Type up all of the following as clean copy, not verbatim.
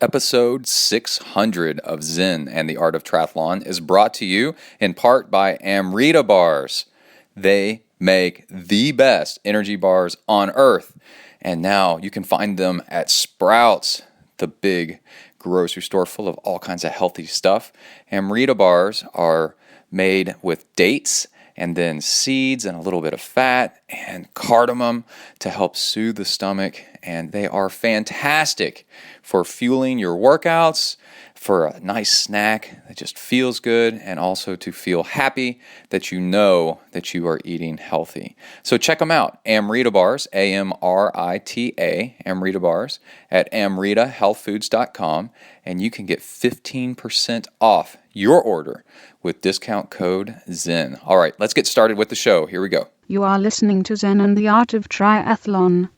Episode 600 of Zen and the Art of Triathlon is brought to you in part by Amrita Bars. They make the best energy bars on earth, and now you can find them at Sprouts, the big grocery store full of all kinds of healthy stuff. Amrita Bars are made with dates and then seeds and a little bit of fat and cardamom to help soothe the stomach. And they are fantastic for fueling your workouts, for a nice snack that just feels good, and also to feel happy that you know that you are eating healthy. So check them out, Amrita Bars, A-M-R-I-T-A, Amrita Bars, at amritahealthfoods.com, and you can get 15% off your order with discount code ZEN. All right, let's get started with the show. Here we go. You are listening to Zen and the Art of Triathlon.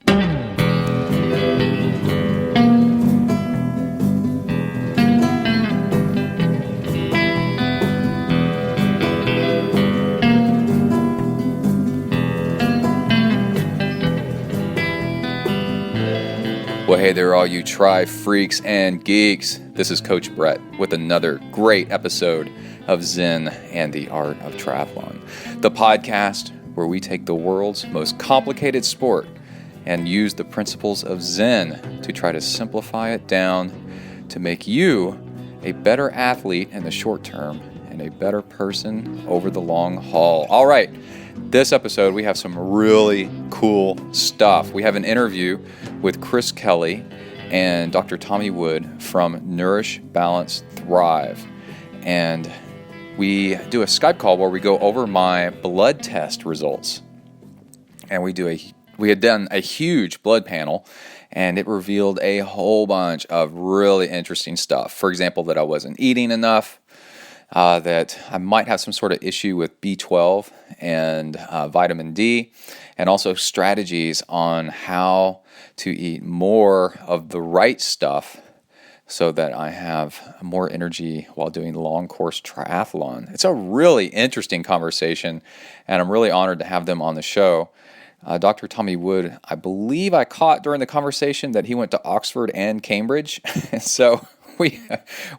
Well, hey there, all you tri freaks and geeks. This is Coach Brett with another great episode of Zen and the Art of Triathlon, the podcast where we take the world's most complicated sport and use the principles of Zen to try to simplify it down to make you a better athlete in the short term and a better person over the long haul. All right, this episode we have some really cool stuff. We have an interview with Chris Kelly and Dr. Tommy Wood from Nourish, Balance, Thrive. And we do a Skype call where we go over my blood test results. And we had done a huge blood panel, and it revealed a whole bunch of really interesting stuff. For example, that I wasn't eating enough, that I might have some sort of issue with B12 and vitamin D, and also strategies on how to eat more of the right stuff so that I have more energy while doing long course triathlon. It's a really interesting conversation, and I'm really honored to have them on the show. Dr. Tommy Wood, I believe I caught during the conversation that he went to Oxford and Cambridge, so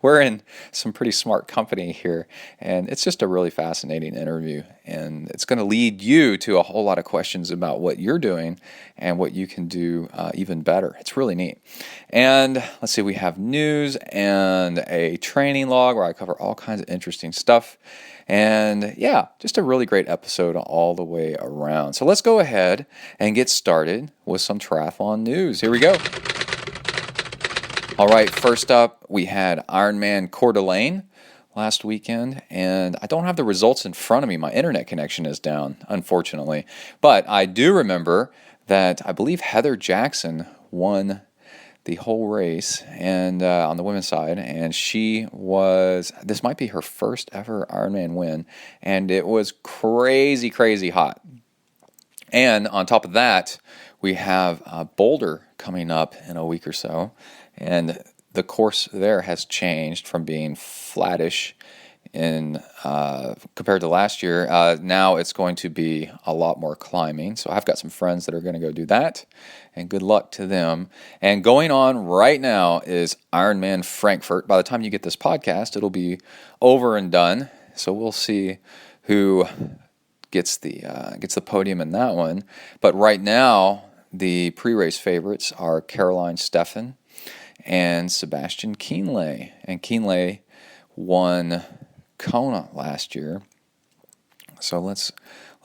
we're in some pretty smart company here, and it's just a really fascinating interview, and it's going to lead you to a whole lot of questions about what you're doing and what you can do even better. It's really neat. And let's see, we have news and a training log where I cover all kinds of interesting stuff. And yeah, just a really great episode all the way around. So let's go ahead and get started with some triathlon news. Here we go. All right, first up, we had Ironman Coeur d'Alene last weekend, and I don't have the results in front of me. My internet connection is down, unfortunately. But I do remember that I believe Heather Jackson won the whole race and on the women's side, and this might be her first ever Ironman win, and it was crazy, crazy hot. And on top of that, we have Boulder coming up in a week or so, and the course there has changed from being flattish compared to last year. Now it's going to be a lot more climbing. So I've got some friends that are going to go do that, and good luck to them. And going on right now is Ironman Frankfurt. By the time you get this podcast, it'll be over and done. So we'll see who gets the podium in that one. But right now, the pre-race favorites are Caroline Steffen and Sebastian Kienle. And Kienle won Kona last year. So let's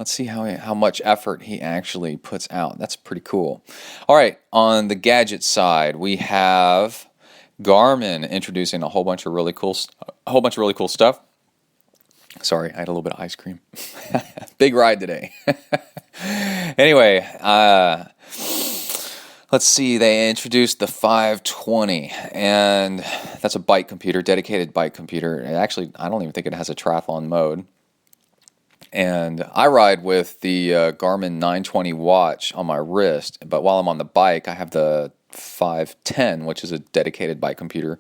see how much effort he actually puts out. That's pretty cool. All right, on the gadget side, we have Garmin introducing a whole bunch of really cool stuff. Sorry, I had a little bit of ice cream. Big ride today. Anyway, let's see, they introduced the 520, and that's a bike computer, dedicated bike computer. And actually, I don't even think it has a triathlon mode. And I ride with the Garmin 920 watch on my wrist, but while I'm on the bike, I have the 510, which is a dedicated bike computer,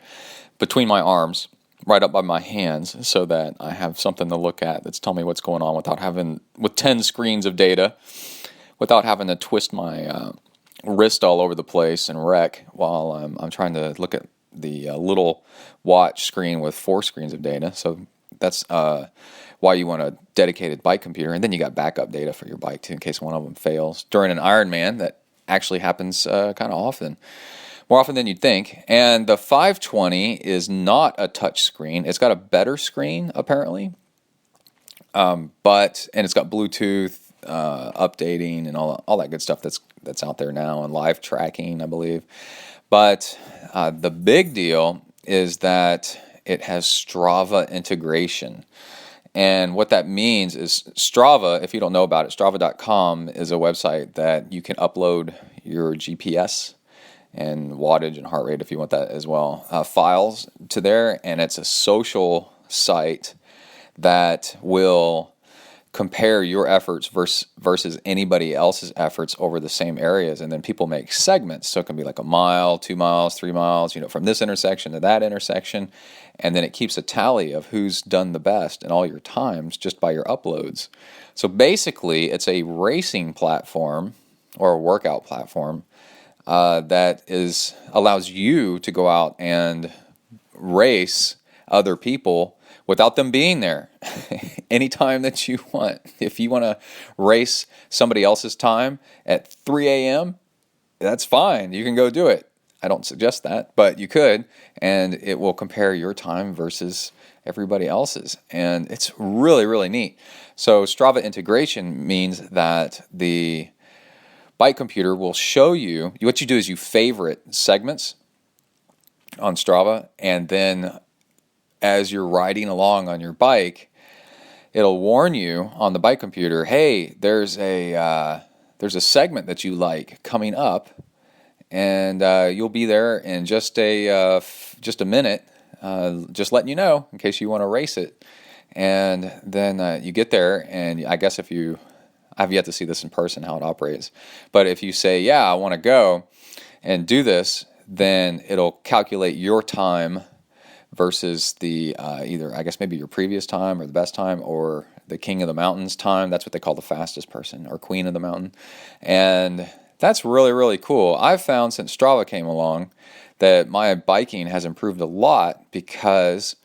between my arms, right up by my hands, so that I have something to look at that's telling me what's going on with 10 screens of data, without having to twist my wrist all over the place and wreck while I'm trying to look at the little watch screen with 4 screens of data. So that's why you want a dedicated bike computer. And then you got backup data for your bike too, in case one of them fails during an Ironman. That actually happens kind of often, more often than you'd think. And the 520 is not a touch screen. It's got a better screen apparently, and it's got Bluetooth updating and all that good stuff that's out there now, and live tracking, I believe. But the big deal is that it has Strava integration. And what that means is Strava, if you don't know about it, Strava.com is a website that you can upload your GPS and wattage and heart rate, if you want that as well, files to there. And it's a social site that will compare your efforts versus anybody else's efforts over the same areas. And then people make segments. So it can be like a mile, 2 miles, 3 miles, from this intersection to that intersection. And then it keeps a tally of who's done the best in all your times just by your uploads. So basically, it's a racing platform or a workout platform that allows you to go out and race other people without them being there anytime that you want. If you want to race somebody else's time at 3 a.m., that's fine. You can go do it. I don't suggest that, but you could, and it will compare your time versus everybody else's. And it's really, really neat. So Strava integration means that the bike computer will show you, what you do is you favorite segments on Strava, and then as you're riding along on your bike, it'll warn you on the bike computer, hey, there's a segment that you like coming up, and you'll be there in just a minute, just letting you know in case you want to race it. And then you get there, and I guess I've yet to see this in person, how it operates, but if you say, yeah, I want to go and do this, then it'll calculate your time versus the either, I guess, maybe your previous time or the best time or the king of the mountain's time. That's what they call the fastest person, or queen of the mountain. And that's really, really cool. I've found since Strava came along that my biking has improved a lot, because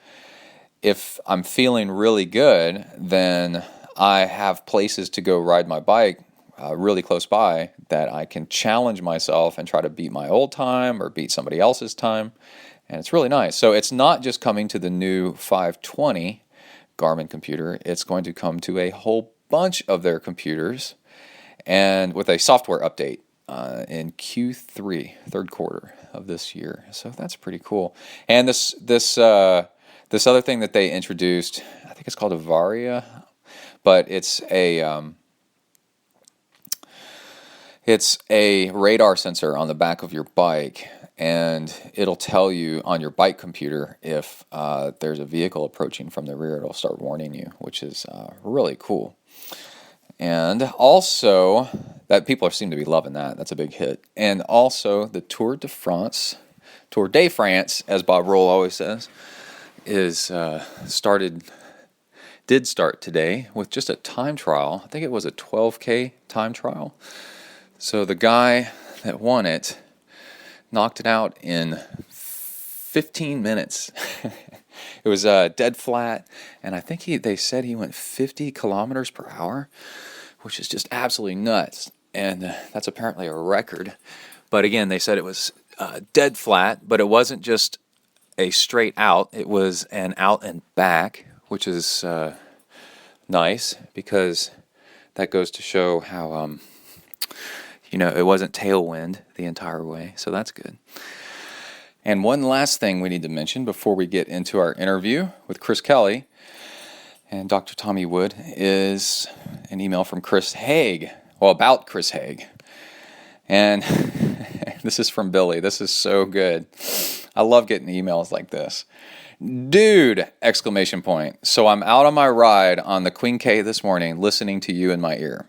if I'm feeling really good, then I have places to go ride my bike really close by that I can challenge myself and try to beat my old time or beat somebody else's time. And it's really nice. So it's not just coming to the new 520 Garmin computer. It's going to come to a whole bunch of their computers, and with a software update in Q3, third quarter of this year. So that's pretty cool. And this other thing that they introduced, I think it's called a Varia, but it's a radar sensor on the back of your bike. And it'll tell you on your bike computer if there's a vehicle approaching from the rear. It'll start warning you, which is really cool. And also, that people seem to be loving that. That's a big hit. And also, the Tour de France, as Bob Roll always says, did start today with just a time trial. I think it was a 12K time trial. So the guy that won it knocked it out in 15 minutes. It was dead flat, and I think they said he went 50 kilometers per hour, which is just absolutely nuts, and that's apparently a record. But again, they said it was dead flat, but it wasn't just a straight out, it was an out and back, which is nice, because that goes to show how it wasn't tailwind the entire way, so that's good. And one last thing we need to mention before we get into our interview with Chris Kelly and Dr. Tommy Wood is an email from Chris Haig, about Chris Haig. And this is from Billy. This is so good. I love getting emails like this. Dude! ! So I'm out on my ride on the Queen K this morning listening to you in my ear,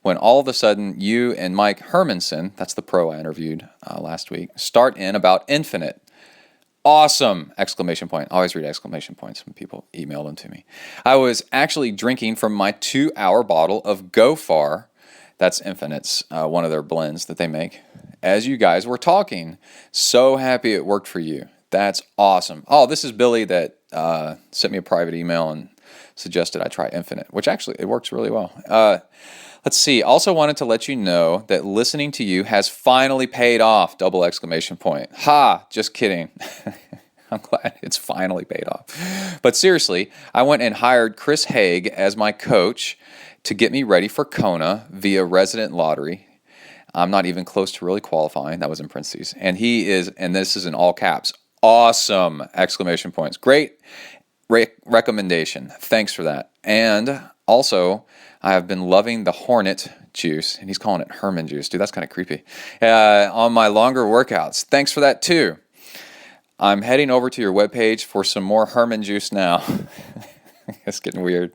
when all of a sudden you and Mike Hermanson, that's the pro I interviewed last week, start in about Infinite. Awesome! I always read exclamation points when people email them to me. I was actually drinking from my 2-hour bottle of Go Far. That's Infinite's, one of their blends that they make, as you guys were talking. So happy it worked for you. That's awesome. Oh, this is Billy that sent me a private email and suggested I try Infinite, which actually it works really well. Let's see. Also wanted to let you know that listening to you has finally paid off! ! Ha! Just kidding. I'm glad it's finally paid off. But seriously, I went and hired Chris Haig as my coach to get me ready for Kona via resident lottery. I'm not even close to really qualifying. That was in parentheses. And he is, and this is in all caps, awesome! Great recommendation. Thanks for that. And also, I have been loving the Hornet juice, and he's calling it Herman juice. Dude, that's kind of creepy. On my longer workouts. Thanks for that too. I'm heading over to your webpage for some more Herman juice now. It's getting weird.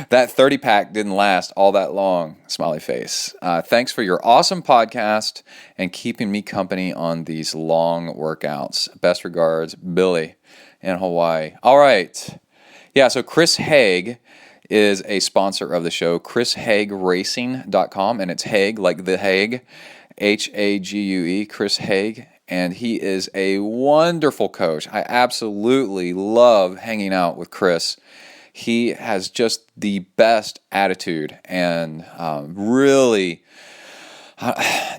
That 30-pack didn't last all that long, smiley face. Thanks for your awesome podcast and keeping me company on these long workouts. Best regards, Billy in Hawaii. All right. Yeah, so Chris Haig is a sponsor of the show, ChrisHaigRacing.com, and it's Haig, like the Hague, Hague, Chris Haig. And he is a wonderful coach. I absolutely love hanging out with Chris. He has just the best attitude and really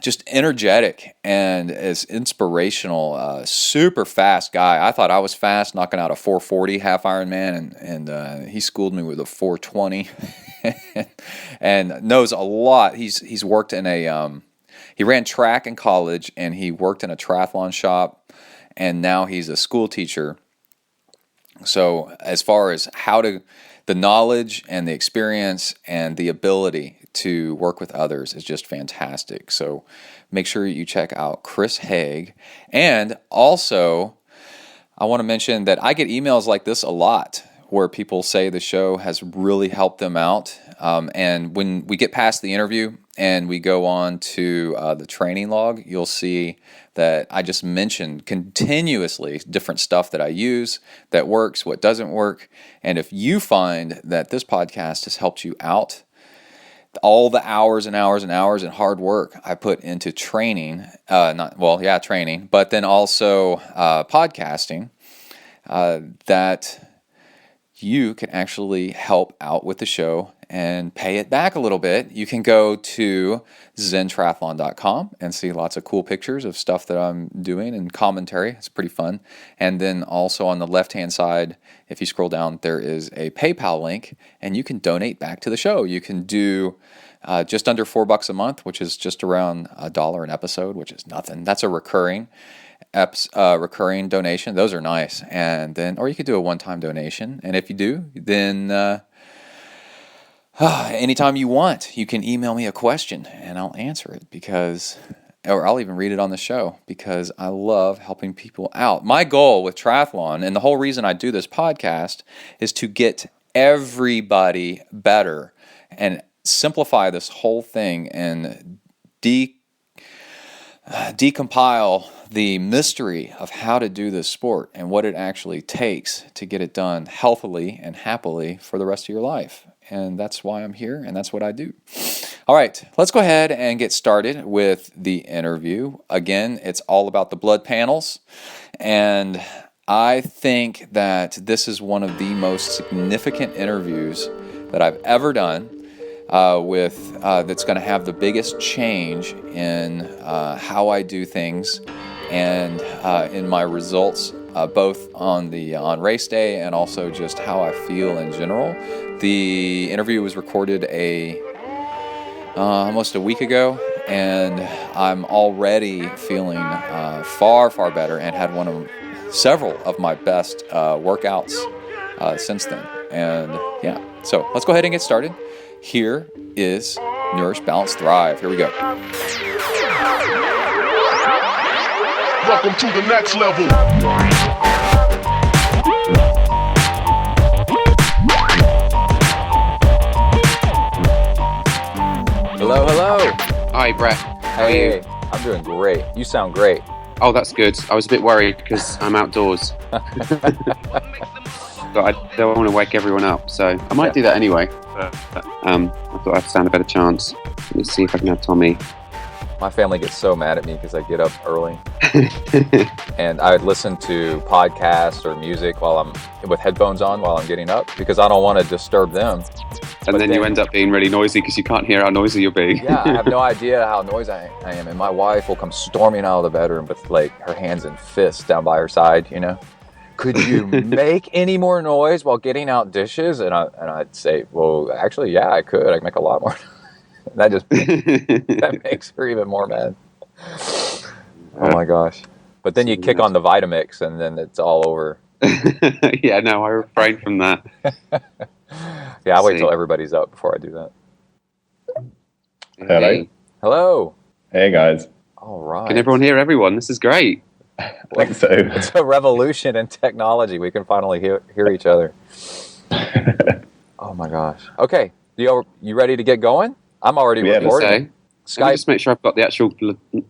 just energetic and is inspirational. Super fast guy. I thought I was fast, knocking out a 440 half Ironman, and he schooled me with a 420 and knows a lot. He's worked in a he ran track in college, and he worked in a triathlon shop, and now he's a school teacher. So as far as the knowledge and the experience and the ability to work with others is just fantastic. So make sure you check out Chris Haig. And also, I want to mention that I get emails like this a lot where people say the show has really helped them out. And when we get past the interview and we go on to the training log, you'll see that I just mentioned continuously different stuff that I use that works, what doesn't work. And if you find that this podcast has helped you out, all the hours and hours and hours and hard work I put into training, training, but then also podcasting, that you can actually help out with the show and pay it back a little bit. You can go to ZenTriathlon.com and see lots of cool pictures of stuff that I'm doing and commentary. It's pretty fun. And then also on the left-hand side, if you scroll down, there is a PayPal link, and you can donate back to the show. You can do just under $4 a month, which is just around $1 an episode, which is nothing. That's a recurring donation. Those are nice. And then, or you could do a one-time donation. And if you do, then anytime you want, you can email me a question and I'll answer it, or I'll even read it on the show, because I love helping people out. My goal with triathlon, and the whole reason I do this podcast, is to get everybody better and simplify this whole thing and decompile the mystery of how to do this sport and what it actually takes to get it done healthily and happily for the rest of your life. And that's why I'm here, and that's what I do. All right, let's go ahead and get started with the interview. Again, it's all about the blood panels, and I think that this is one of the most significant interviews that I've ever done that's going to have the biggest change in how I do things and in my results, both on race day and also just how I feel in general. The interview was recorded almost a week ago, and I'm already feeling far, far better, and had several of my best workouts since then. And yeah, so let's go ahead and get started. Here is Nourish, Balance, Thrive. Here we go. Welcome to the next level. Hello, hello. Hi, Brett. How are you? I'm doing great. You sound great. Oh, that's good. I was a bit worried because I'm outdoors. But I don't want to wake everyone up, so I might do that anyway. But I thought I'd stand a better chance. Let me see if I can have Tommy My family gets so mad at me because I get up early. And I listen to podcasts or music while I'm with headphones on while I'm getting up because I don't want to disturb them. And then you end up being really noisy because you can't hear how noisy you're being. Yeah, I have no idea how noisy I am. And my wife will come storming out of the bedroom with like her hands in fists down by her side, you know. Could you make any more noise while getting out dishes? And I'd say, well, actually, yeah, I could. I can make a lot more. That just that makes her even more mad. Oh my gosh! But then you kick on the Vitamix, and then it's all over. Yeah, no, I refrain from that. Yeah, I wait till everybody's up before I do that. Hello. Hello. Hey guys. All right. Can everyone hear everyone? This is great. I think so. It's a revolution in technology. We can finally hear each other. Oh my gosh. Okay, you ready to get going? I'm already recording. Let me just make sure I've got the actual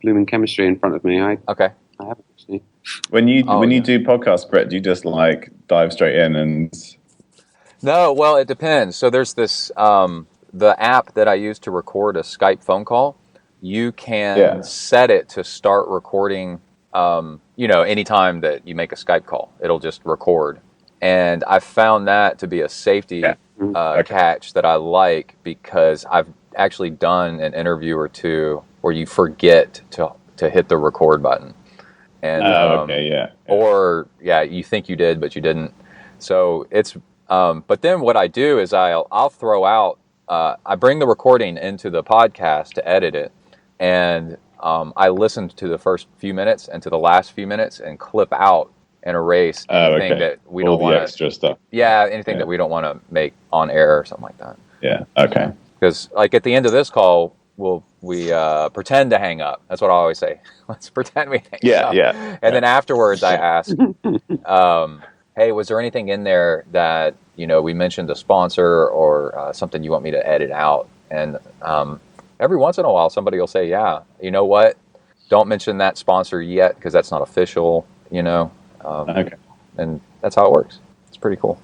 blooming chemistry in front of me. Okay. I haven't actually. When you do podcasts, Brett, do you just like dive straight in and? No, well, it depends. So there's this the app that I use to record a Skype phone call. You can set it to start recording. Anytime that you make a Skype call, it'll just record. And I found that to be a safety catch that I like because I've actually done an interview or two where you forget to hit the record button. And or you think you did, but you didn't. So it's but then what I do is I'll throw out I bring the recording into the podcast to edit it, and I listen to the first few minutes and to the last few minutes and clip out and erase anything that we don't want extra stuff. Yeah, anything that we don't want to make on air or something like that. Yeah. Okay. Because like at the end of this call, we pretend to hang up. That's what I always say. Let's pretend we hang up. Yeah. And then afterwards, I ask, "Hey, was there anything in there that we mentioned a sponsor or something you want me to edit out?" And every once in a while, somebody will say, "Yeah, you know what? Don't mention that sponsor yet because that's not official." Okay. And that's how it works. It's pretty cool.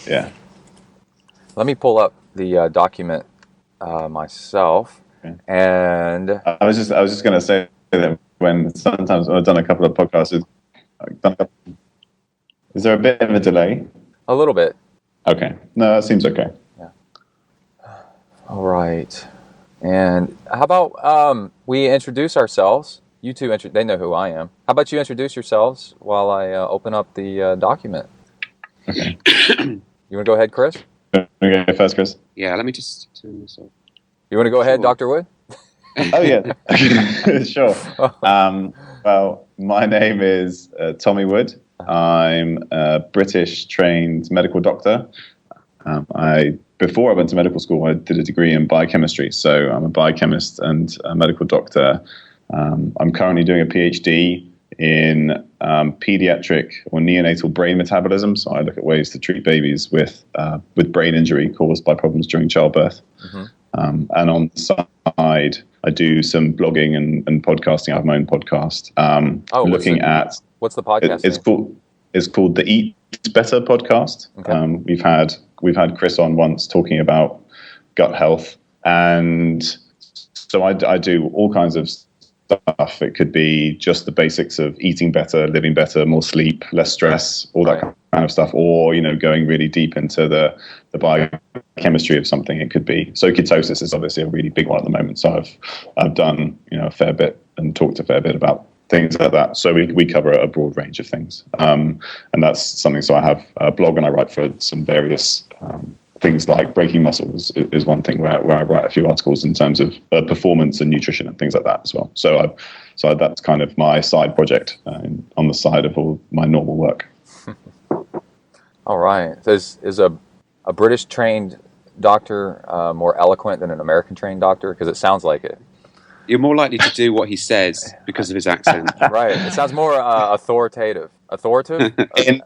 Yeah. Let me pull up the document myself. Okay. And I was just going to say that when sometimes I've done a couple of podcasts, is there a bit of a delay? A little bit. Okay. No, that seems okay. Yeah. All right. And how about we introduce ourselves? You two, they know who I am. How about you introduce yourselves while I open up the document? Okay. You want to go ahead, Chris? Okay, first, Chris. Yeah, let me just turn this off. You want to go ahead, Dr. Wood? Oh, yeah. Sure. Well, my name is Tommy Wood. I'm a British-trained medical doctor. Before I went to medical school, I did a degree in biochemistry. So I'm a biochemist and a medical doctor. I'm currently doing a PhD in pediatric or neonatal brain metabolism. So I look at ways to treat babies with brain injury caused by problems during childbirth. Mm-hmm. And on the side, I do some blogging and podcasting. I have my own podcast. What's the podcast? It's called the Eat Better podcast. Okay. We've had Chris on once talking about gut health, and so I do all kinds of stuff. It could be just the basics of eating better, living better, more sleep, less stress, all that kind of stuff, or going really deep into the biochemistry of something. It could be ketosis is obviously a really big one at the moment. So I've done a fair bit and talked a fair bit about things like that. So we cover a broad range of things, and that's something. So I have a blog and I write for some various things like breaking muscles is one thing where I write a few articles in terms of performance and nutrition and things like that as well. So that's kind of my side project on the side of all my normal work. All right. So is a British trained doctor more eloquent than an American trained doctor? Because it sounds like it. You're more likely to do what he says because of his accent. Right. It sounds more authoritative. Authoritative?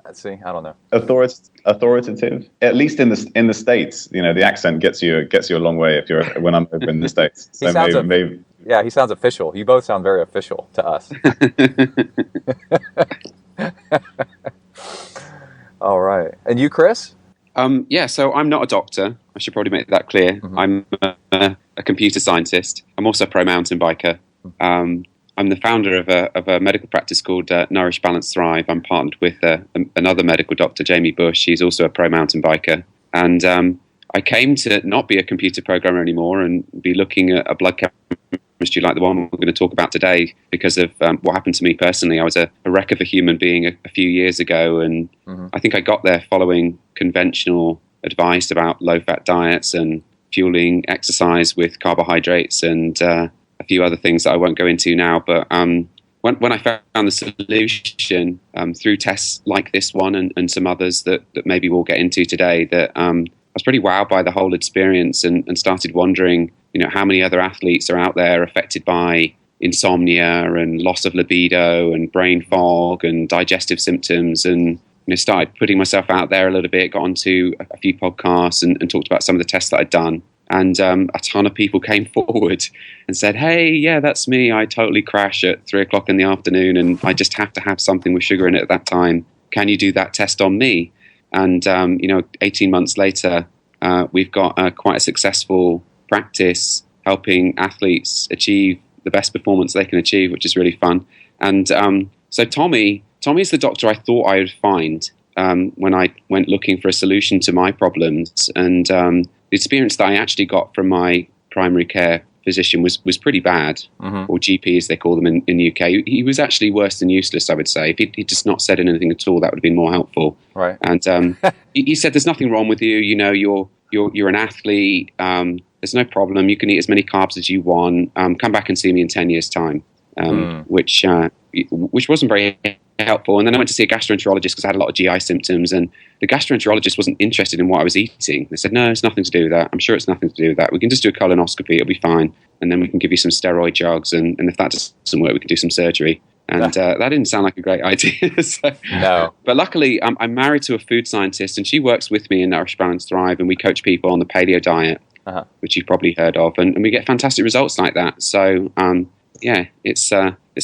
Let's see. I don't know. Authoritative. At least in the States, the accent gets you a long way when I'm over in the States. So maybe. Yeah, he sounds official. You both sound very official to us. All right. And you, Chris? So I'm not a doctor. I should probably make that clear. Mm-hmm. I'm a computer scientist. I'm also a pro mountain biker. I'm the founder of a medical practice called Nourish, Balance, Thrive. I'm partnered with another medical doctor, Jamie Bush. He's also a pro mountain biker. And I came to not be a computer programmer anymore and be looking at a blood chemistry like the one we're going to talk about today because of what happened to me personally. I was a wreck of a human being a few years ago, and I think I got there following conventional advice about low-fat diets and fueling exercise with carbohydrates and a few other things that I won't go into now. But when I found the solution through tests like this one and some others that maybe we'll get into today, that I was pretty wowed by the whole experience and started wondering, how many other athletes are out there affected by insomnia and loss of libido and brain fog and digestive symptoms, and started putting myself out there a little bit, got onto a few podcasts and talked about some of the tests that I'd done. And a ton of people came forward and said, hey, yeah, that's me. I totally crash at 3:00 in the afternoon and I just have to have something with sugar in it at that time. Can you do that test on me? And, 18 months later, we've got quite a successful practice helping athletes achieve the best performance they can achieve, which is really fun. And so Tommy is the doctor I thought I would find when I went looking for a solution to my problems. And the experience that I actually got from my primary care physician was pretty bad, or GP as they call them in the UK. He was actually worse than useless, I would say. If he'd just not said anything at all, that would have been more helpful. Right. And he said, there's nothing wrong with you. You're an athlete. There's no problem. You can eat as many carbs as you want. Come back and see me in 10 years' time, which wasn't very helpful. And then I went to see a gastroenterologist because I had a lot of GI symptoms, and the gastroenterologist wasn't interested in what I was eating. They said, no, it's nothing to do with that. I'm sure it's nothing to do with that. We can just do a colonoscopy. It'll be fine. And then we can give you some steroid jugs. And if that doesn't work, we can do some surgery. And that didn't sound like a great idea. No. But luckily, I'm married to a food scientist, and she works with me in Nourish, Balance, Thrive, and we coach people on the paleo diet, which you've probably heard of. And we get fantastic results like that. So, it's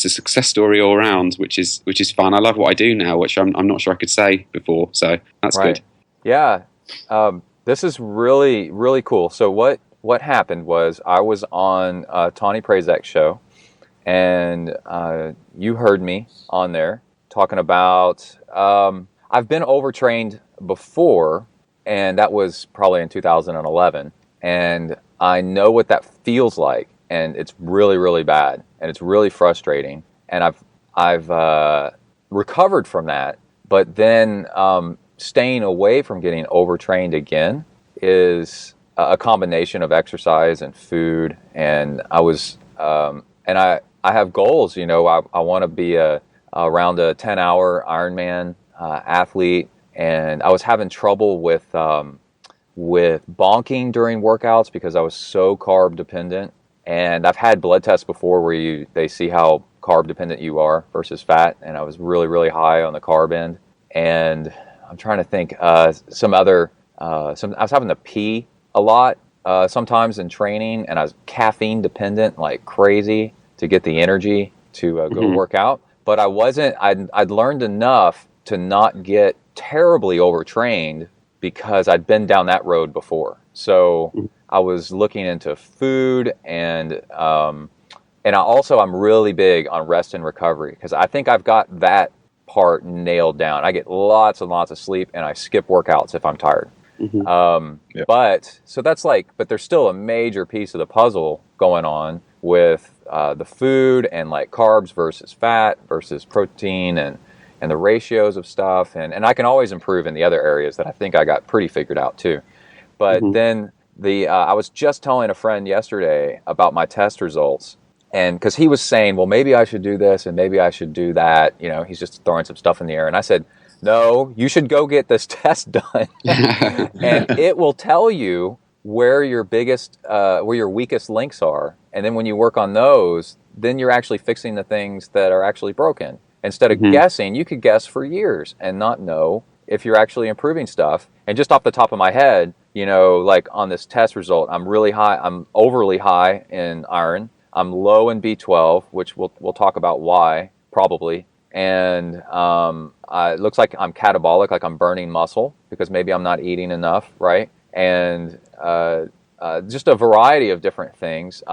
a success story all around, which is fun. I love what I do now, which I'm not sure I could say before. So that's good. Yeah, this is really, really cool. So what happened was I was on Tawny Prazek's show, and you heard me on there talking about I've been overtrained before, and that was probably in 2011, and I know what that feels like. And it's really, really bad, and it's really frustrating. And I've recovered from that, but then staying away from getting overtrained again is a combination of exercise and food. And I was, and I have goals. I want to be around a 10-hour Ironman athlete, and I was having trouble with bonking during workouts because I was so carb dependent. And I've had blood tests before where they see how carb dependent you are versus fat, and I was really, really high on the carb end. And I'm trying to think I was having to pee a lot sometimes in training, and I was caffeine dependent like crazy to get the energy to go work out. But I wasn't. I'd learned enough to not get terribly overtrained because I'd been down that road before. So I was looking into food, and I'm really big on rest and recovery because I think I've got that part nailed down. I get lots and lots of sleep, and I skip workouts if I'm tired. But there's still a major piece of the puzzle going on with the food and like carbs versus fat versus protein and the ratios of stuff, and I can always improve in the other areas that I think I got pretty figured out too. But then I was just telling a friend yesterday about my test results, and because he was saying, well, maybe I should do this and maybe I should do that. He's just throwing some stuff in the air. And I said, no, you should go get this test done. And it will tell you where your weakest links are. And then when you work on those, then you're actually fixing the things that are actually broken. Instead of guessing, you could guess for years and not know if you're actually improving stuff. And just off the top of my head, like on this test result, I'm really high. I'm overly high in iron. I'm low in B12, which we'll talk about why probably. And it looks like I'm catabolic, like I'm burning muscle because maybe I'm not eating enough, right? And just a variety of different things.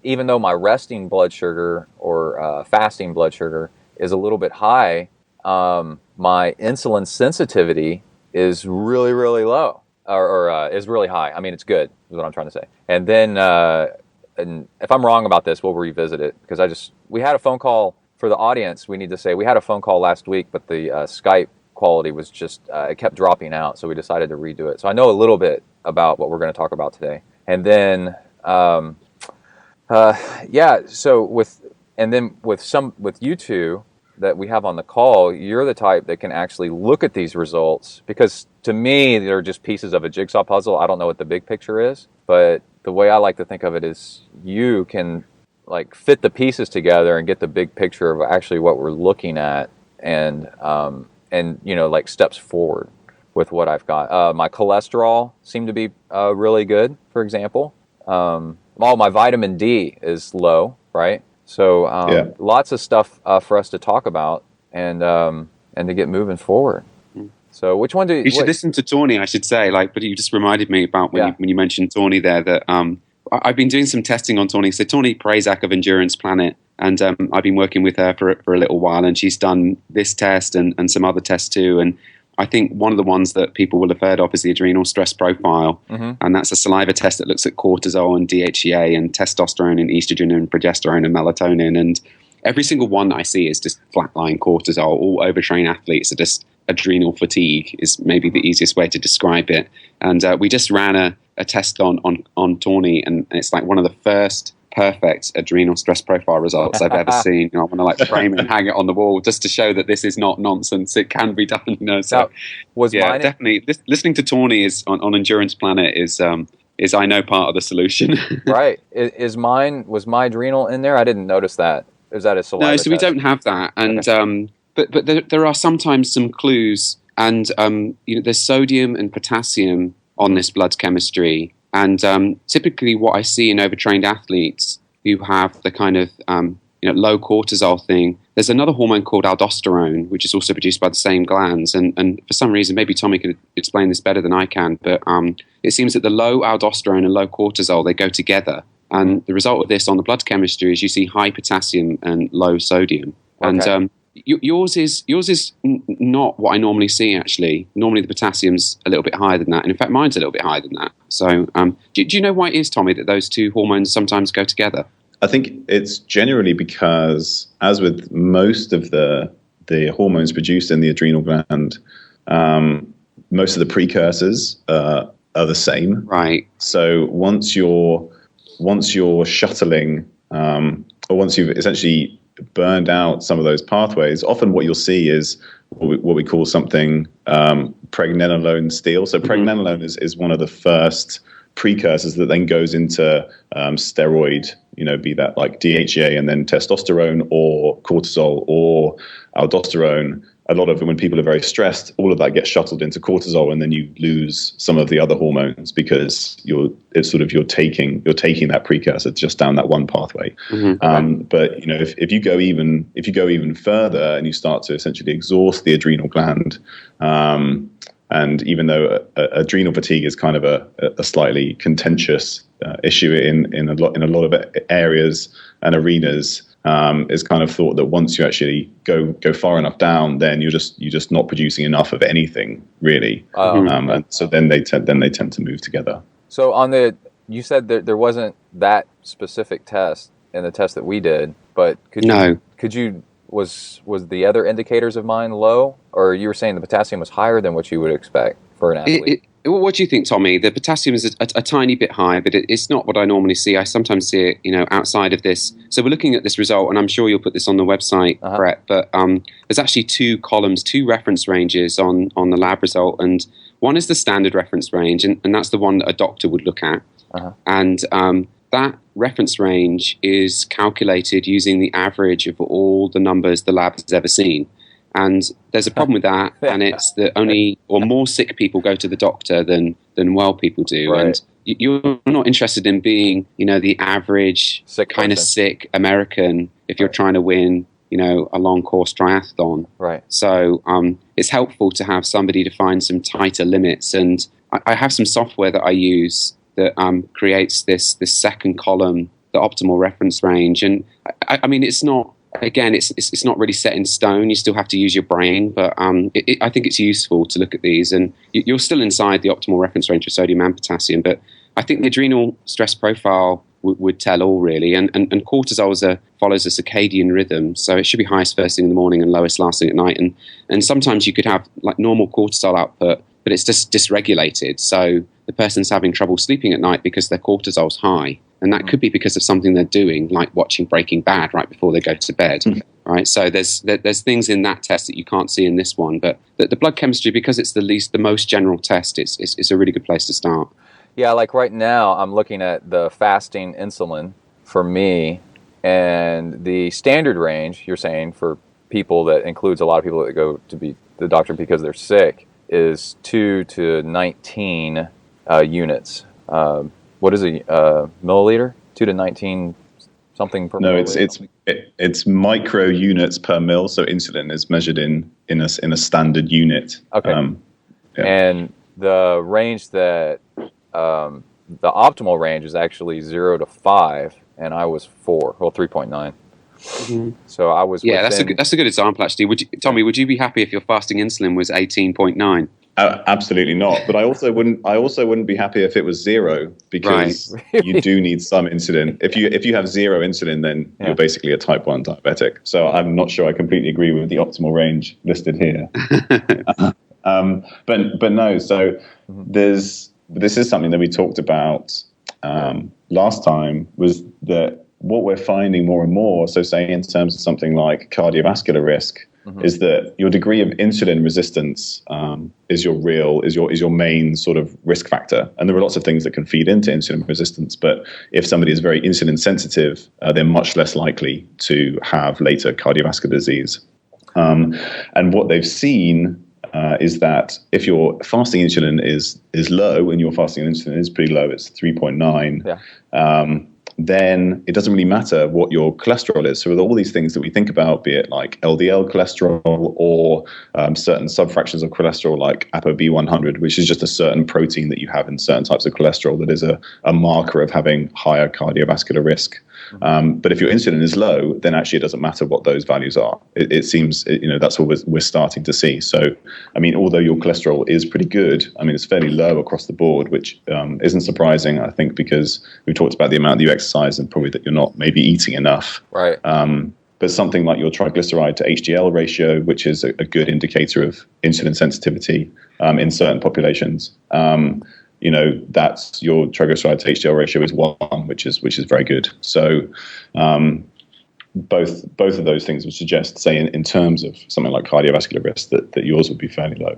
Even though my resting blood sugar or fasting blood sugar is a little bit high, my insulin sensitivity is really, really low, or is really high. I mean, it's good, is what I'm trying to say. And then, and if I'm wrong about this, we'll revisit it, because we had a phone call for the audience. We need to say we had a phone call last week, but the Skype quality was just, it kept dropping out, so we decided to redo it. So I know a little bit about what we're going to talk about today. And then, so with you two that we have on the call, you're the type that can actually look at these results, because to me, they're just pieces of a jigsaw puzzle. I don't know what the big picture is, but the way I like to think of it is you can like fit the pieces together and get the big picture of actually what we're looking at, and like steps forward with what I've got. My cholesterol seemed to be really good, for example. My vitamin D is low, right? So lots of stuff for us to talk about and to get moving forward. So which one do you should listen to Tawny, I should say, but you just reminded me about when you mentioned Tawny there, that I've been doing some testing on Tawny. So Tawny Prazak of Endurance Planet, and I've been working with her for a little while, and she's done this test and some other tests too. And I think one of the ones that people will have heard of is the adrenal stress profile. And that's a saliva test that looks at cortisol and DHEA and testosterone and estrogen and progesterone and melatonin. And every single one that I see is just flatline cortisol. All overtrained athletes are just adrenal fatigue, is maybe the easiest way to describe it. And we just ran a test on Tawny, and it's like one of the first perfect adrenal stress profile results I've ever seen. I want to frame it and hang it on the wall just to show that this is not nonsense. It can be done. So mine definitely listening to Tawny is on Endurance Planet is I know part of the solution. Right. Was my adrenal in there? I didn't notice that. Is that a saliva test? No, so we don't have that. And okay. But there are sometimes some clues, and there's sodium and potassium on this blood chemistry. And typically what I see in overtrained athletes who have the kind of low cortisol thing, there's another hormone called aldosterone, which is also produced by the same glands. And for some reason, maybe Tommy could explain this better than I can, but it seems that the low aldosterone and low cortisol, they go together. And the result of this on the blood chemistry is you see high potassium and low sodium. Okay. And yours is not what I normally see, actually. Normally the potassium's a little bit higher than that. And in fact, mine's a little bit higher than that. So do you know why it is, Tommy, that those two hormones sometimes go together? I think it's generally because, as with most of the hormones produced in the adrenal gland, most of the precursors are the same. Right. So once you're shuttling, or once you've essentially burned out some of those pathways, often what you'll see is what we call something pregnenolone steal. So pregnenolone is one of the first precursors that then goes into steroid, be that like DHEA and then testosterone or cortisol or aldosterone. A lot of it, when people are very stressed, all of that gets shuttled into cortisol, and then you lose some of the other hormones because you're taking that precursor just down that one pathway. But if you go even further and you start to essentially exhaust the adrenal gland, and even though adrenal fatigue is kind of a slightly contentious issue in a lot of areas and arenas, it's kind of thought that once you actually go far enough down, then you're just not producing enough of anything really, and so then they tend to move together. So you said that there wasn't that specific test in the test that we did, but was the other indicators of mine low, or you were saying the potassium was higher than what you would expect for an athlete? What do you think, Tommy? The potassium is a tiny bit high, but it's not what I normally see. I sometimes see it, outside of this. So we're looking at this result, and I'm sure you'll put this on the website, Brett, but there's actually two columns, two reference ranges on the lab result, and one is the standard reference range, and that's the one that a doctor would look at. And that reference range is calculated using the average of all the numbers the lab has ever seen. And there's a problem with that, and it's that more sick people go to the doctor than well people do. Right. And you're not interested in being, the average kind of sick American if you're trying to win, a long course triathlon. Right. So it's helpful to have somebody to find some tighter limits. And I have some software that I use that creates this second column, the optimal reference range. And I mean, it's not. Again, it's not really set in stone. You still have to use your brain, but I think it's useful to look at these. And you're still inside the optimal reference range of sodium and potassium, but I think the adrenal stress profile would tell all, really. And cortisol follows a circadian rhythm, so it should be highest first thing in the morning and lowest last thing at night. And sometimes you could have like normal cortisol output, but it's just dysregulated. So the person's having trouble sleeping at night because their cortisol's high. And that could be because of something they're doing, like watching Breaking Bad right before they go to bed, right? So there's things in that test that you can't see in this one. But the blood chemistry, because it's the most general test, it's a really good place to start. Yeah, like right now, I'm looking at the fasting insulin for me, and the standard range, you're saying, for people that includes a lot of people that go to be the doctor because they're sick, is 2 to 19 units. What is a milliliter? 2 to 19 something per milliliter? No, it's micro units per mil. So insulin is measured in a standard unit. Okay. Yeah. And the range that the optimal range is actually 0 to 5, and I was 3.9. Mm-hmm. So I was. Yeah, that's a good example actually. Tommy, would you be happy if your fasting insulin was 18.9? Absolutely not. But I also wouldn't be happy if it was 0, because you do need some insulin. If you have 0 insulin, then you're basically a type 1 diabetic. So I'm not sure I completely agree with the optimal range listed here. But no. So this is something that we talked about last time, was that what we're finding more and more. So say in terms of something like cardiovascular risk. Is that your degree of insulin resistance is your main sort of risk factor. And there are lots of things that can feed into insulin resistance, but if somebody is very insulin sensitive, they're much less likely to have later cardiovascular disease. And what they've seen is that if your fasting insulin is low, and your fasting insulin is pretty low, it's 3.9, then it doesn't really matter what your cholesterol is. So with all these things that we think about, be it like LDL cholesterol or certain subfractions of cholesterol like ApoB100, which is just a certain protein that you have in certain types of cholesterol that is a marker of having higher cardiovascular risk. But if your insulin is low, then actually it doesn't matter what those values are. It seems, that's what we're starting to see. So, I mean, although your cholesterol is pretty good, I mean, it's fairly low across the board, which isn't surprising, I think, because we've talked about the amount that you exercise and probably that you're not maybe eating enough. Right. But something like your triglyceride to HDL ratio, which is a good indicator of insulin sensitivity in certain populations, that's your triglyceride to HDL ratio is 1, which is very good. So both of those things would suggest, say, in terms of something like cardiovascular risk, that yours would be fairly low.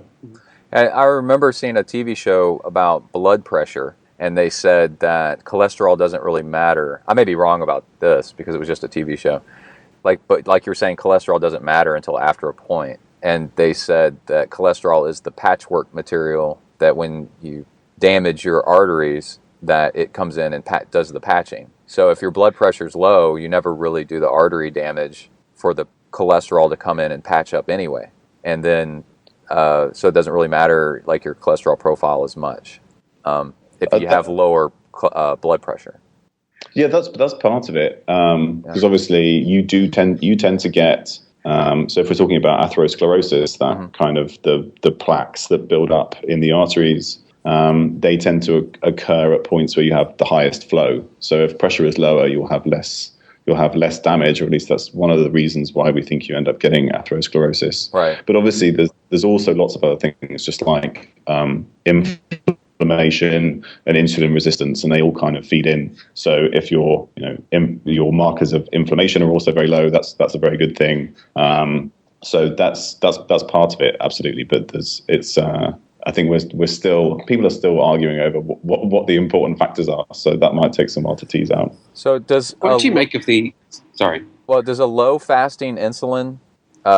I remember seeing a TV show about blood pressure, and they said that cholesterol doesn't really matter. I may be wrong about this because it was just a TV show. But like you're saying, cholesterol doesn't matter until after a point. And they said that cholesterol is the patchwork material that when you damage your arteries, that it comes in and does the patching. So if your blood pressure is low, you never really do the artery damage for the cholesterol to come in and patch up anyway. And then, so it doesn't really matter like your cholesterol profile as much if you have lower blood pressure. Yeah, that's part of it. Because obviously you tend to get, so if we're talking about atherosclerosis, that kind of the plaques that build up in the arteries, they tend to occur at points where you have the highest flow. So if pressure is lower, you'll have less damage, or at least that's one of the reasons why we think you end up getting atherosclerosis. Right. But obviously there's also lots of other things, just like inflammation and insulin resistance, and they all kind of feed in. So if your markers of inflammation are also very low, that's a very good thing. So that's part of it, absolutely. But I think people are still arguing over what the important factors are. So that might take some while to tease out. So what do you make of the? Sorry. Well, does a low fasting insulin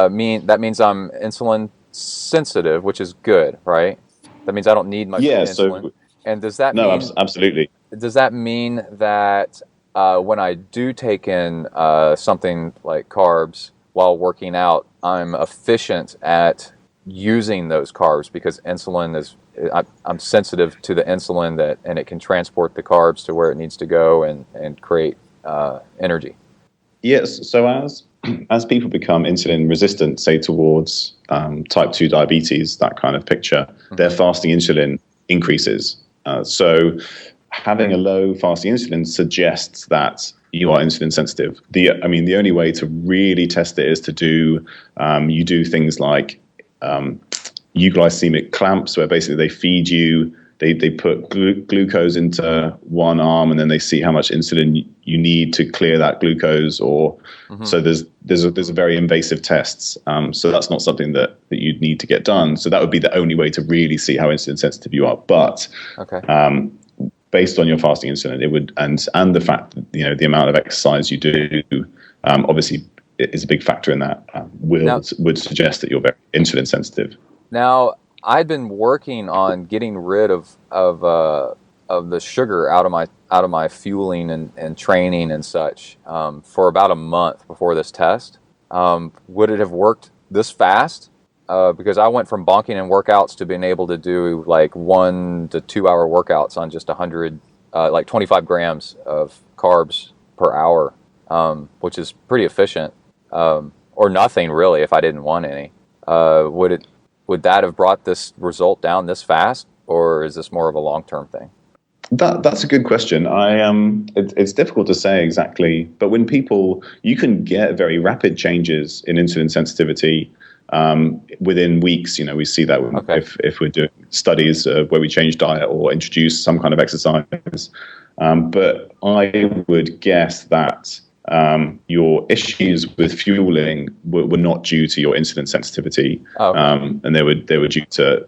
mean that means I'm insulin sensitive, which is good, right? That means I don't need much insulin. So, and does that mean, absolutely. Does that mean that when I do take in something like carbs while working out, I'm efficient at using those carbs, because insulin is, I'm sensitive to the insulin and it can transport the carbs to where it needs to go and create energy. Yes. So as people become insulin resistant, say towards type 2 diabetes, that kind of picture, their fasting insulin increases. So having a low fasting insulin suggests that you are insulin sensitive. The only way to really test it is to do, you do things like euglycemic clamps, where basically they feed you, they put glucose into one arm, and then they see how much insulin you need to clear that glucose. Or so there's a very invasive tests. So that's not something that you'd need to get done. So that would be the only way to really see how insulin sensitive you are. But based on your fasting insulin, it would, and the fact that the amount of exercise you do, obviously is a big factor in that. Would suggest that you're very insulin sensitive. Now, I'd been working on getting rid of the sugar out of my fueling and training and such for about a month before this test. Would it have worked this fast? Because I went from bonking in workouts to being able to do like 1 to 2 hour workouts on just 100, like 25 grams of carbs per hour, which is pretty efficient, or nothing really if I didn't want any. Would that have brought this result down this fast, or is this more of a long-term thing? That's a good question. It's difficult to say exactly, but when you can get very rapid changes in insulin sensitivity within weeks. We see that if we're doing studies where we change diet or introduce some kind of exercise. But I would guess that your issues with fueling were not due to your insulin sensitivity, and they were due to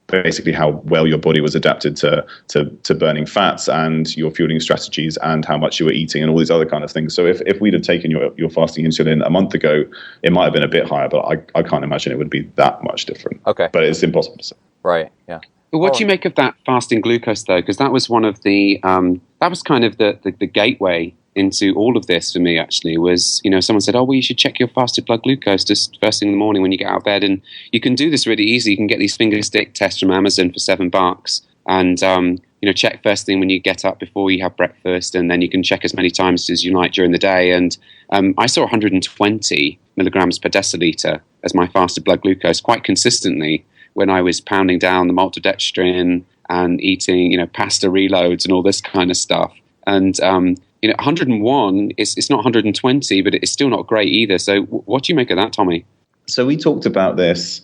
basically how well your body was adapted to burning fats and your fueling strategies and how much you were eating and all these other kind of things. So if we'd have taken your fasting insulin a month ago, it might have been a bit higher, but I can't imagine it would be that much different. Okay, but it's impossible to say. Right. Yeah. But what do you make of that fasting glucose though? Because that was one of the that was kind of the gateway into all of this for me, actually, was, someone said, you should check your fasted blood glucose just first thing in the morning when you get out of bed. And you can do this really easy. You can get these finger stick tests from Amazon for $7 and, check first thing when you get up before you have breakfast. And then you can check as many times as you like during the day. And I saw 120 milligrams per deciliter as my fasted blood glucose quite consistently when I was pounding down the maltodextrin and eating, pasta reloads and all this kind of stuff. And, 101 it's not 120, but it's still not great either. So what do you make of that, Tommy? So we talked about this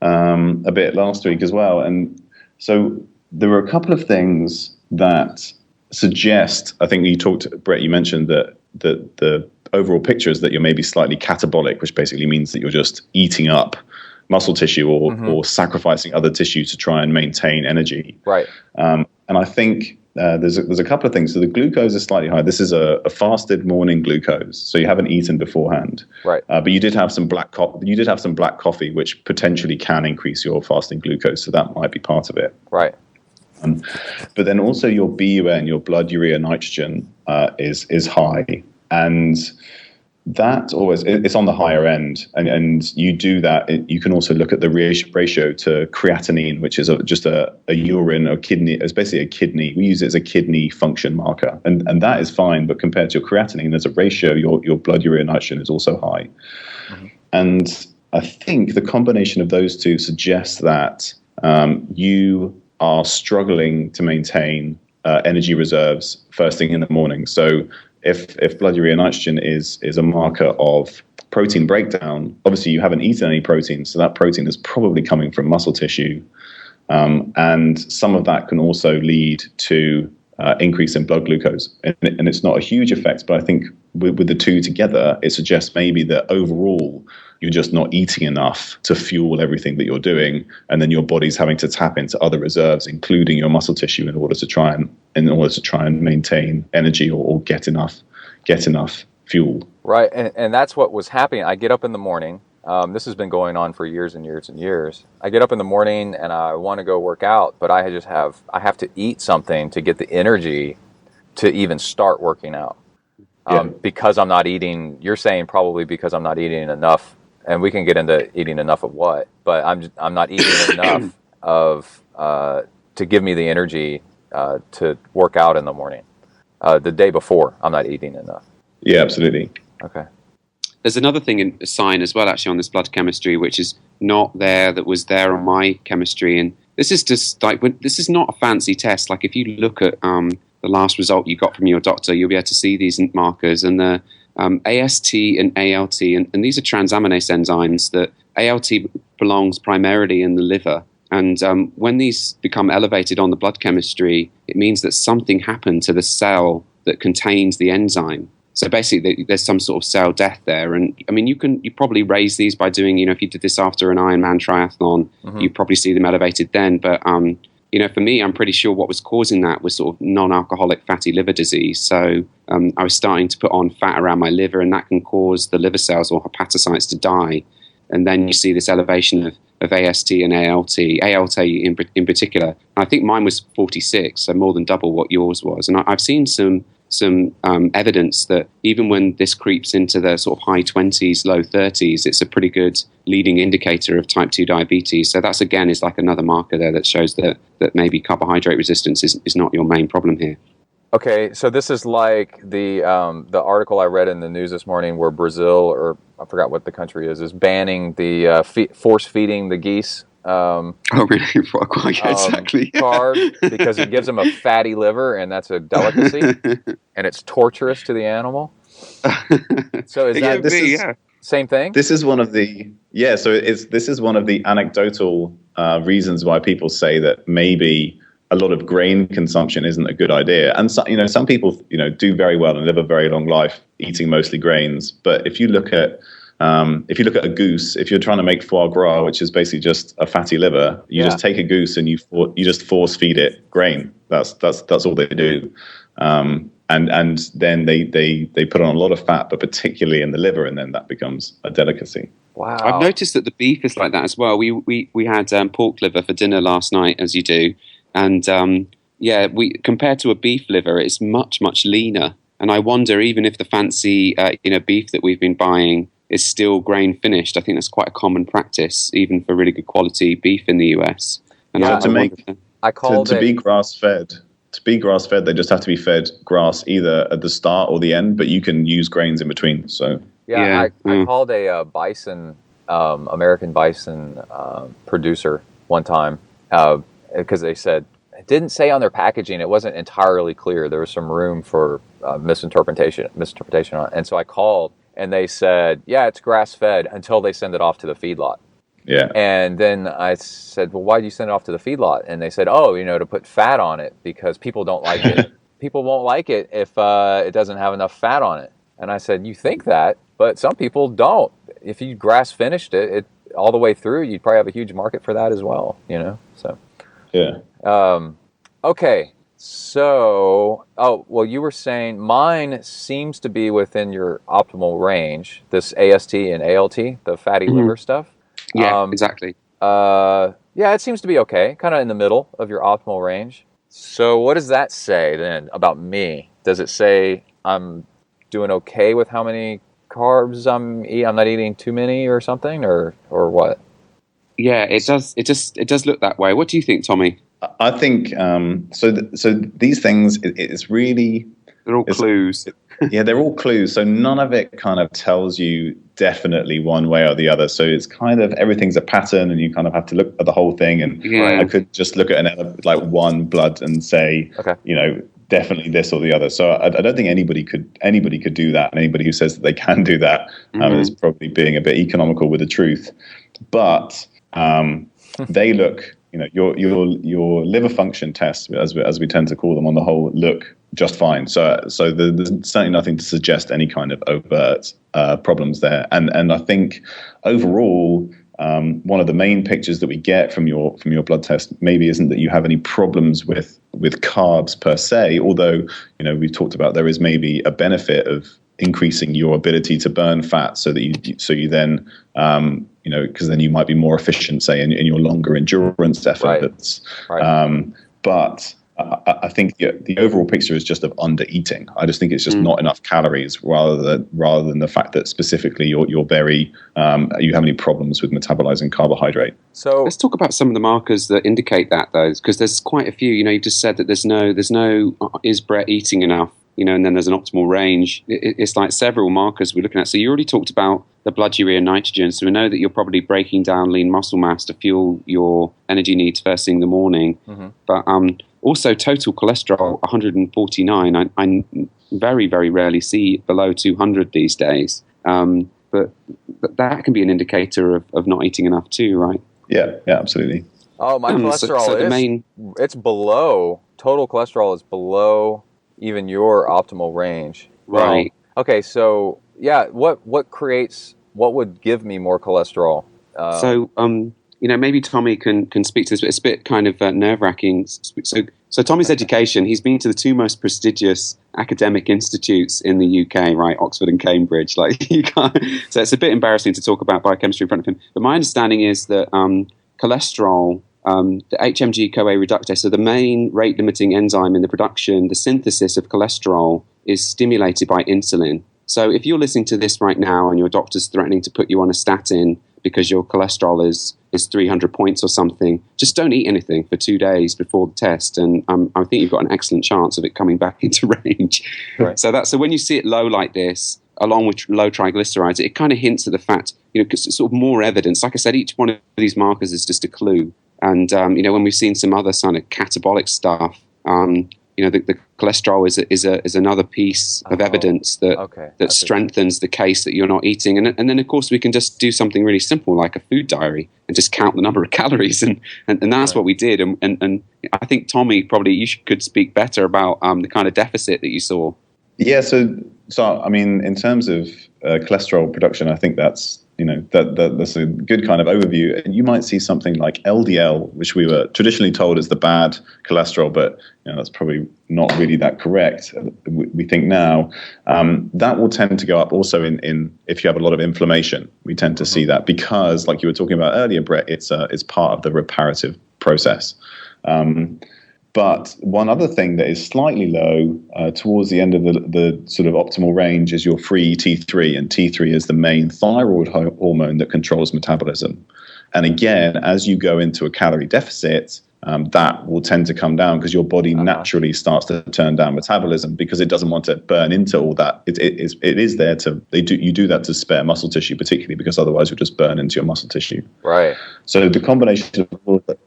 a bit last week as well. And so there were a couple of things that suggest, I think Brett, you mentioned that the overall picture is that you're maybe slightly catabolic, which basically means that you're just eating up muscle tissue or sacrificing other tissue to try and maintain energy. Right. And I think there's a couple of things. So the glucose is slightly high. This is a fasted morning glucose, so you haven't eaten beforehand. Right. But you did have some black coffee, which potentially can increase your fasting glucose. So that might be part of it. Right. But then also your BUN, your blood urea nitrogen, is high, and that it's on the higher end, and you do that. You can also look at the ratio to creatinine, which is just a urine or kidney. It's basically a kidney. We use it as a kidney function marker, and that is fine. But compared to your creatinine, there's a ratio. Your blood urea nitrogen is also high, and I think the combination of those two suggests that you are struggling to maintain energy reserves first thing in the morning. So if blood urea nitrogen is a marker of protein breakdown, obviously you haven't eaten any protein, so that protein is probably coming from muscle tissue. And some of that can also lead to increase in blood glucose. And it's not a huge effect, but I think with the two together, it suggests maybe that overall you're just not eating enough to fuel everything that you're doing, and then your body's having to tap into other reserves, including your muscle tissue, in order to try and maintain energy or get enough fuel. Right, and that's what was happening. I get up in the morning. This has been going on for years and years and years. I get up in the morning and I want to go work out, but I have to eat something to get the energy to even start working out. Because I'm not eating. You're saying probably because I'm not eating enough and we can get into eating enough of what, but I'm not eating enough of to give me the energy to work out in the morning. The day before, I'm not eating enough. Yeah, absolutely. Okay. There's another thing, a sign as well, actually, on this blood chemistry, which is not there, that was there on my chemistry. And this is just like, this is not a fancy test. Like, if you look at the last result you got from your doctor, you'll be able to see these markers. And the AST and ALT, and these are transaminase enzymes, that ALT belongs primarily in the liver. And when these become elevated on the blood chemistry, it means that something happened to the cell that contains the enzyme. So basically, there's some sort of cell death there. And I mean, you probably raise these by doing, if you did this after an Ironman triathlon, you'd probably see them elevated then. But, for me, I'm pretty sure what was causing that was sort of non-alcoholic fatty liver disease. So I was starting to put on fat around my liver, and that can cause the liver cells or hepatocytes to die. And then you see this elevation of AST and ALT in particular. And I think mine was 46, so more than double what yours was. And I've seen some evidence that even when this creeps into the sort of high 20s, low 30s, it's a pretty good leading indicator of type 2 diabetes. So that's, again, is like another marker there that shows that maybe carbohydrate resistance is not your main problem here. Okay, so this is like the article I read in the news this morning where Brazil, or I forgot what the country is banning the force feeding the geese. Oh, really? Yeah, exactly. Carb, because it gives them a fatty liver, and that's a delicacy, and it's torturous to the animal. So is that same thing? This is one of the this is one of the anecdotal reasons why people say that maybe a lot of grain consumption isn't a good idea. And so, some people do very well and live a very long life eating mostly grains. But if you look at a goose, if you're trying to make foie gras, which is basically just a fatty liver, you just take a goose and you just force feed it grain. That's all they do. And then they put on a lot of fat, but particularly in the liver, and then that becomes a delicacy. Wow. I've noticed that the beef is like that as well. We had pork liver for dinner last night, as you do. And we compared to a beef liver, it's much, much leaner. And I wonder, even if the fancy beef that we've been buying is still grain finished, I think that's quite a common practice, even for really good quality beef in the US. And to be grass fed. To be grass fed, they just have to be fed grass either at the start or the end, but you can use grains in between. So I called a bison, American bison producer one time. Because they said, it didn't say on their packaging, it wasn't entirely clear. There was some room for misinterpretation on it. And so I called, and they said, yeah, it's grass-fed until they send it off to the feedlot. Yeah. And then I said, well, why do you send it off to the feedlot? And they said, to put fat on it because people don't like it. People won't like it if it doesn't have enough fat on it. And I said, you think that, but some people don't. If you grass-finished it all the way through, you'd probably have a huge market for that as well, so... Yeah. Okay. So, you were saying mine seems to be within your optimal range, this AST and ALT, the fatty liver stuff. Yeah, exactly. It seems to be okay, kind of in the middle of your optimal range. So what does that say then about me? Does it say I'm doing okay with how many carbs I'm eating? I'm not eating too many or something, or what? Yeah, it does. It does look that way. What do you think, Tommy? I think so these things, it's really... They're all clues. Yeah, they're all clues. So none of it kind of tells you definitely one way or the other. So it's kind of, everything's a pattern, and you kind of have to look at the whole thing. And I could just look at one blood and say, definitely this or the other. So I don't think anybody could do that. And anybody who says that they can do that is probably being a bit economical with the truth. But they look, your liver function tests, as we tend to call them, on the whole, look just fine. So there's certainly nothing to suggest any kind of overt problems there. And I think overall, one of the main pictures that we get from your blood test maybe isn't that you have any problems with carbs per se, although we've talked about there is maybe a benefit of increasing your ability to burn fat, so that you then because then you might be more efficient, say in your longer endurance efforts. Right. But I think the overall picture is just of under eating. I just think it's just not enough calories, rather than the fact that specifically you're very you have any problems with metabolizing carbohydrate. So let's talk about some of the markers that indicate that, though, because there's quite a few. You just said that there's no is Brett eating enough? And then there's an optimal range. It's like several markers we're looking at. So you already talked about the blood urea nitrogen. So we know that you're probably breaking down lean muscle mass to fuel your energy needs first thing in the morning. Mm-hmm. But also total cholesterol, 149. I very, very rarely see below 200 these days. But that can be an indicator of not eating enough too, right? Yeah, absolutely. Oh, my cholesterol it's below, total cholesterol is below even your optimal range. Right. Okay, so yeah, what would give me more cholesterol? Maybe Tommy can speak to this, but it's a bit kind of nerve-wracking. So Tommy's education, he's been to the two most prestigious academic institutes in the UK, right? Oxford and Cambridge. Like, you can't. So it's a bit embarrassing to talk about biochemistry in front of him. But my understanding is that cholesterol, the HMG-CoA reductase, so the main rate-limiting enzyme in the production, the synthesis of cholesterol, is stimulated by insulin. So if you're listening to this right now and your doctor's threatening to put you on a statin because your cholesterol is 300 points or something, just don't eat anything for 2 days before the test, and I think you've got an excellent chance of it coming back into range. Right. So when you see it low like this, along with low triglycerides, it kind of hints at the fact, because it's sort of more evidence. Like I said, each one of these markers is just a clue. And, when we've seen some other kind of catabolic stuff, the cholesterol is another piece of evidence that strengthens the case that you're not eating. And then, of course, we can just do something really simple like a food diary and just count the number of calories. And that's what we did. And I think, Tommy, probably you could speak better about the kind of deficit that you saw. Yeah, so I mean, in terms of cholesterol production, I think that's that's a good kind of overview. And you might see something like LDL, which we were traditionally told is the bad cholesterol, but that's probably not really that correct. We think now that will tend to go up also in if you have a lot of inflammation. We tend to see that because, like you were talking about earlier, Brett, it's part of the reparative process. But one other thing that is slightly low towards the end of the sort of optimal range is your free T3. And T3 is the main thyroid hormone that controls metabolism. And again, as you go into a calorie deficit, that will tend to come down because your body naturally starts to turn down metabolism because it doesn't want to burn into all that. It is there to you do that to spare muscle tissue, particularly because otherwise you'll just burn into your muscle tissue. Right. So the combination of all of that.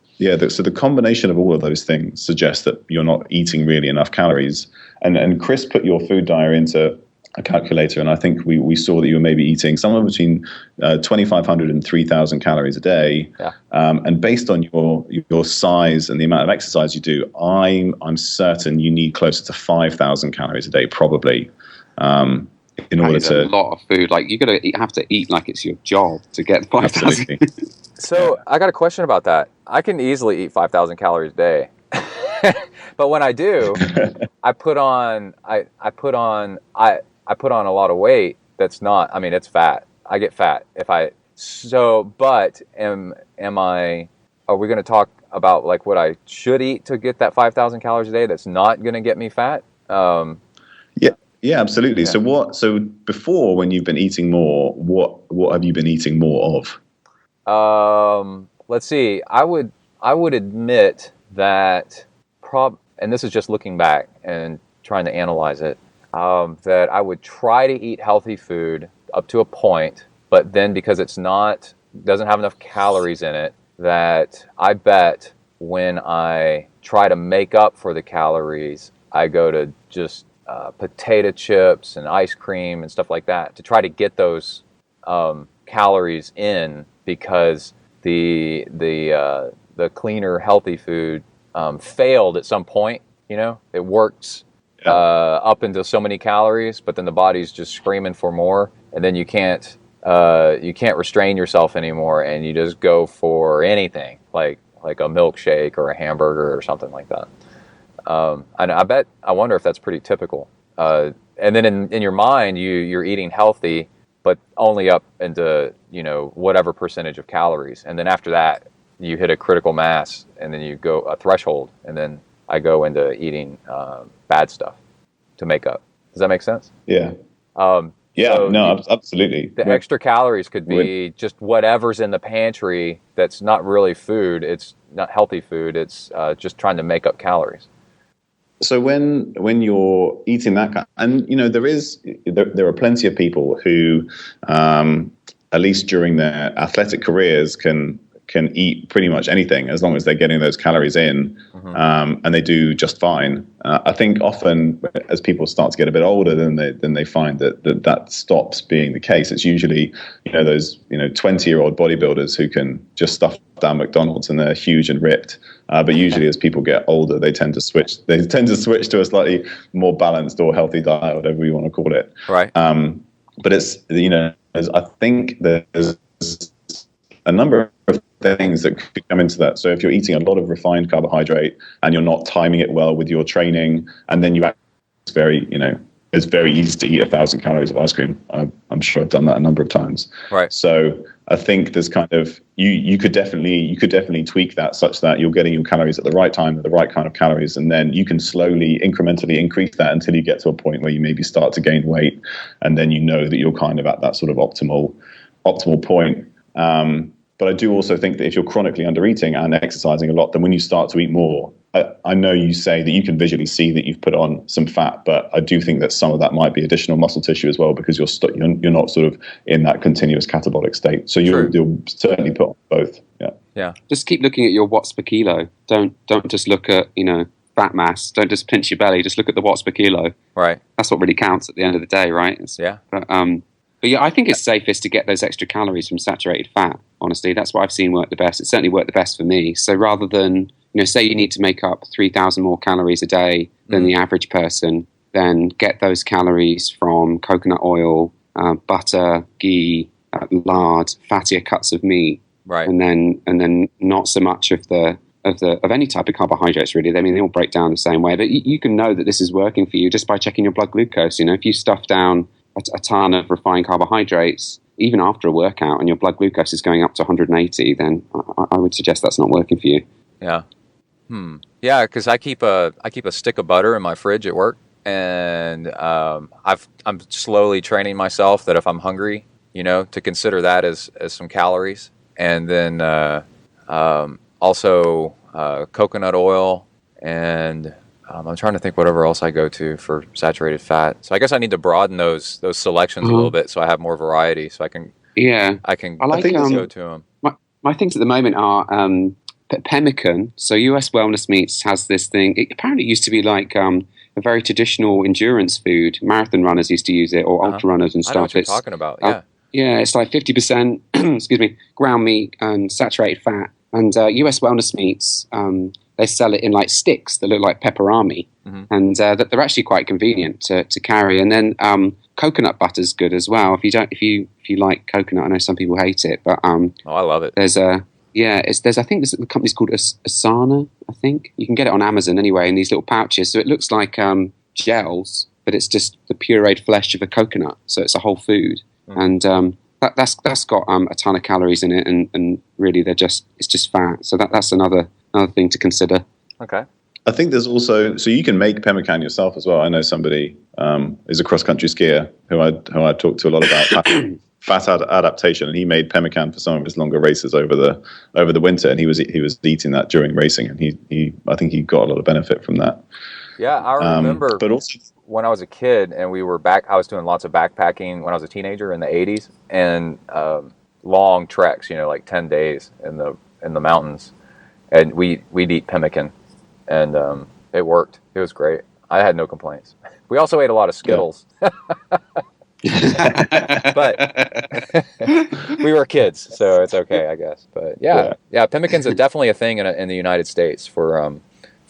So the combination of all of those things suggests that you're not eating really enough calories. And Chris put your food diary into a calculator, and I think we saw that you were maybe eating somewhere between 2,500 and 3,000 calories a day. Yeah. And based on your size and the amount of exercise you do, I'm certain you need closer to 5,000 calories a day, probably. In order to a lot of food, like you have to eat like it's your job to get 5,000. So I got a question about that. I can easily eat 5,000 calories a day, but when I do, I put on a lot of weight. That's not. I mean, it's fat. I get fat if I. So, but am I? Are we going to talk about like what I should eat to get that 5,000 calories a day? That's not going to get me fat. Yeah, absolutely. Yeah. So before, when you've been eating more, what have you been eating more of? Let's see. I would admit that and this is just looking back and trying to analyze it, that I would try to eat healthy food up to a point, but then because doesn't have enough calories in it, that I bet when I try to make up for the calories, I go to just potato chips and ice cream and stuff like that to try to get those calories in, because the cleaner, healthy food failed at some point. It works up into so many calories, but then the body's just screaming for more, and then you can't restrain yourself anymore, and you just go for anything, like a milkshake or a hamburger or something like that. I wonder if that's pretty typical. And then in your mind, you're eating healthy, but only up into whatever percentage of calories, and then after that, you hit a critical mass, and then you go a threshold, and then I go into eating bad stuff to make up. Does that make sense? Yeah. Yeah, so no, absolutely. The extra calories could be just whatever's in the pantry that's not really food. It's not healthy food. It's just trying to make up calories. So when you're eating that, and there are plenty of people who, at least during their athletic careers, can eat pretty much anything as long as they're getting those calories in, and they do just fine. I think often as people start to get a bit older, then they find that stops being the case. It's usually those 20-year-old bodybuilders who can just stuff down McDonald's and they're huge and ripped. But usually as people get older, they tend to switch. They tend to switch to a slightly more balanced or healthy diet, whatever you want to call it. Right. But it's I think there's a number of things that could come into that. So if you're eating a lot of refined carbohydrate and you're not timing it well with your training, and then it's very easy to eat 1,000 calories of ice cream. I'm sure I've done that a number of times. Right. So I think there's kind of you could definitely tweak that such that you're getting your calories at the right time, at the right kind of calories, and then you can slowly, incrementally increase that until you get to a point where you maybe start to gain weight, and then that you're kind of at that sort of optimal point. But I do also think that if you're chronically under eating and exercising a lot, then when you start to eat more, I know you say that you can visually see that you've put on some fat, but I do think that some of that might be additional muscle tissue as well, because you're not sort of in that continuous catabolic state. So you'll certainly put on both. Yeah. Yeah. Just keep looking at your watts per kilo. Don't just look at fat mass. Don't just pinch your belly. Just look at the watts per kilo. Right. That's what really counts at the end of the day, right? But yeah, I think it's safest to get those extra calories from saturated fat. Honestly, that's what I've seen work the best. It certainly worked the best for me. So rather than say you need to make up 3,000 more calories a day than the average person, then get those calories from coconut oil, butter, ghee, lard, fattier cuts of meat, right? And then not so much of any type of carbohydrates, really. I mean, they all break down the same way. But you can know that this is working for you just by checking your blood glucose. If you stuff down a ton of refined carbohydrates, even after a workout, and your blood glucose is going up to 180, then I would suggest that's not working for you. Yeah. Yeah, because I keep a stick of butter in my fridge at work, and I'm slowly training myself that if I'm hungry, to consider that as some calories, and then also coconut oil, and I'm trying to think whatever else I go to for saturated fat. So I guess I need to broaden those selections a little bit, so I have more variety, so I can go to them. My things at the moment are pemmican. So US Wellness Meats has this thing. It apparently used to be like a very traditional endurance food. Marathon runners used to use it, or ultra runners and stuff. I know what you're talking about. Yeah. Yeah, it's like 50%, excuse me, ground meat and saturated fat. And US Wellness Meats, they sell it in like sticks that look like pepperami, and that they're actually quite convenient to carry. And then coconut butter's good as well. If you like coconut, I know some people hate it, but I love it. There's a company's called Asana. I think you can get it on Amazon anyway in these little pouches. So it looks like gels, but it's just the pureed flesh of a coconut. So it's a whole food, and that's got a ton of calories in it, and really it's just fat. So that's another thing to consider. Okay. I think there's also, so you can make pemmican yourself as well. I know somebody is a cross-country skier who I talked to a lot about fat adaptation, and he made pemmican for some of his longer races over the winter, and he was eating that during racing, and I think he got a lot of benefit from that. Yeah, I remember. But also, when I was a kid and I was doing lots of backpacking when I was a teenager in the 80s, and long treks, like 10 days in the mountains, and we'd eat pemmican, and it worked. It was great. I had no complaints. We also ate a lot of Skittles. Yeah. But we were kids, so it's okay, I guess. But yeah, pemmican's definitely a thing in the United States for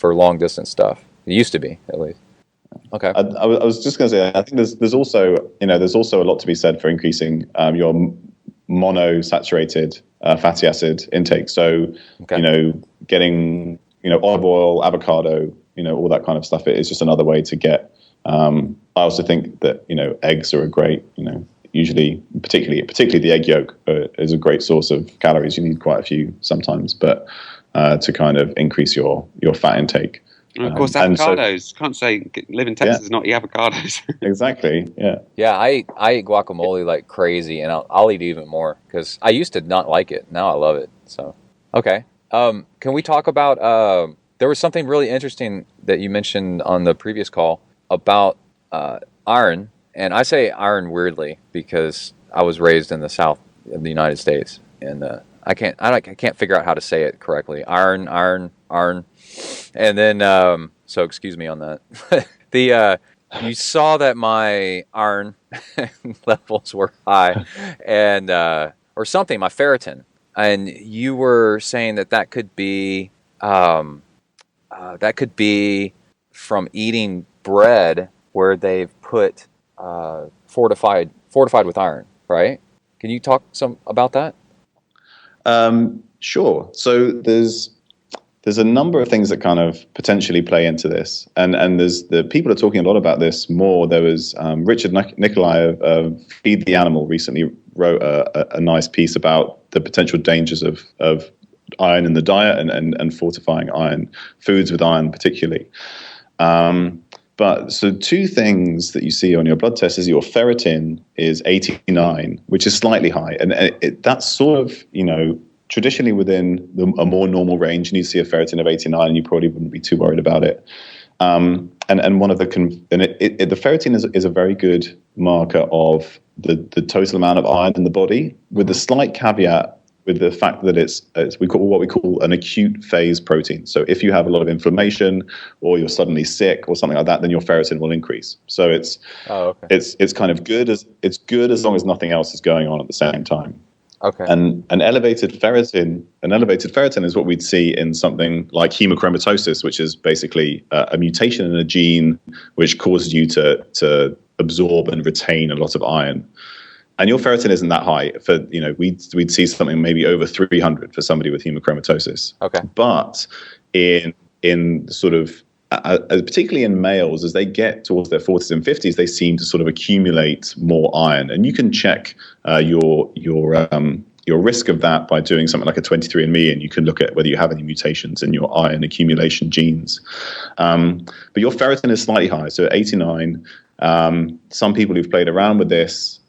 long distance stuff. It used to be, at least. Okay. I was just going to say, I think there's also a lot to be said for increasing your monosaturated fatty acid intake. So getting olive oil, avocado, all that kind of stuff. It is just another way to get. I also think that eggs are a great, usually particularly the egg yolk is a great source of calories. You need quite a few sometimes, but to kind of increase your fat intake. And of course, And so- avocados. Can't say live in Texas and not eat avocados. Exactly. Yeah. Yeah, I eat guacamole like crazy, and I'll eat even more because I used to not like it. Now I love it. So, okay. Can we talk about? There was something really interesting that you mentioned on the previous call about iron, and I say iron weirdly because I was raised in the South of the United States, and I can't figure out how to say it correctly. Iron, and then so excuse me on that. You saw that my iron levels were high, and or something, my ferritin, and you were saying that could be from eating bread where they've put fortified with iron, right? Can you talk some about that? Sure. So there's a number of things that kind of potentially play into this, and there's the people are talking a lot about this more. There was Richard Nicolai of Feed the Animal recently wrote a nice piece about the potential dangers of iron in the diet and fortifying iron foods with iron particularly. But so two things that you see on your blood test is your ferritin is 89, which is slightly high, and that's sort of traditionally within a more normal range. And you see a ferritin of 89, and you probably wouldn't be too worried about it. And one of the ferritin is a very good marker of the total amount of iron in the body, with the slight caveat with the fact that it's what we call an acute phase protein. So if you have a lot of inflammation or you're suddenly sick or something like that, then your ferritin will increase. So it's kind of good as long as nothing else is going on at the same time. Okay. And an elevated ferritin is what we'd see in something like hemochromatosis, which is basically a mutation in a gene which causes you to absorb and retain a lot of iron. And your ferritin isn't that high. We'd see something maybe over 300 for somebody with hemochromatosis. Okay. But in sort of particularly in males, as they get towards their 40s and 50s, they seem to sort of accumulate more iron. And you can check your risk of that by doing something like a 23andMe, and you can look at whether you have any mutations in your iron accumulation genes. But your ferritin is slightly high, so 89. Some people who've played around with this,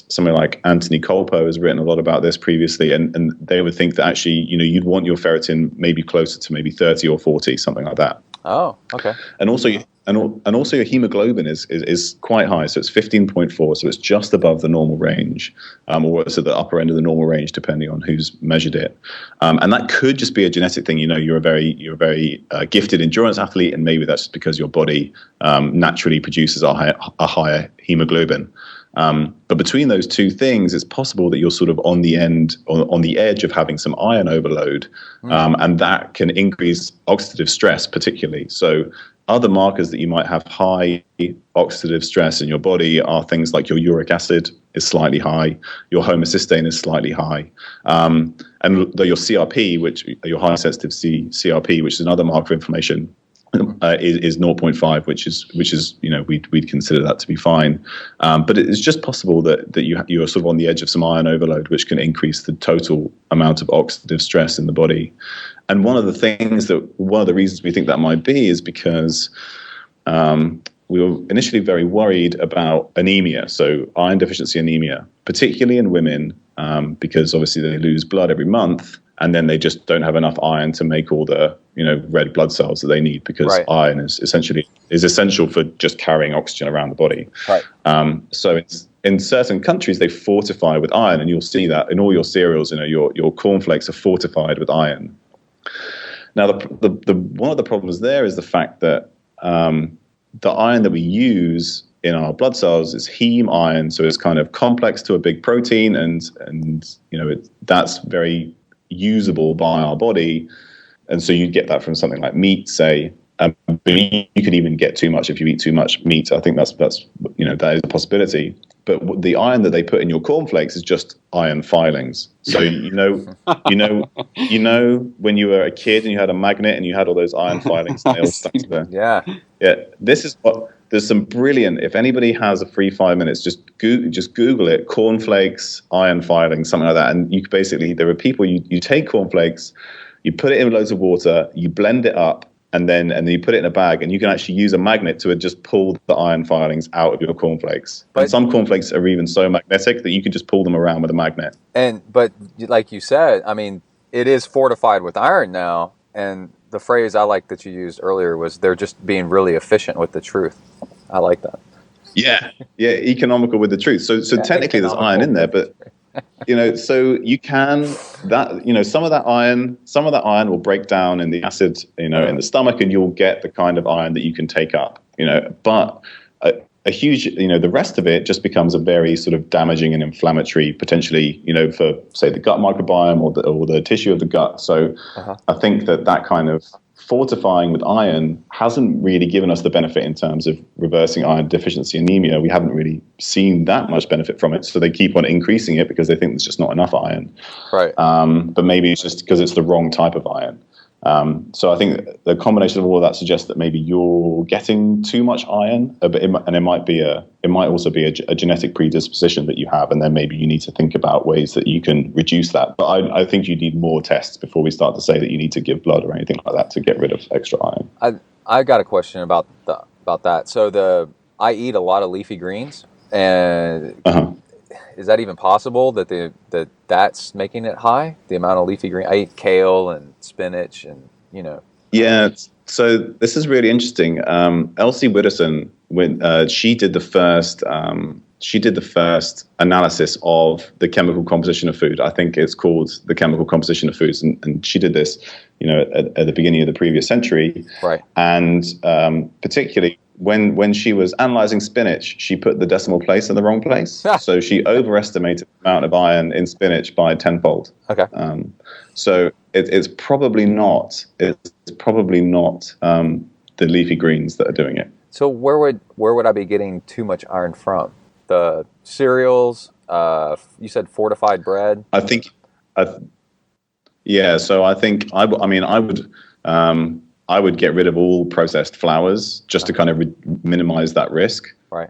somebody like Anthony Colpo has written a lot about this previously, and they would think that actually, you'd want your ferritin maybe closer to maybe 30 or 40, something like that. Oh, okay. And also your hemoglobin is quite high, so it's 15.4, so it's just above the normal range, or it's at the upper end of the normal range, depending on who's measured it. And that could just be a genetic thing. You're a very gifted endurance athlete, and maybe that's just because your body naturally produces a higher hemoglobin. But between those two things, it's possible that you're sort of on the edge of having some iron overload, and that can increase oxidative stress particularly. So other markers that you might have high oxidative stress in your body are things like your uric acid is slightly high, your homocysteine is slightly high, and your CRP, which your high sensitive CRP, which is another marker of inflammation, is 0.5, which is we'd consider that to be fine, but it's just possible that you're sort of on the edge of some iron overload, which can increase the total amount of oxidative stress in the body. And one of the reasons we think that might be is because we were initially very worried about anemia, so iron deficiency anemia, particularly in women, because obviously they lose blood every month, and then they just don't have enough iron to make all the red blood cells that they need, because iron is essential for just carrying oxygen around the body. Right. So in certain countries they fortify with iron, and you'll see that in all your cereals. Your cornflakes are fortified with iron. Now the one of the problems there is the fact that the iron that we use in our blood cells is heme iron, so it's kind of complex to a big protein, and that's very usable by our body, and so you get that from something like meat, say. But you can even get too much if you eat too much meat. I think that is a possibility. But the iron that they put in your cornflakes is just iron filings. So when you were a kid and you had a magnet and you had all those iron filings, and they all stuck to there. Yeah. This is what. There's some brilliant. If anybody has a free 5 minutes, just Google it. Cornflakes, iron filings, something like that. And you basically, there are people. You take cornflakes, you put it in loads of water, you blend it up, then you put it in a bag, and you can actually use a magnet to just pull the iron filings out of your cornflakes. And some cornflakes are even so magnetic that you can just pull them around with a magnet. But like you said, I mean, it is fortified with iron now, and the phrase I like that you used earlier was they're just being really efficient with the truth. I like that. Yeah, economical with the truth. So technically there's iron in there, but so you can some of that iron will break down in the acid, in the stomach, and you'll get the kind of iron that you can take up, but a huge, the rest of it just becomes a very sort of damaging and inflammatory, potentially, for say the gut microbiome or the tissue of the gut. So I think that kind of fortifying with iron hasn't really given us the benefit in terms of reversing iron deficiency anemia. We haven't really seen that much benefit from it. So they keep on increasing it because they think there's just not enough iron. Right. But maybe it's just because it's the wrong type of iron. So I think the combination of all of that suggests that maybe you're getting too much iron, and it might also be a genetic predisposition that you have, and then maybe you need to think about ways that you can reduce that. But I think you need more tests before we start to say that you need to give blood or anything like that to get rid of extra iron. I got a question about that. So I eat a lot of leafy greens, and is that even possible that's making it high? The amount of leafy green I eat, kale and spinach, and Yeah. So this is really interesting. Elsie Widdowson, when she did the first analysis of the chemical composition of food. I think it's called The Chemical Composition of Foods, and she did this, at the beginning of the previous century. Right. And particularly when she was analyzing spinach, she put the decimal place in the wrong place. So she overestimated the amount of iron in spinach by tenfold. Okay. So it's probably not the leafy greens that are doing it. So where would I be getting too much iron from? The cereals, you said fortified bread. I think, yeah. So I think I would get rid of all processed flours just to kind of minimize that risk. Right.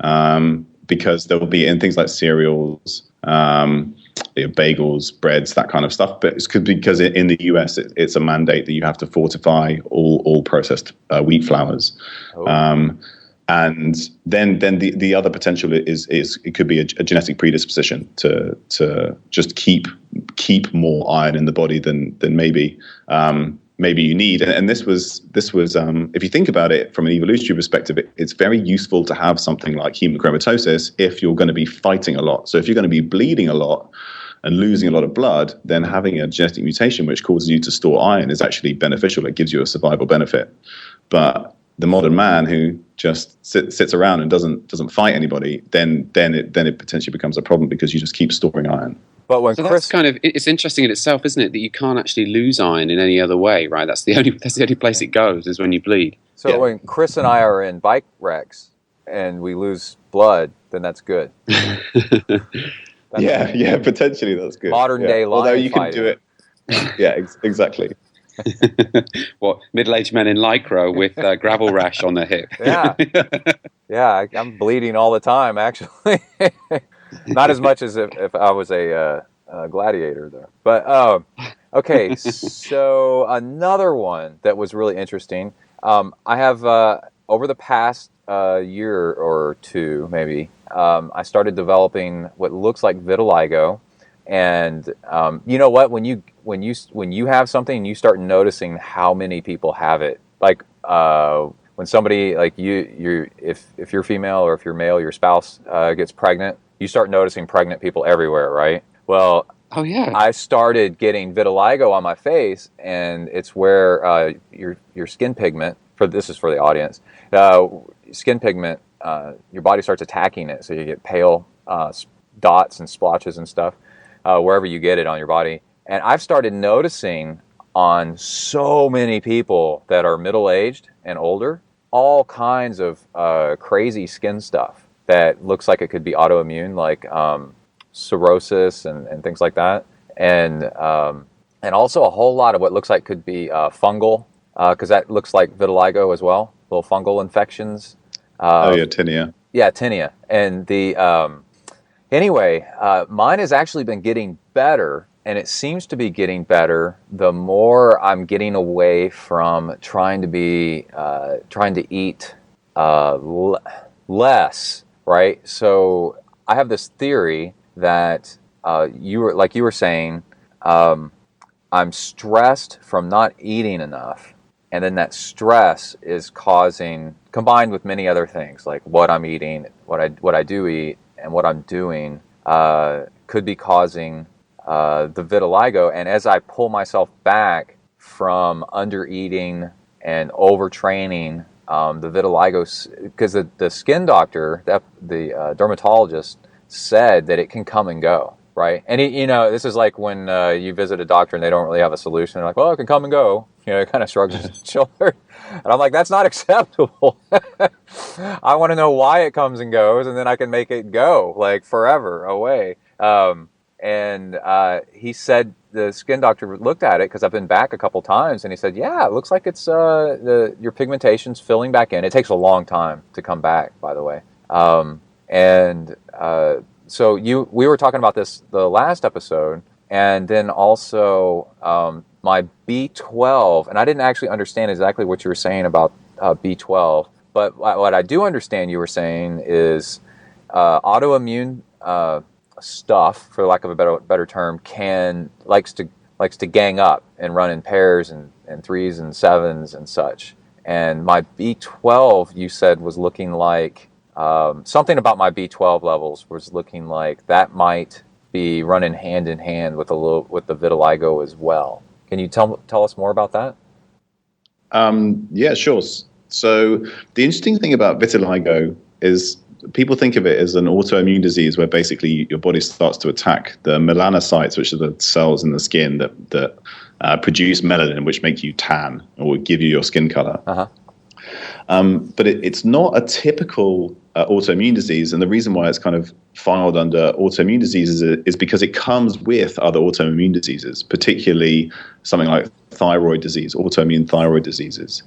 Because there will be in things like cereals, bagels, breads, that kind of stuff. But it's because in the US, it's a mandate that you have to fortify all processed wheat flours. Oh. And then the other potential is it could be a genetic predisposition to just keep more iron in the body than maybe you need. And this was if you think about it from an evolutionary perspective, it's very useful to have something like hemochromatosis if you're going to be fighting a lot. So if you're going to be bleeding a lot and losing a lot of blood, then having a genetic mutation which causes you to store iron is actually beneficial. It gives you a survival benefit. But the modern man who just sits around and doesn't fight anybody, then it potentially becomes a problem because you just keep storing iron. But it's interesting in itself, isn't it, that you can't actually lose iron in any other way, right? That's the only place it goes is when you bleed. So when Chris and I are in bike wrecks and we lose blood, then that's good. Yeah, potentially that's good. Modern day lion Although you fighting. can do it. Yeah, exactly. What, middle-aged men in Lycra with gravel rash on their hip? Yeah, I'm bleeding all the time, actually. Not as much as if I was a gladiator, though. But, okay, so another one that was really interesting. I have, over the past year or two, maybe, I started developing what looks like vitiligo. And you know what? When you have something and you start noticing how many people have it, like when somebody like if you're female or if you're male, your spouse gets pregnant, you start noticing pregnant people everywhere, right? Well, oh yeah, I started getting vitiligo on my face, and it's where your skin pigment. This is for the audience. Skin pigment, your body starts attacking it, so you get pale dots and splotches and stuff. Wherever you get it on your body. And I've started noticing on so many people that are middle-aged and older, all kinds of crazy skin stuff that looks like it could be autoimmune, like cirrhosis and things like that. And also a whole lot of what looks like could be fungal, because that looks like vitiligo as well, little fungal infections. Tinea. Yeah, tinea. And the... Anyway, mine has actually been getting better, and it seems to be getting better the more I'm getting away from trying to eat less, right? So I have this theory that you were saying, I'm stressed from not eating enough, and then that stress is causing, combined with many other things like what I'm eating, what I do eat, and what I'm doing, could be causing the vitiligo. And as I pull myself back from under eating and overtraining, the vitiligo, because the skin doctor, the dermatologist, said that it can come and go, right? And this is like when you visit a doctor and they don't really have a solution. They're like, well, it can come and go. It kind of shrugs his shoulder. And I'm like, that's not acceptable. I want to know why it comes and goes, and then I can make it go like forever away. And he said, the skin doctor looked at it, because I've been back a couple times, and he said, yeah, it looks like it's your pigmentation's filling back in. It takes a long time to come back, by the way. So we were talking about this the last episode, and then also my B12, and I didn't actually understand exactly what you were saying about B12, but what I do understand you were saying is autoimmune stuff, for lack of a better term, likes to gang up and run in pairs and threes and sevens and such. And my B12, you said, was looking like something about my B12 levels was looking like that might be running hand in hand with the vitiligo as well. Can you tell us more about that? Yeah, sure. So the interesting thing about vitiligo is people think of it as an autoimmune disease where basically your body starts to attack the melanocytes, which are the cells in the skin that produce melanin, which make you tan or give you your skin color. Uh-huh. But it's not a typical autoimmune disease, and the reason why it's kind of filed under autoimmune diseases is because it comes with other autoimmune diseases, particularly something like thyroid disease, autoimmune thyroid diseases.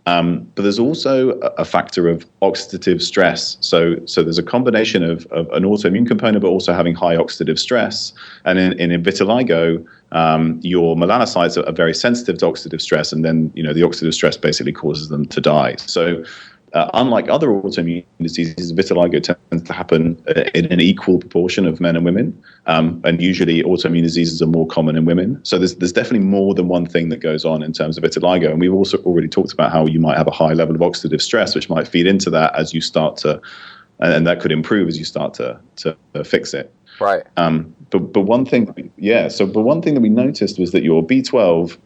But there's also a factor of oxidative stress. So there's a combination of an autoimmune component, but also having high oxidative stress. And in vitiligo, your melanocytes are very sensitive to oxidative stress, and then the oxidative stress basically causes them to die. So unlike other autoimmune diseases, vitiligo tends to happen in an equal proportion of men and women, and usually autoimmune diseases are more common in women. So there's definitely more than one thing that goes on in terms of vitiligo, and we've also already talked about how you might have a high level of oxidative stress, which might feed into that as you start to, and that could improve as you start to fix it. Right. But one thing that we noticed was that your B12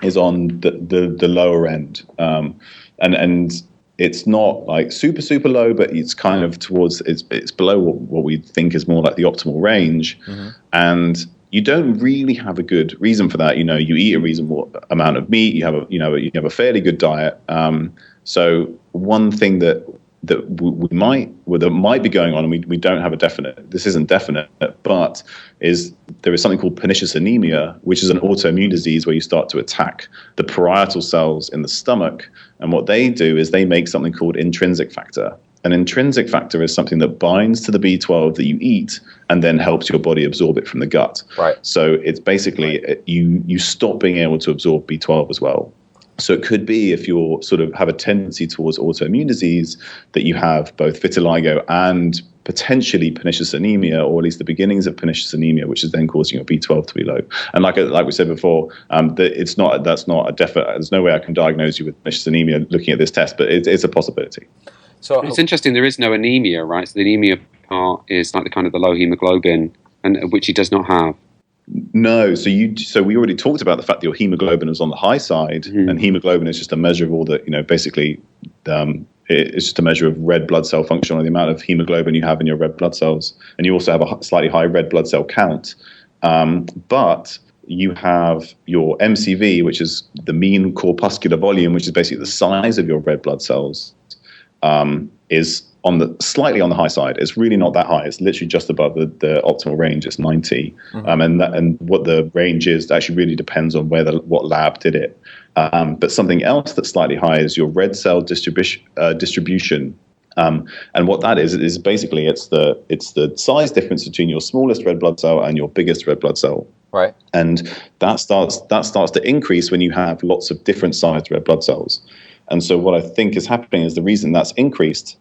is on the lower end, and it's not like super low, but it's kind of it's below what we think is more like the optimal range. Mm-hmm. And you don't really have a good reason for that. You eat a reasonable amount of meat. You have a fairly good diet. So one thing that might be going on, and we don't have this isn't definite, but there is something called pernicious anemia, which is an autoimmune disease where you start to attack the parietal cells in the stomach. And what they do is they make something called intrinsic factor. An intrinsic factor is something that binds to the B12 that you eat and then helps your body absorb it from the gut. Right. So it's basically you stop being able to absorb B12 as well. So it could be, if you sort of have a tendency towards autoimmune disease, that you have both vitiligo and potentially pernicious anemia, or at least the beginnings of pernicious anemia, which is then causing your B12 to be low. And like we said before, that's not a definite. There's no way I can diagnose you with pernicious anemia looking at this test, but it's a possibility. So it's interesting. There is no anemia, right? So the anemia part is like the low hemoglobin, and which he does not have. No, so we already talked about the fact that your hemoglobin is on the high side, mm-hmm. and hemoglobin is just a measure of all the, basically, it's just a measure of red blood cell function, or the amount of hemoglobin you have in your red blood cells, and you also have a slightly high red blood cell count. But you have your MCV, which is the mean corpuscular volume, which is basically the size of your red blood cells, is slightly on the high side. It's really not that high. It's literally just above the optimal range. It's 90. Mm-hmm. And what the range is actually really depends on what lab did it. But something else that's slightly high is your red cell distribution. And what that is basically it's the size difference between your smallest red blood cell and your biggest red blood cell. Right. And that starts to increase when you have lots of different sized red blood cells. And so what I think is happening is the reason that's increased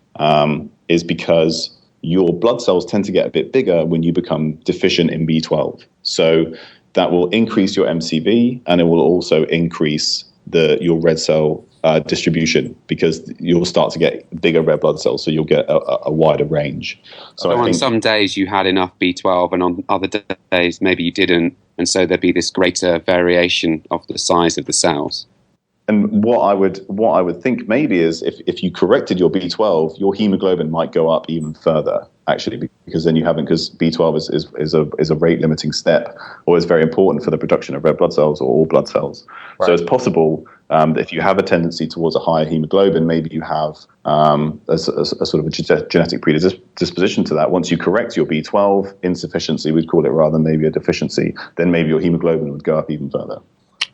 is because your blood cells tend to get a bit bigger when you become deficient in B12. So that will increase your MCV, and it will also increase your red cell distribution, because you'll start to get bigger red blood cells, so you'll get a wider range. So on some days you had enough B12, and on other days maybe you didn't, and so there'd be this greater variation of the size of the cells. And what I would think maybe is if you corrected your B12, your hemoglobin might go up even further, actually, because then you haven't, because B12 is a rate limiting step, or is very important for the production of red blood cells or all blood cells. Right. So it's possible that if you have a tendency towards a higher hemoglobin, maybe you have a sort of a genetic predisposition to that. Once you correct your B12 insufficiency, we'd call it, rather than maybe a deficiency, then maybe your hemoglobin would go up even further.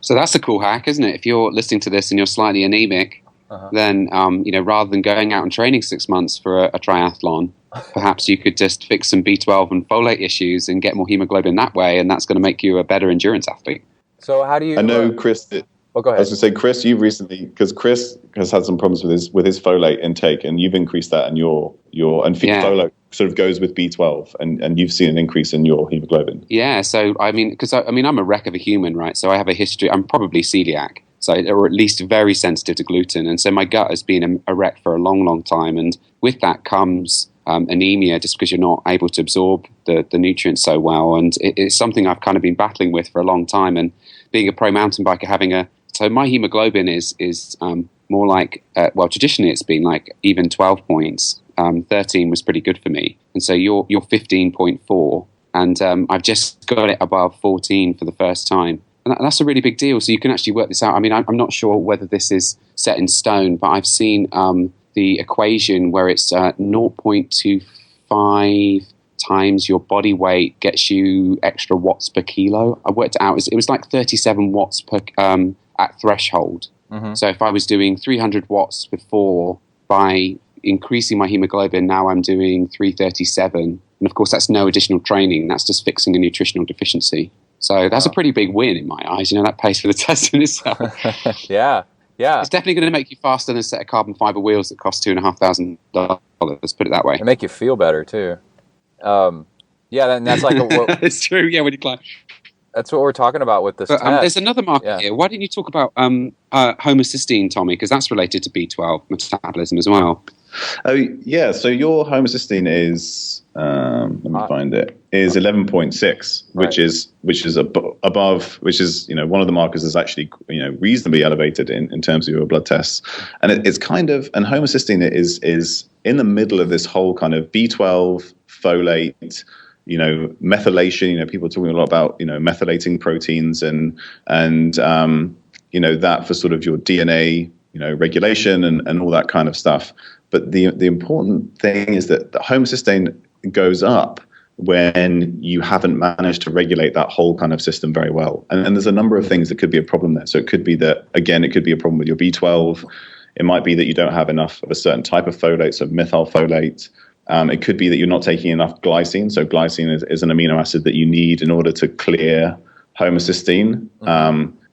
So that's a cool hack, isn't it? If you're listening to this and you're slightly anemic, then rather than going out and training 6 months for a triathlon, perhaps you could just fix some B12 and folate issues and get more hemoglobin that way, and that's going to make you a better endurance athlete. So how do you? I know, Chris. Go ahead. I was going to say, Chris, you've recently, because Chris has had some problems with his folate intake, and you've increased that, and folate sort of goes with B12, and you've seen an increase in your hemoglobin. Yeah, so I'm a wreck of a human, right? So I have a history. I'm probably celiac, or at least very sensitive to gluten, and so my gut has been a wreck for a long, long time, and with that comes anemia, just because you're not able to absorb the nutrients so well, and it's something I've kind of been battling with for a long time. And being a pro mountain biker, so my hemoglobin is more like, traditionally it's been like even 12 points. 13 was pretty good for me. And so you're 15.4, and I've just got it above 14 for the first time. And that's a really big deal. So you can actually work this out. I mean, I'm not sure whether this is set in stone, but I've seen the equation where it's 0.25 times your body weight gets you extra watts per kilo. I worked it out. It was like 37 watts per at threshold. Mm-hmm. So if I was doing 300 watts before, by increasing my hemoglobin, now I'm doing 337. And of course, that's no additional training. That's just fixing a nutritional deficiency. So that's a pretty big win in my eyes. That pays for the test in itself. Yeah. It's definitely going to make you faster than a set of carbon fiber wheels that cost $2,500. Let's put it that way. And make you feel better too. And that's like it's true. Yeah, when you climb. That's what we're talking about with this test. There's another marker here. Why didn't you talk about homocysteine, Tommy? Because that's related to B12 metabolism as well. Oh yeah. So your homocysteine is let me find it. Is 11.6, which is above, which is one of the markers that's actually reasonably elevated in terms of your blood tests, and it's kind of, and homocysteine is in the middle of this whole kind of B12, folate, methylation. People are talking a lot about methylating proteins and that for sort of your DNA regulation and all that kind of stuff. But the important thing is that the homocysteine goes up when you haven't managed to regulate that whole kind of system very well. And there's a number of things that could be a problem there. So it could be that, again, it could be a problem with your B12. It might be that you don't have enough of a certain type of folate, so methylfolate. It could be that you're not taking enough glycine. So glycine is an amino acid that you need in order to clear homocysteine.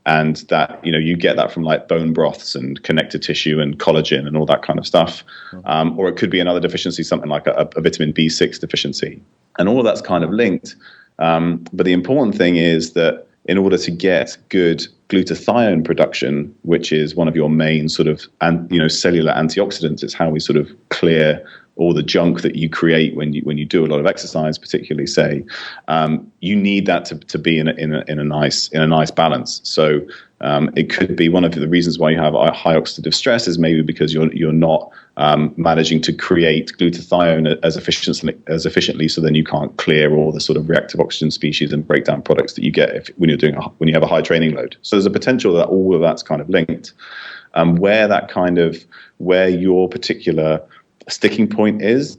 And that, you get that from like bone broths and connective tissue and collagen and all that kind of stuff. Or it could be another deficiency, something like a vitamin B6 deficiency. And all of that's kind of linked. But the important thing is that in order to get good glutathione production, which is one of your main sort of cellular antioxidants, it's how we sort of clear all the junk that you create when you do a lot of exercise, particularly, say, you need that to be in a nice balance. So it could be one of the reasons why you have a high oxidative stress is maybe because you're not managing to create glutathione as efficiently. So then you can't clear all the sort of reactive oxygen species and breakdown products that you get when you have a high training load. So there's a potential that all of that's kind of linked. Where your particular sticking point is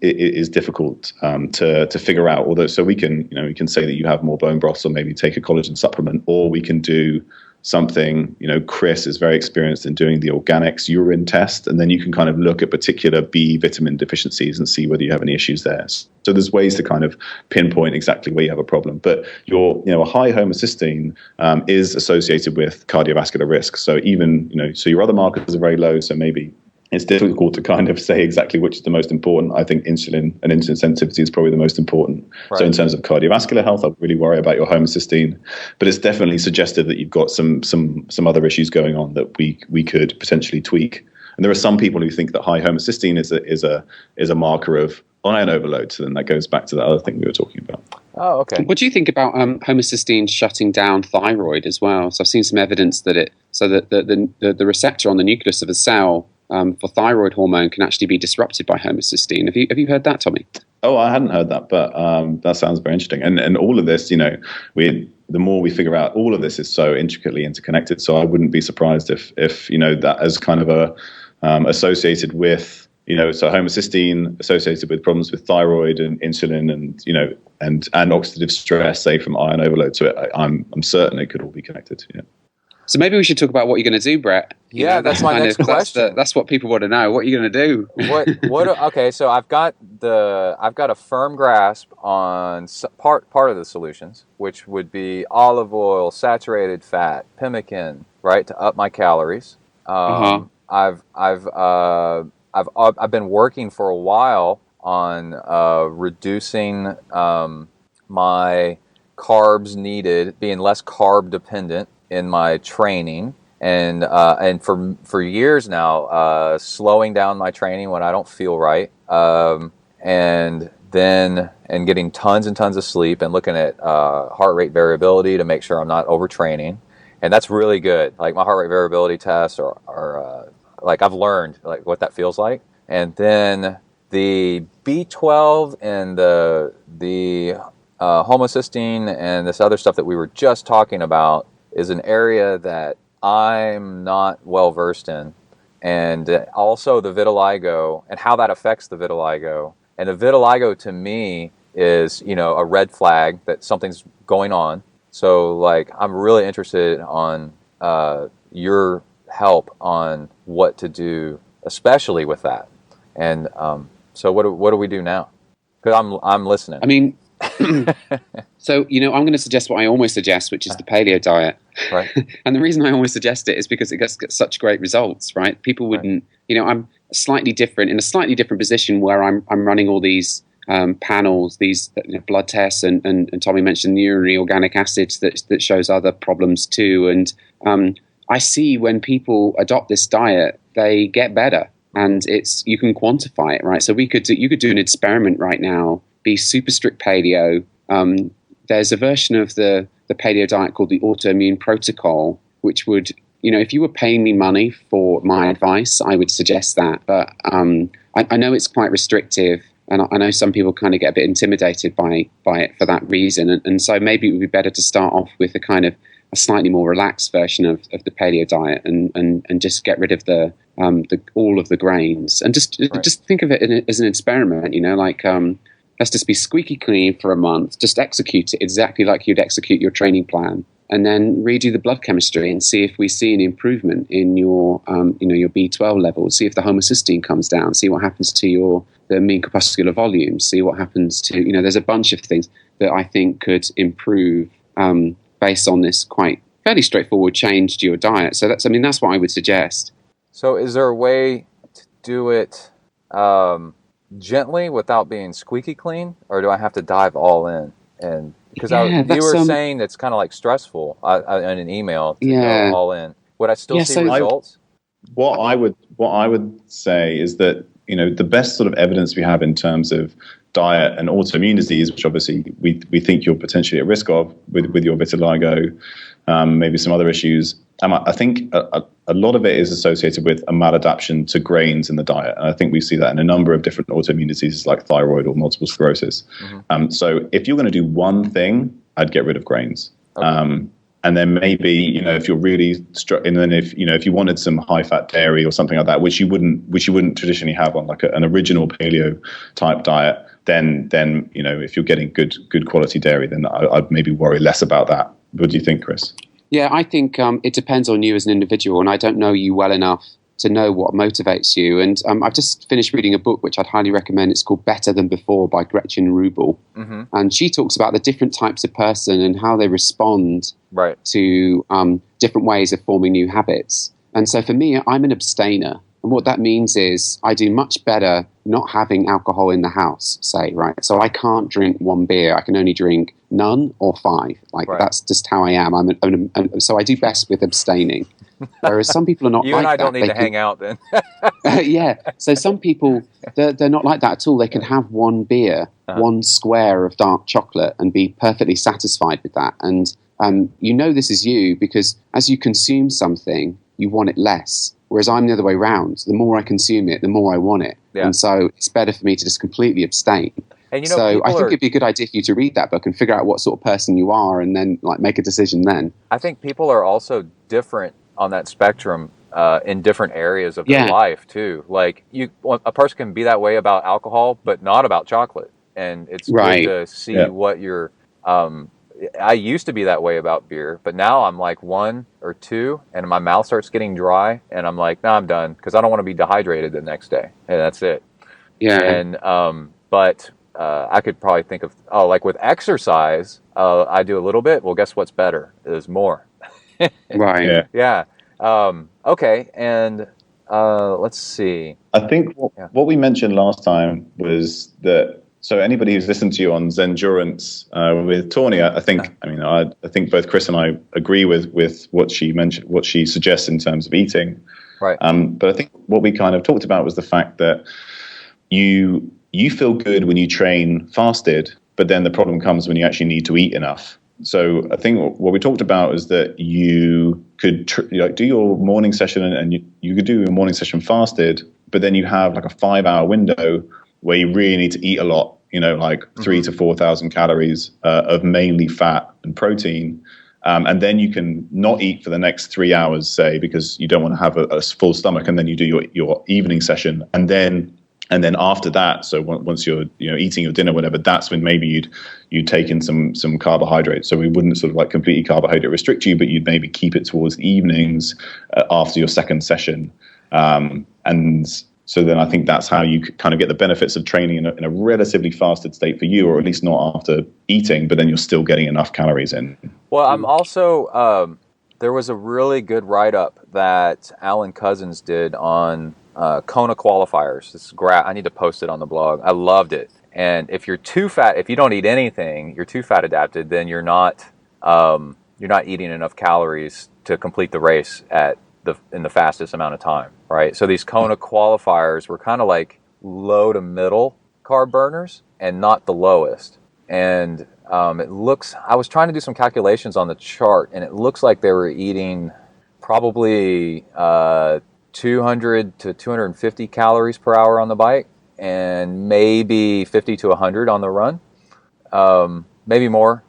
difficult to figure out. Although, so we can say that you have more bone broths, or maybe take a collagen supplement, or we can do something, Chris is very experienced in doing the organics urine test, and then you can kind of look at particular B vitamin deficiencies and see whether you have any issues there. So there's ways to kind of pinpoint exactly where you have a problem. But a high homocysteine is associated with cardiovascular risk. So even, so your other markers are very low, so maybe it's difficult to kind of say exactly which is the most important. I think insulin and insulin sensitivity is probably the most important. Right. So in terms of cardiovascular health, I really worry about your homocysteine, but it's definitely suggestive that you've got some other issues going on that we could potentially tweak. And there are some people who think that high homocysteine is a marker of iron overload. So then that goes back to the other thing we were talking about. Oh, okay. What do you think about homocysteine shutting down thyroid as well? So I've seen some evidence that the receptor on the nucleus of a cell for thyroid hormone can actually be disrupted by homocysteine. Have you heard that, Tommy? Oh, I hadn't heard that, but that sounds very interesting. And all of this, the more we figure out, all of this is so intricately interconnected. So I wouldn't be surprised if that as kind of a associated with, so homocysteine associated with problems with thyroid and insulin and oxidative stress, say from iron overload. So I'm certain it could all be connected. Yeah. So maybe we should talk about what you're going to do, Brett. That's my next question. That's what people want to know. What are you going to do? Okay, so I've got a firm grasp on part of the solutions, which would be olive oil, saturated fat, pemmican, right, to up my calories. I've been working for a while on reducing my carbs needed, being less carb dependent in my training, and for years now, slowing down my training when I don't feel right, and getting tons and tons of sleep, and looking at heart rate variability to make sure I'm not overtraining, and that's really good. Like my heart rate variability tests are like I've learned like what that feels like, and then the B12 and the homocysteine and this other stuff that we were just talking about is an area that I'm not well versed in, and also the vitiligo and how that affects the vitiligo. And the vitiligo to me is, a red flag that something's going on. So like I'm really interested on your help on what to do, especially with that. And so what do we do now? Because I'm listening. I mean. So, I'm going to suggest what I always suggest, which is the paleo diet. Right. And the reason I always suggest it is because it gets such great results, right? People wouldn't, I'm in a slightly different position where I'm running all these panels, these blood tests, and Tommy mentioned urinary organic acids that shows other problems too. And I see when people adopt this diet, they get better, and you can quantify it, right? So you could do an experiment right now. Be super strict paleo. There's a version of the paleo diet called the autoimmune protocol, which would, if you were paying me money for my advice, I would suggest that. But I know it's quite restrictive, and I know some people kind of get a bit intimidated by it for that reason. And so maybe it would be better to start off with a kind of a slightly more relaxed version of the paleo diet, and just get rid of the all of the grains, and just think of it as an experiment. Let's just be squeaky clean for a month. Just execute it exactly like you'd execute your training plan, and then redo the blood chemistry and see if we see an improvement in your, your B12 levels. See if the homocysteine comes down. See what happens to the mean corpuscular volume. See what happens to, there's a bunch of things that I think could improve based on this quite fairly straightforward change to your diet. So that's what I would suggest. So is there a way to do it gently without being squeaky clean, or do I have to dive all in? And because you were saying it's kind of like stressful in an email to go all in. Would I still see results? What I would say is that the best sort of evidence we have in terms of diet and autoimmune disease, which obviously we think you're potentially at risk of with your vitiligo, maybe some other issues. I think a lot of it is associated with a maladaptation to grains in the diet. And I think we see that in a number of different autoimmune diseases like thyroid or multiple sclerosis. Mm-hmm. So if you're going to do one thing, I'd get rid of grains. Okay. And then maybe, if you're really and then if you wanted some high fat dairy or something like that, which you wouldn't traditionally have on like an original paleo type diet, then if you're getting good quality dairy, then I'd maybe worry less about that. What do you think, Chris? Yeah, I think it depends on you as an individual, and I don't know you well enough to know what motivates you. And I've just finished reading a book which I'd highly recommend. It's called Better Than Before by Gretchen Rubel. Mm-hmm. And she talks about the different types of person and how they respond to different ways of forming new habits. And so for me, I'm an abstainer. And what that means is I do much better not having alcohol in the house, say, right? So I can't drink one beer. I can only drink none or 5. That's just how I am. So I do best with abstaining. Whereas some people are not you like that. You and I don't need to hang out then. Yeah. So some people, they're not like that at all. They can have one beer, one square of dark chocolate and be perfectly satisfied with that. And this is you because as you consume something, you want it less. Whereas I'm the other way around. The more I consume it, the more I want it. Yeah. And so it's better for me to just completely abstain. And so I think it'd be a good idea for you to read that book and figure out what sort of person you are and then make a decision then. I think people are also different on that spectrum in different areas of their life too. Like a person can be that way about alcohol, but not about chocolate. And it's good to see what you're... I used to be that way about beer, but now I'm like 1 or 2 and my mouth starts getting dry and I'm like, no, I'm done because I don't want to be dehydrated the next day. And that's it. Yeah. And, but I could probably think of, like with exercise, I do a little bit. Well, guess what's better is more. Right. Yeah. Okay. And let's see. I think what we mentioned last time was that, so anybody who's listened to you on ZenDurance with Tawny, I think both Chris and I agree with what she mentioned, what she suggests in terms of eating. Right. But I think what we kind of talked about was the fact that you feel good when you train fasted, but then the problem comes when you actually need to eat enough. So I think what we talked about is that you could do your morning session and you could do your morning session fasted, but then you have like a 5-hour window where you really need to eat a lot, 3,000 to 4,000 calories of mainly fat and protein. And then you can not eat for the next 3 hours, say, because you don't want to have a full stomach. And then you do your evening session. And then after that, so once you're eating your dinner, whatever, that's when maybe you'd take in some carbohydrates. So we wouldn't sort of completely carbohydrate restrict you, but you'd maybe keep it towards the evenings after your second session. And so then I think that's how you kind of get the benefits of training in a relatively fasted state for you, or at least not after eating, but then you're still getting enough calories in. Well, I'm also, there was a really good write-up that Alan Cousins did on Kona qualifiers. This is I need to post it on the blog. I loved it. And if you're too fat, if you don't eat anything, you're too fat adapted, then you're not eating enough calories to complete the race in the fastest amount of time, right? So these Kona qualifiers were kind of like low to middle carb burners and not the lowest. And it looks, I was trying to do some calculations on the chart and it looks like they were eating probably 200 to 250 calories per hour on the bike and maybe 50 to 100 on the run, maybe more,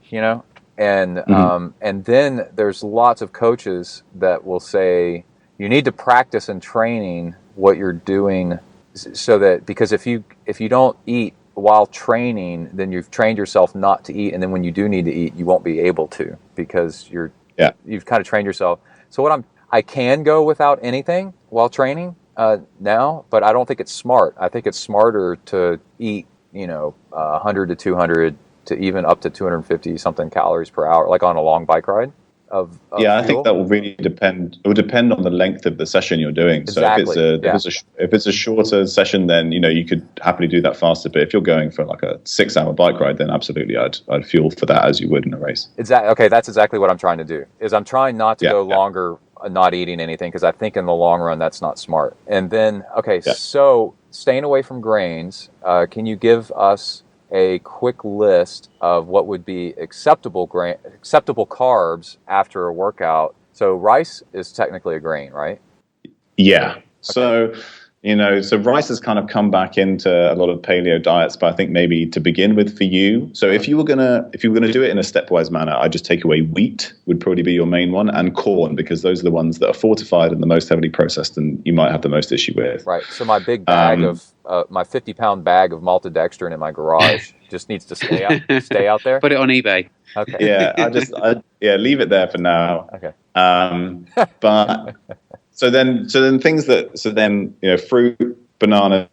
and then there's lots of coaches that will say you need to practice in training what you're doing, so that because if you don't eat while training, then you've trained yourself not to eat, and then when you do need to eat, you won't be able to because you've kind of trained yourself. So I can go without anything while training now, but I don't think it's smart. I think it's smarter to eat 100 to 200 to even up to 250 something calories per hour, like on a long bike ride. I think that will really depend. It will depend on the length of the session you're doing. Exactly. So if it's a shorter session, then you could happily do that faster. But if you're going for like a 6-hour bike ride, then absolutely I'd fuel for that as you would in a race. Exactly. Okay, that's exactly what I'm trying to do. Is I'm trying not to go longer, not eating anything, because I think in the long run that's not smart. And then so staying away from grains. Can you give us a quick list of what would be acceptable carbs after a workout? So rice is technically a grain, right? Yeah. Okay. So So rice has kind of come back into a lot of paleo diets, but I think maybe to begin with for you. So if you were gonna do it in a stepwise manner, I'd just take away wheat would probably be your main one, and corn, because those are the ones that are fortified and the most heavily processed, and you might have the most issue with. Right. So my big bag of my 50-pound bag of maltodextrin in my garage just needs to stay out there. Put it on eBay. Okay. Yeah, leave it there for now. Okay. But so then fruit, bananas,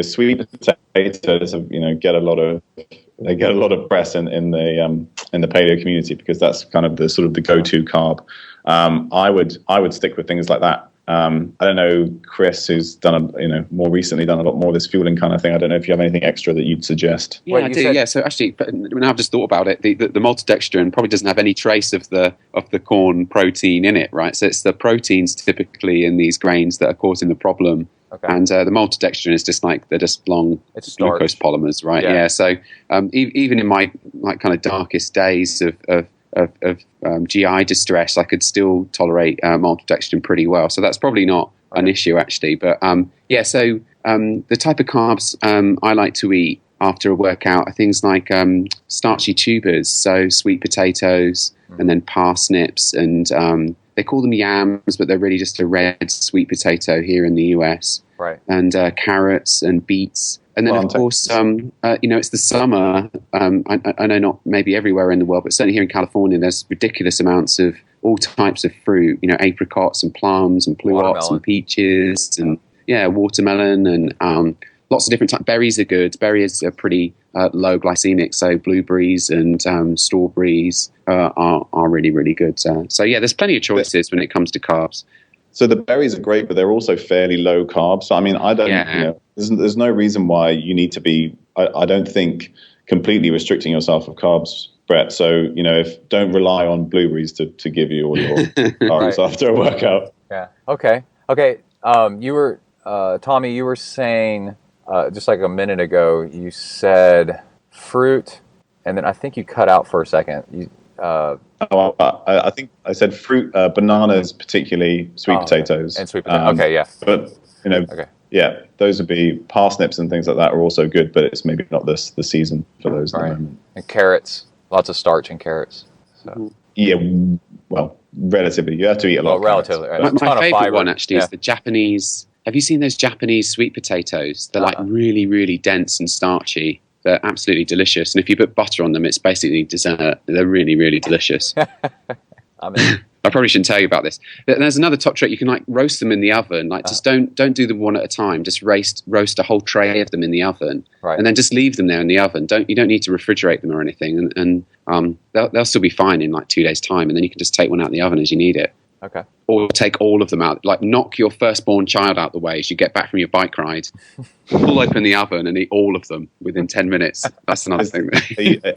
sweet potatoes get a lot of press in the paleo community, because that's kind of the sort of the go-to carb. I would stick with things like that. I don't know, Chris, who's more recently done a lot more of this fueling kind of thing. I don't know if you have anything extra that you'd suggest. Yeah, I do. Yeah, so actually, now I've just thought about it. The maltodextrin probably doesn't have any trace of the corn protein in it, right? So it's the proteins typically in these grains that are causing the problem. Okay. And the maltodextrin is just like they're just long glucose polymers, right? Yeah. So even in my kind of darkest days of GI distress, I could still tolerate maltodextrin pretty well. So that's probably not an issue, actually. But so the type of carbs I like to eat after a workout are things like starchy tubers, so sweet potatoes and then parsnips, and they call them yams, but they're really just a red sweet potato here in the US. Right. And carrots and beets. And then, of course, it's the summer. I know not maybe everywhere in the world, but certainly here in California, there's ridiculous amounts of all types of fruit, apricots and plums and pluots and peaches and, watermelon and lots of different types. Berries are good. Berries are pretty low glycemic, so blueberries and strawberries are really, really good. So, there's plenty of choices when it comes to carbs. So the berries are great, but they're also fairly low carb. So, I mean, I don't, there's no reason why you need to be, I don't think, completely restricting yourself of carbs, Brett. So, don't rely on blueberries to give you all your carbs after a workout. Yeah. Okay. You were, Tommy, you were saying, just like a minute ago, you said fruit, and then I think you cut out for a second. I think I said fruit, bananas, particularly sweet potatoes. And sweet potatoes. Okay, yeah. But, those would be parsnips and things like that are also good, but it's maybe not the season for those at the moment. And carrots, lots of starch in carrots. So. Yeah, well, relatively. You have to eat a lot. Relatively. Right. My favorite one, actually, is the Japanese. Have you seen those Japanese sweet potatoes? They're like really, really dense and starchy. They're absolutely delicious. And if you put butter on them, it's basically dessert. They're really, really delicious. I probably shouldn't tell you about this. There's another top trick. You can roast them in the oven. Just don't do them one at a time. Just roast a whole tray of them in the oven, and then just leave them there in the oven. You don't need to refrigerate them or anything, and they'll still be fine in 2 days' time. And then you can just take one out of the oven as you need it. Okay. Or take all of them out. Knock your firstborn child out the way as you get back from your bike ride. Pull open the oven and eat all of them within 10 minutes. That's another thing.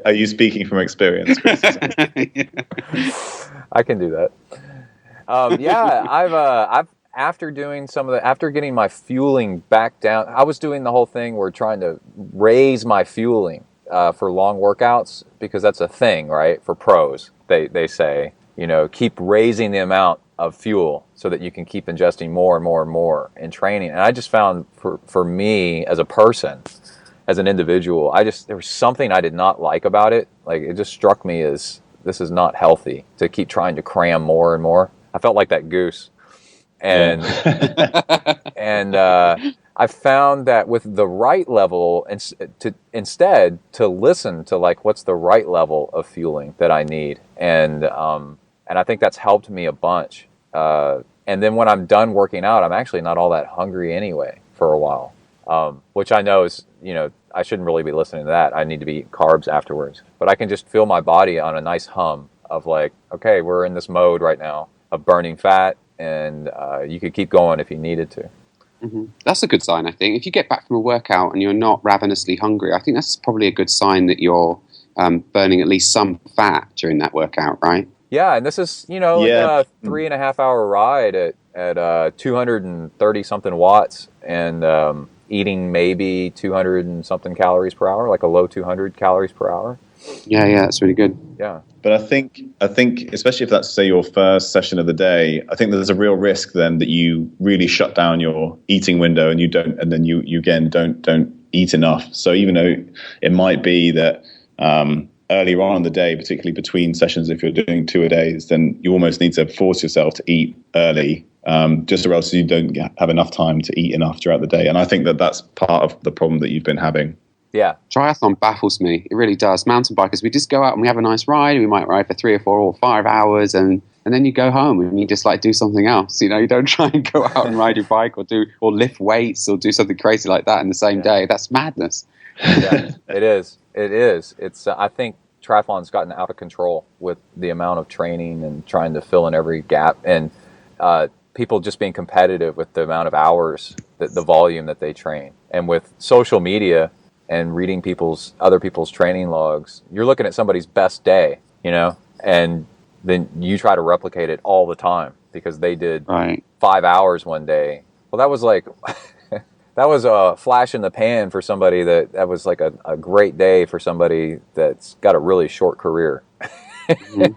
Are you speaking from experience, Chris? Yeah. I can do that. I've after getting my fueling back down, I was doing the whole thing where trying to raise my fueling for long workouts, because that's a thing, right? For pros, they say, keep raising the amount of fuel so that you can keep ingesting more and more and more in training. And I just found for me as a person, as an individual, there was something I did not like about it. It just struck me as, this is not healthy to keep trying to cram more and more. I felt like that goose. And I found that with the right level, instead to listen to what's the right level of fueling that I need. And I think that's helped me a bunch. And then when I'm done working out, I'm actually not all that hungry anyway for a while, which I know is, I shouldn't really be listening to that. I need to be eating carbs afterwards. But I can just feel my body on a nice hum of okay, we're in this mode right now of burning fat, and you could keep going if you needed to. Mm-hmm. That's a good sign, I think. If you get back from a workout and you're not ravenously hungry, I think that's probably a good sign that you're burning at least some fat during that workout, right? Yeah, and this is, a 3.5 hour ride at 230 something watts, and eating maybe 200 and something calories per hour, a low 200 calories per hour. Yeah, that's really good. Yeah. But I think, especially if that's, say, your first session of the day, I think there's a real risk then that you really shut down your eating window and then you again don't eat enough. So even though it might be that earlier on in the day, particularly between sessions, if you're doing 2 a days, then you almost need to force yourself to eat early, just or else you don't have enough time to eat enough throughout the day. And I think that that's part of the problem that you've been having. Yeah. Triathlon baffles me. It really does. Mountain bikers, we just go out and we have a nice ride. We might ride for 3 or 4 or 5 hours and then you go home and you just like do something else. You know, you don't try and go out and ride your bike or lift weights or do something crazy like that in the same day. That's madness. Yeah, it is. It is. It's. I think triathlon's gotten out of control with the amount of training and trying to fill in every gap, and people just being competitive with the amount of hours, the volume that they train, and with social media and reading other people's training logs, you're looking at somebody's best day, you know, and then you try to replicate it all the time because they did 5 hours one day. Well, that was like. That was a flash in the pan for somebody that was like a great day for somebody that's got a really short career. Yeah.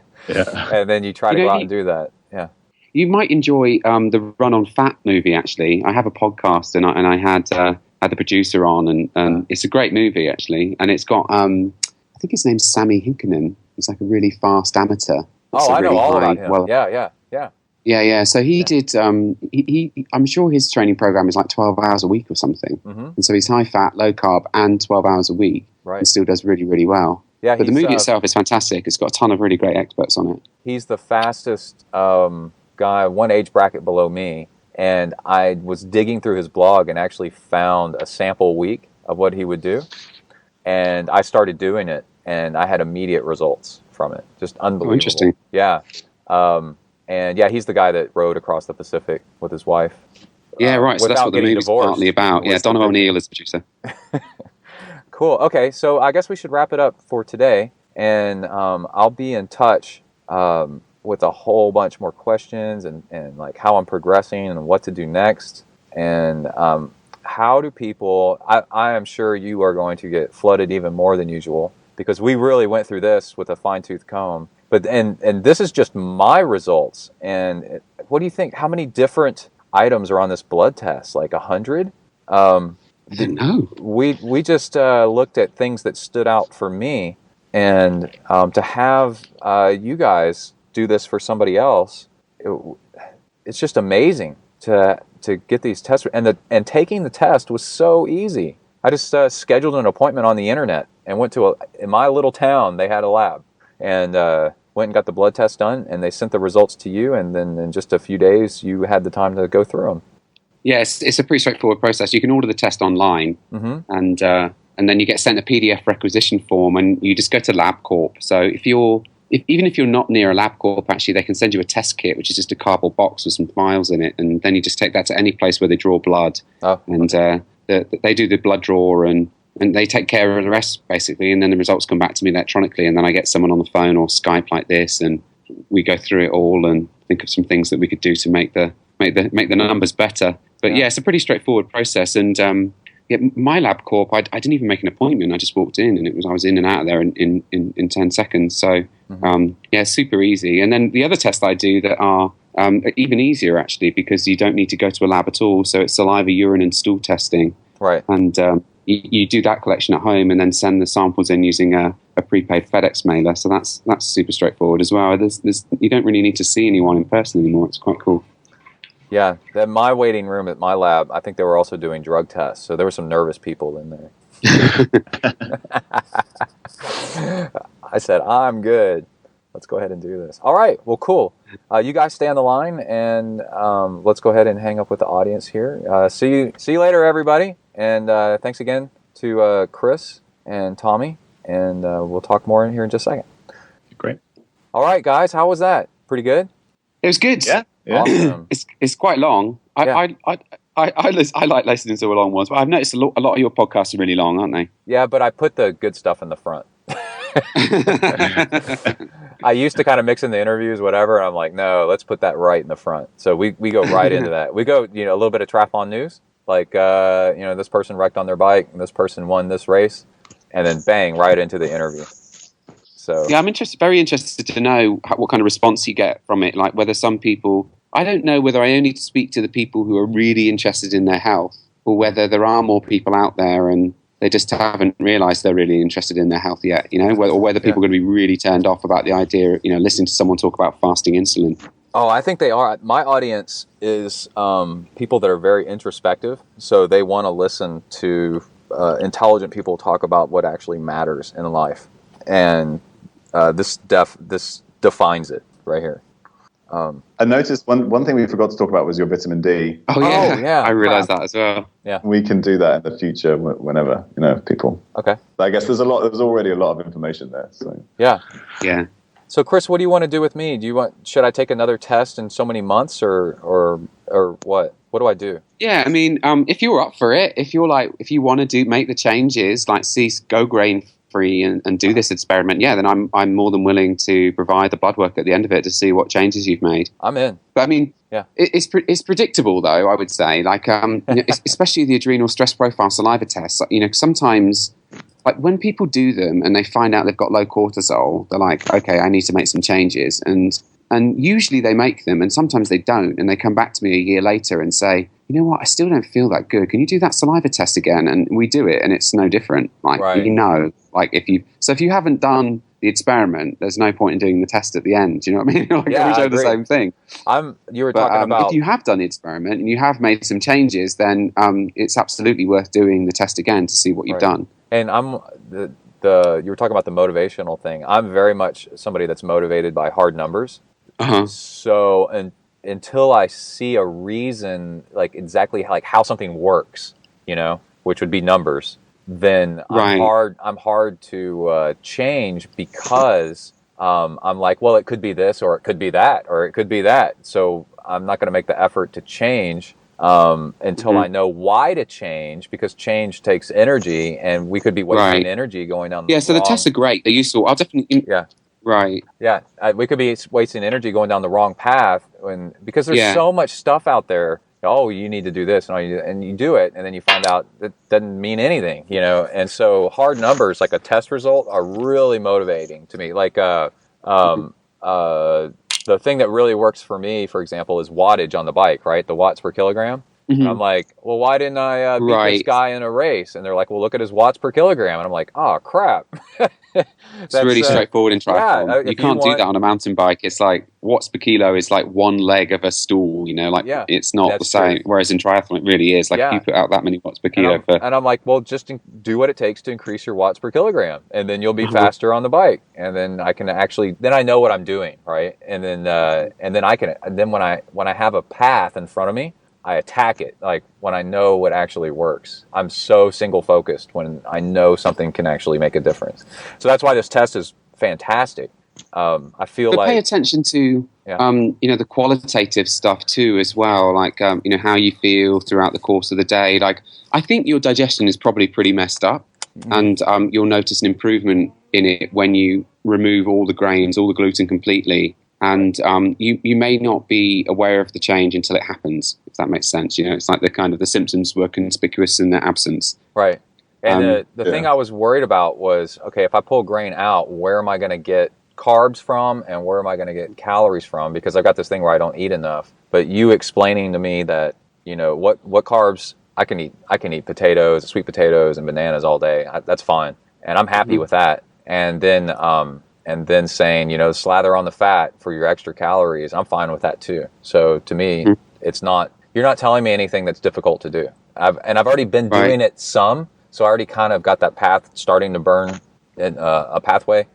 And then you try to go out and do that. Yeah. You might enjoy the Run on Fat movie, actually. I have a podcast and I had the producer on and it's a great movie, actually. And it's got, I think his name's Sammy Hinkinen. He's like a really fast amateur. I know all about him. Yeah. So he did. He I'm sure his training program is like 12 hours a week or something. Mm-hmm. And so he's high fat, low carb, and 12 hours a week, and still does really, really well. Yeah, but the movie itself is fantastic. It's got a ton of really great experts on it. He's the fastest guy, one age bracket below me, and I was digging through his blog and actually found a sample week of what he would do, and I started doing it, and I had immediate results from it. Just unbelievable. Oh, interesting. Yeah. And yeah, he's the guy that rode across the Pacific with his wife. Yeah, right. So that's what the movie's partly about. Yeah, Donovan O'Neill is the producer. Cool. Okay, so I guess we should wrap it up for today, and I'll be in touch with a whole bunch more questions and like how I'm progressing and what to do next, and how do people. I am sure you are going to get flooded even more than usual because we really went through this with a fine-tooth comb. But and this is just my results. And what do you think? How many different items are on this blood test? Like 100? I didn't know. We just looked at things that stood out for me, and to have you guys do this for somebody else, it's just amazing to get these tests. And taking the test was so easy. I just scheduled an appointment on the internet and went to in my little town. They had a lab and. Went and got the blood test done, and they sent the results to you, and then in just a few days, you had the time to go through them. Yeah, it's a pretty straightforward process. You can order the test online, and then you get sent a PDF requisition form, and you just go to LabCorp. So even if you're not near a LabCorp, actually, they can send you a test kit, which is just a cardboard box with some files in it, and then you just take that to any place where they draw blood, and they do the blood draw and they take care of the rest, basically, and then the results come back to me electronically, and then I get someone on the phone or Skype like this, and we go through it all and think of some things that we could do to make the numbers better. But yeah, it's a pretty straightforward process. And my LabCorp, I didn't even make an appointment. I just walked in, and I was in and out of there in 10 seconds. So super easy. And then the other tests I do that are even easier actually, because you don't need to go to a lab at all. So it's saliva, urine, and stool testing. Right. And you do that collection at home and then send the samples in using a prepaid FedEx mailer. So that's super straightforward as well. You don't really need to see anyone in person anymore. It's quite cool. Yeah. My waiting room at my lab, I think they were also doing drug tests. So there were some nervous people in there. I said, I'm good. Let's go ahead and do this. All right. Well, cool. You guys stay on the line, and let's go ahead and hang up with the audience here. See you later, everybody. And thanks again to Chris and Tommy, and we'll talk more in here in just a second. Great. All right, guys, how was that? Pretty good? It was good. Yeah. Awesome. It's quite long. I like listening to long ones, but I've noticed a lot of your podcasts are really long, aren't they? Yeah, but I put the good stuff in the front. I used to kind of mix in the interviews, whatever, and I'm like, no, let's put that right in the front. So we go right into that. We go, a little bit of triathlon news. Like, this person wrecked on their bike, and this person won this race, and then bang, right into the interview. So yeah, I'm very interested to know what kind of response you get from it. Like whether some people, I don't know whether I only speak to the people who are really interested in their health, or whether there are more people out there and they just haven't realised they're really interested in their health yet. Or whether people are going to be really turned off about the idea, listening to someone talk about fasting insulin. Oh, I think they are. My audience is people that are very introspective, so they want to listen to intelligent people talk about what actually matters in life, and this defines it right here. I noticed one thing we forgot to talk about was your vitamin D. Oh yeah, I realised that as well. Yeah, we can do that in the future whenever people. Okay. I guess there's already a lot of information there. So yeah. So, Chris, what do you want to do with me? Should I take another test in so many months, or what? What do I do? Yeah, I mean, if you're up for it, if you want to make the changes, like go grain free and do this experiment, then I'm more than willing to provide the blood work at the end of it to see what changes you've made. I'm in. But I mean, it's predictable though. I would say, like, especially the adrenal stress profile saliva tests. Sometimes. Like when people do them and they find out they've got low cortisol, they're like, okay, I need to make some changes. And usually they make them and sometimes they don't. And they come back to me a year later and say, you know what, I still don't feel that good. Can you do that saliva test again? And we do it and it's no different. Like, like if you haven't done the experiment, there's no point in doing the test at the end. Do you know what I mean? We show the same thing. You were talking about... If you have done the experiment and you have made some changes, then it's absolutely worth doing the test again to see what you've done. And I'm you were talking about the motivational thing. I'm very much somebody that's motivated by hard numbers. Uh-huh. So until I see a reason, like exactly how something works, which would be numbers, then I'm hard to change because I'm like, well, it could be this or it could be that or it could be that. So I'm not going to make the effort to change until I know why to change, because change takes energy and we could be wasting energy going down the so the tests are great. They're useful. I'll definitely... Right. Yeah, we could be wasting energy going down the wrong path because there's so much stuff out there. Oh, you need to do this, and you do it, and then you find out that doesn't mean anything, And so hard numbers, like a test result, are really motivating to me. Like the thing that really works for me, for example, is wattage on the bike, right? The watts per kilogram. Mm-hmm. And I'm like, well, why didn't I beat this guy in a race? And they're like, well, look at his watts per kilogram. And I'm like, oh, crap. It's really straightforward in triathlon. You can't do that on a mountain bike. It's like watts per kilo is like one leg of a stool, it's not the same. True. Whereas in triathlon, it really is. Like you put out that many watts per kilo. And I'm like, well, just do what it takes to increase your watts per kilogram. And then you'll be faster on the bike. And then I can then I know what I'm doing, right? And then when I have a path in front of me, I attack it, like when I know what actually works. I'm so single focused when I know something can actually make a difference. So that's why this test is fantastic. I feel but pay attention to the qualitative stuff too as well, like how you feel throughout the course of the day. Like I think your digestion is probably pretty messed up, and you'll notice an improvement in it when you remove all the grains, all the gluten completely. And you may not be aware of the change until it happens, if that makes sense. It's like the symptoms were conspicuous in their absence. Right. And the thing I was worried about was, okay, if I pull grain out, where am I going to get carbs from and where am I going to get calories from? Because I've got this thing where I don't eat enough. But you explaining to me that, what carbs I can eat. I can eat potatoes, sweet potatoes, and bananas all day. That's fine. And I'm happy with that. And then saying, slather on the fat for your extra calories, I'm fine with that too. So to me, you're not telling me anything that's difficult to do. I've already been doing it some, so I already kind of got that path starting to burn in a pathway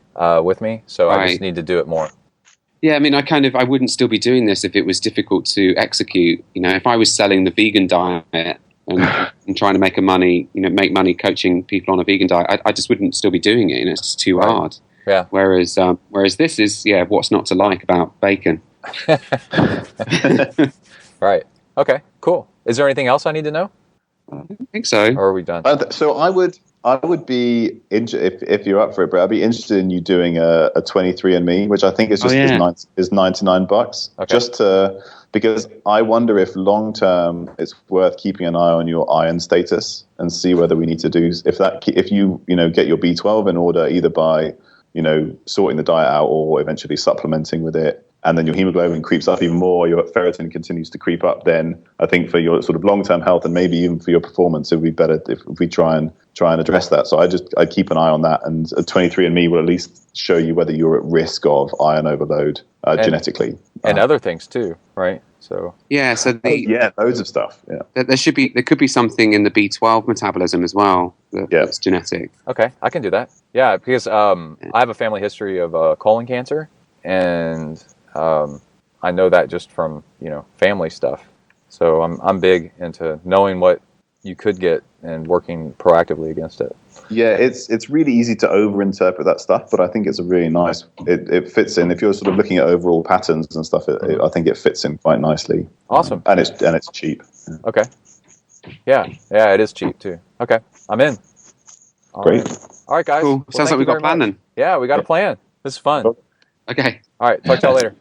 with me. So I just need to do it more. Yeah, I mean, I wouldn't still be doing this if it was difficult to execute. If I was selling the vegan diet and trying to make money coaching people on a vegan diet, I just wouldn't still be doing it. It's just too hard. Yeah. Whereas this is what's not to like about bacon. Right. Okay. Cool. Is there anything else I need to know? I don't think so. Or are we done? So I would be if you're up for it, but I'd be interested in you doing a 23andMe, which I think is just is $99. Okay. Because I wonder if long term it's worth keeping an eye on your iron status and see whether we need to do if you get your B12 in order either by sorting the diet out or eventually supplementing with it, and then your hemoglobin creeps up even more, your ferritin continues to creep up, then I think for your sort of long-term health and maybe even for your performance, it would be better if we try and address that. So I keep an eye on that, and 23andMe will at least show you whether you're at risk of iron overload genetically. And other things too, right? So loads of stuff. Yeah, there could be something in the B12 metabolism as well that's genetic. Okay, I can do that. Yeah, because I have a family history of colon cancer, and I know that just from family stuff. So I'm big into knowing what you could get and working proactively against it. Yeah, it's really easy to overinterpret that stuff, but I think it's a really nice. It fits in if you're sort of looking at overall patterns and stuff. I think it fits in quite nicely. Awesome, and it's cheap. Yeah. Okay, yeah, it is cheap too. Okay, I'm in. Great. All right, guys. Cool. Well, Sounds like we got a plan then. Yeah, we got a plan. This is fun. Cool. Okay. All right, talk to y'all later.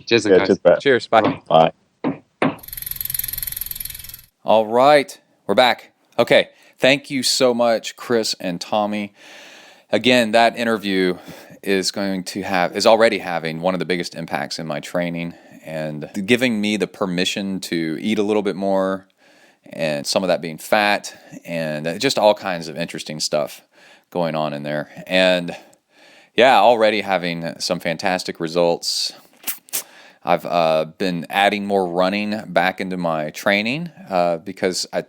Cheers, guys. Cheers. Bye. Bye. All right, we're back. Okay, thank you so much, Chris and Tommy. Again, that interview is already having one of the biggest impacts in my training and giving me the permission to eat a little bit more, and some of that being fat, and just all kinds of interesting stuff going on in there. And yeah, already having some fantastic results. I've been adding more running back into my training because I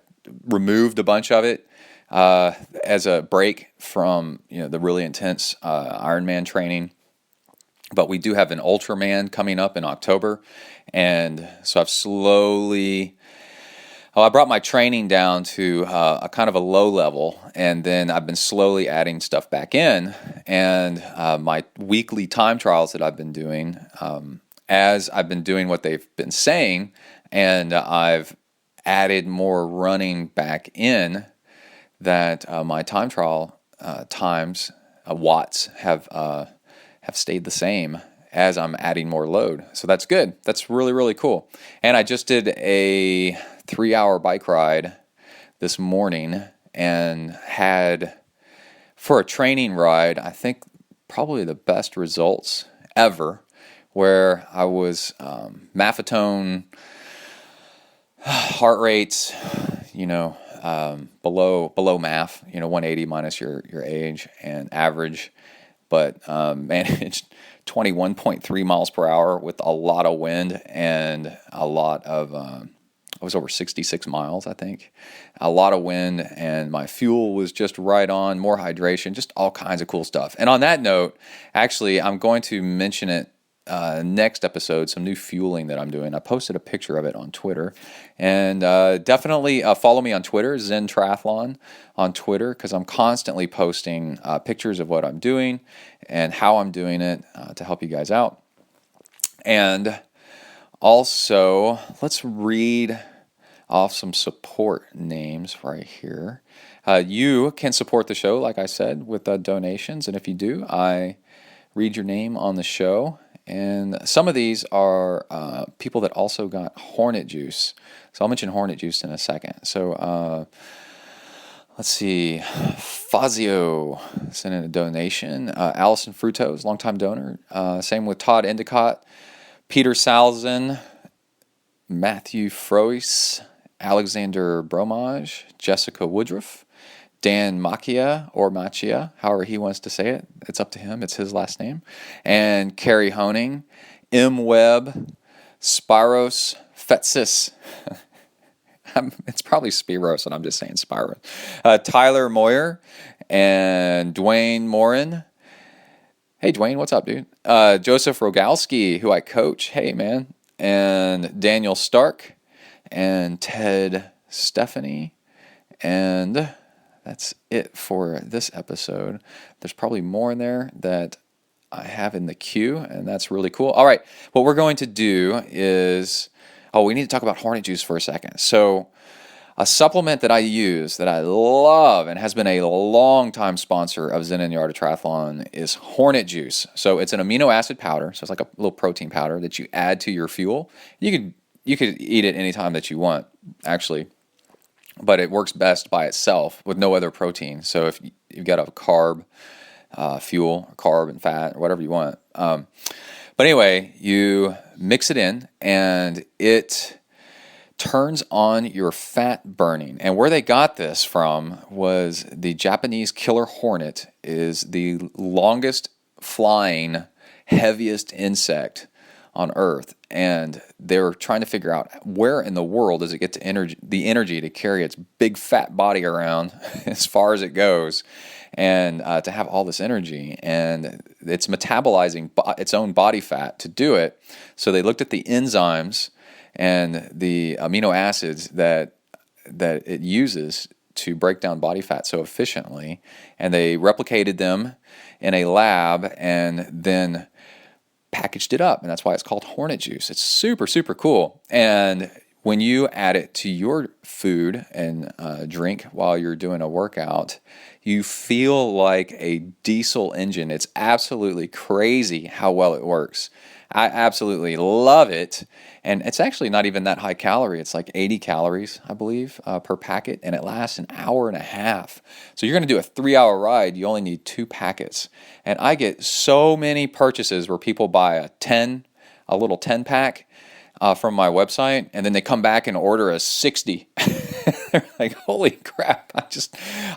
removed a bunch of it as a break from the really intense Ironman training. But we do have an Ultraman coming up in October, and so I've slowly. I brought my training down to a kind of a low level, and then I've been slowly adding stuff back in. And my weekly time trials that I've been doing, as I've been doing what they've been saying, and I've added more running back in, that my time trial times, watts, have stayed the same as I'm adding more load. So that's good. That's really, really cool. And I just did a 3-hour bike ride this morning and had, for a training ride, I think probably the best results ever, where I was maffetone heart rates, below MAF, 180 minus your age and average, but managed 21.3 miles per hour with a lot of wind and a lot of, I was over 66 miles, I think. A lot of wind, and my fuel was just right on, more hydration, just all kinds of cool stuff. And on that note, actually, I'm going to mention it next episode, some new fueling that I'm doing. I posted a picture of it on Twitter. And definitely follow me on Twitter, ZenTriathlon on Twitter, because I'm constantly posting pictures of what I'm doing and how I'm doing it to help you guys out. And also, let's read off some support names right here. You can support the show, like I said, with donations. And if you do, I read your name on the show. And some of these are people that also got Hornet Juice. So I'll mention Hornet Juice in a second. So let's see. Fazio sent in a donation. Allison Frutos, longtime donor. Same with Todd Endicott, Peter Salzin, Matthew Frois, Alexander Bromage, Jessica Woodruff, Dan Machia, or Machia, however he wants to say it. It's up to him. It's his last name. And Carrie Honing, M. Webb, Spiros Fetsis. It's probably Spiros, and I'm just saying Spiros. Tyler Moyer and Dwayne Morin. Hey, Dwayne, what's up, dude? Joseph Rogalski, who I coach. Hey, man. And Daniel Stark and Ted Stephanie. And that's it for this episode. There's probably more in there that I have in the queue, and that's really cool. All right, what we're going to do is, we need to talk about Hornet Juice for a second. So a supplement that I use that I love and has been a long-time sponsor of Zen and the Art of Triathlon is Hornet Juice. So it's an amino acid powder, so it's like a little protein powder that you add to your fuel. You could eat it anytime that you want, actually, but it works best by itself with no other protein. So if you've got a carb fuel, or carb and fat, or whatever you want. But anyway, you mix it in, and it turns on your fat burning. And where they got this from was the Japanese killer hornet is the longest flying, heaviest insect on Earth. And they're trying to figure out where in the world does it get the energy to carry its big fat body around as far as it goes, and to have all this energy. And it's metabolizing its own body fat to do it. So they looked at the enzymes and the amino acids that it uses to break down body fat so efficiently, and they replicated them in a lab and then packaged it up, and that's why it's called hornet juice. It's super, super cool. And when you add it to your food and drink while you're doing a workout, you feel like a diesel engine. It's absolutely crazy how well it works. I absolutely love it. And it's actually not even that high calorie. It's like 80 calories, I believe, per packet, and it lasts an hour and a half. So you're going to do a 3-hour ride, you only need 2 packets. And I get so many purchases where people buy a little 10-pack from my website, and then they come back and order a 60. They're like, holy crap,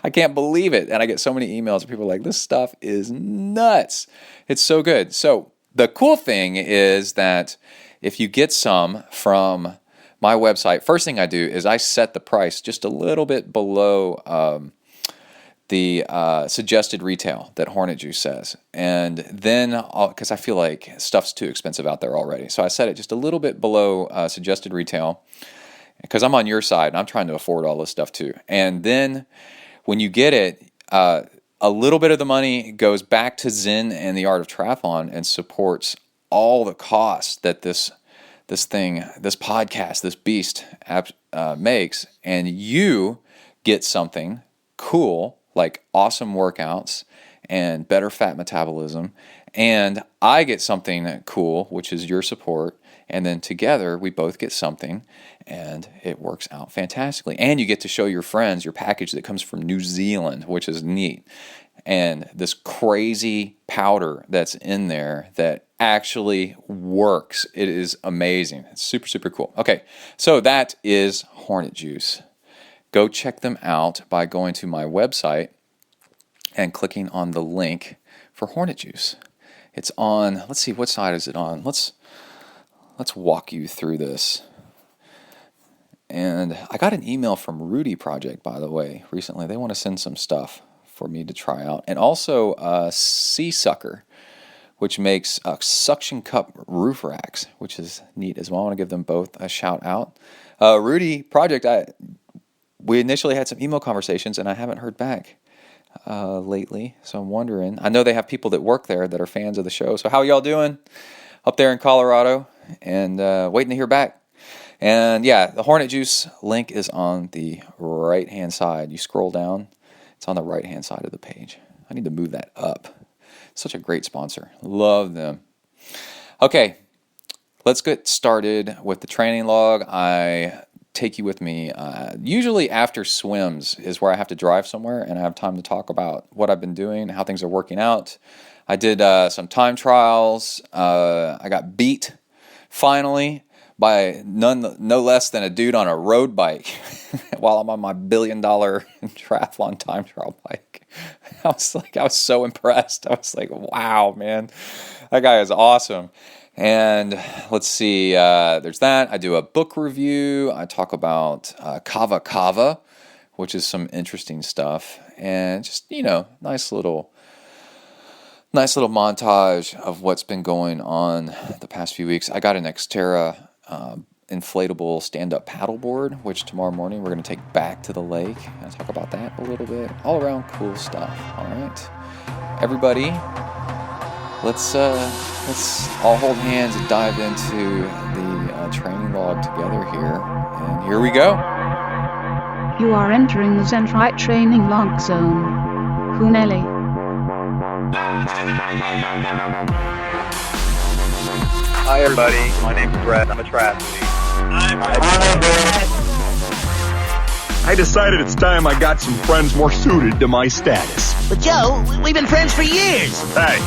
I can't believe it. And I get so many emails where people are like, this stuff is nuts. It's so good. So the cool thing is that if you get some from my website, first thing I do is I set the price just a little bit below the suggested retail that Hornet Juice says. And then, because I feel like stuff's too expensive out there already, so I set it just a little bit below suggested retail, because I'm on your side and I'm trying to afford all this stuff too. And then when you get it, a little bit of the money goes back to Zen and the Art of Triathlon and supports all the costs that this podcast, this beast makes, and you get something cool like awesome workouts and better fat metabolism, and I get something cool, which is your support, and then together we both get something, and it works out fantastically. And you get to show your friends your package that comes from New Zealand, which is neat, and this crazy powder that's in there that actually works. It is amazing. It's super, super cool. Okay, so that is Hornet Juice. Go check them out by going to my website and clicking on the link for Hornet Juice. It's on, let's see, what side is it on? Let's walk you through this. And I got an email from Rudy Project, by the way, recently. They want to send some stuff for me to try out. And also Sea Sucker, which makes suction cup roof racks, which is neat as well. I want to give them both a shout out. Rudy Project, we initially had some email conversations, and I haven't heard back lately. So I'm wondering. I know they have people that work there that are fans of the show. So how y'all doing up there in Colorado? And waiting to hear back. And yeah, the Hornet Juice link is on the right-hand side. You scroll down, it's on the right-hand side of the page. I need to move that up. Such a great sponsor. Love them. Okay, let's get started with the training log. I take you with me. Usually after swims is where I have to drive somewhere and I have time to talk about what I've been doing, how things are working out. I did some time trials. I got beat finally by no less than a dude on a road bike while I'm on my $1 billion triathlon time trial bike. I was so impressed. I was like, wow, man, that guy is awesome. And let's see, there's that. I do a book review. I talk about Kava Kava, which is some interesting stuff. And just, nice little montage of what's been going on the past few weeks. I got an Xterra inflatable stand-up paddleboard, which tomorrow morning we're going to take back to the lake. I'll talk about that a little bit. All around cool stuff. All right, everybody, let's all hold hands and dive into the training log together here. And here we go. You are entering the ZenTri training log zone. Huneli. Hi everybody, my name is Brett. I'm a triathlete. I decided it's time I got some friends more suited to my status. But Joe, we've been friends for years. Hey,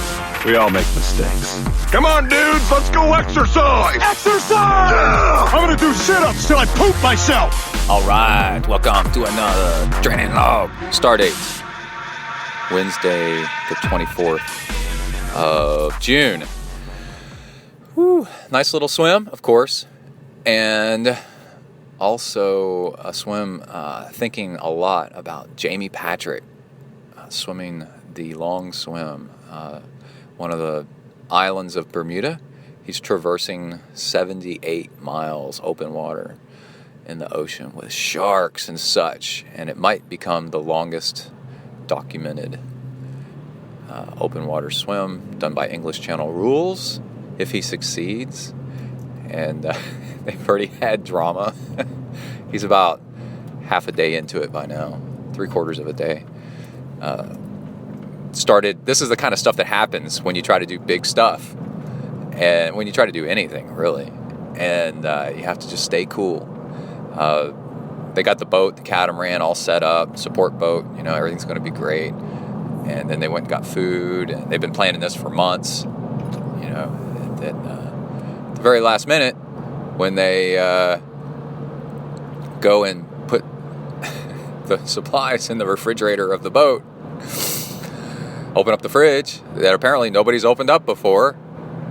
we all make mistakes. Come on, dudes, let's go exercise! Exercise! Yeah! I'm gonna do sit-ups till I poop myself! All right, welcome to another training log. Start date, Wednesday, the 24th of June. Whew, nice little swim, of course, and also a swim thinking a lot about Jamie Patrick swimming the long swim, one of the islands of Bermuda. He's traversing 78 miles open water in the ocean with sharks and such, and it might become the longest documented open water swim done by English Channel rules if he succeeds. And they've already had drama. He's about half a day into it by now, 3/4 of a day. This is the kind of stuff that happens when you try to do big stuff, and when you try to do anything really, and you have to just stay cool. They got the boat, the catamaran, all set up, support boat, everything's going to be great. And then they went and got food, and they've been planning this for months, and then at the very last minute, when they go and put the supplies in the refrigerator of the boat, open up the fridge that apparently nobody's opened up before,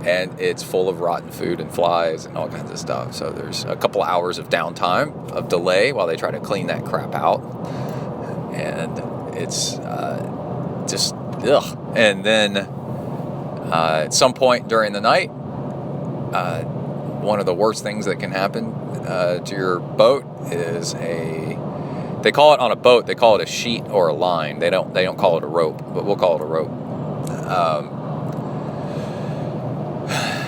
and it's full of rotten food and flies and all kinds of stuff. So there's a couple hours of downtime, of delay, while they try to clean that crap out. And it's just, ugh. And then at some point during the night, one of the worst things that can happen to your boat is they call it on a boat, they call it a sheet or a line. They don't call it a rope, but we'll call it a rope.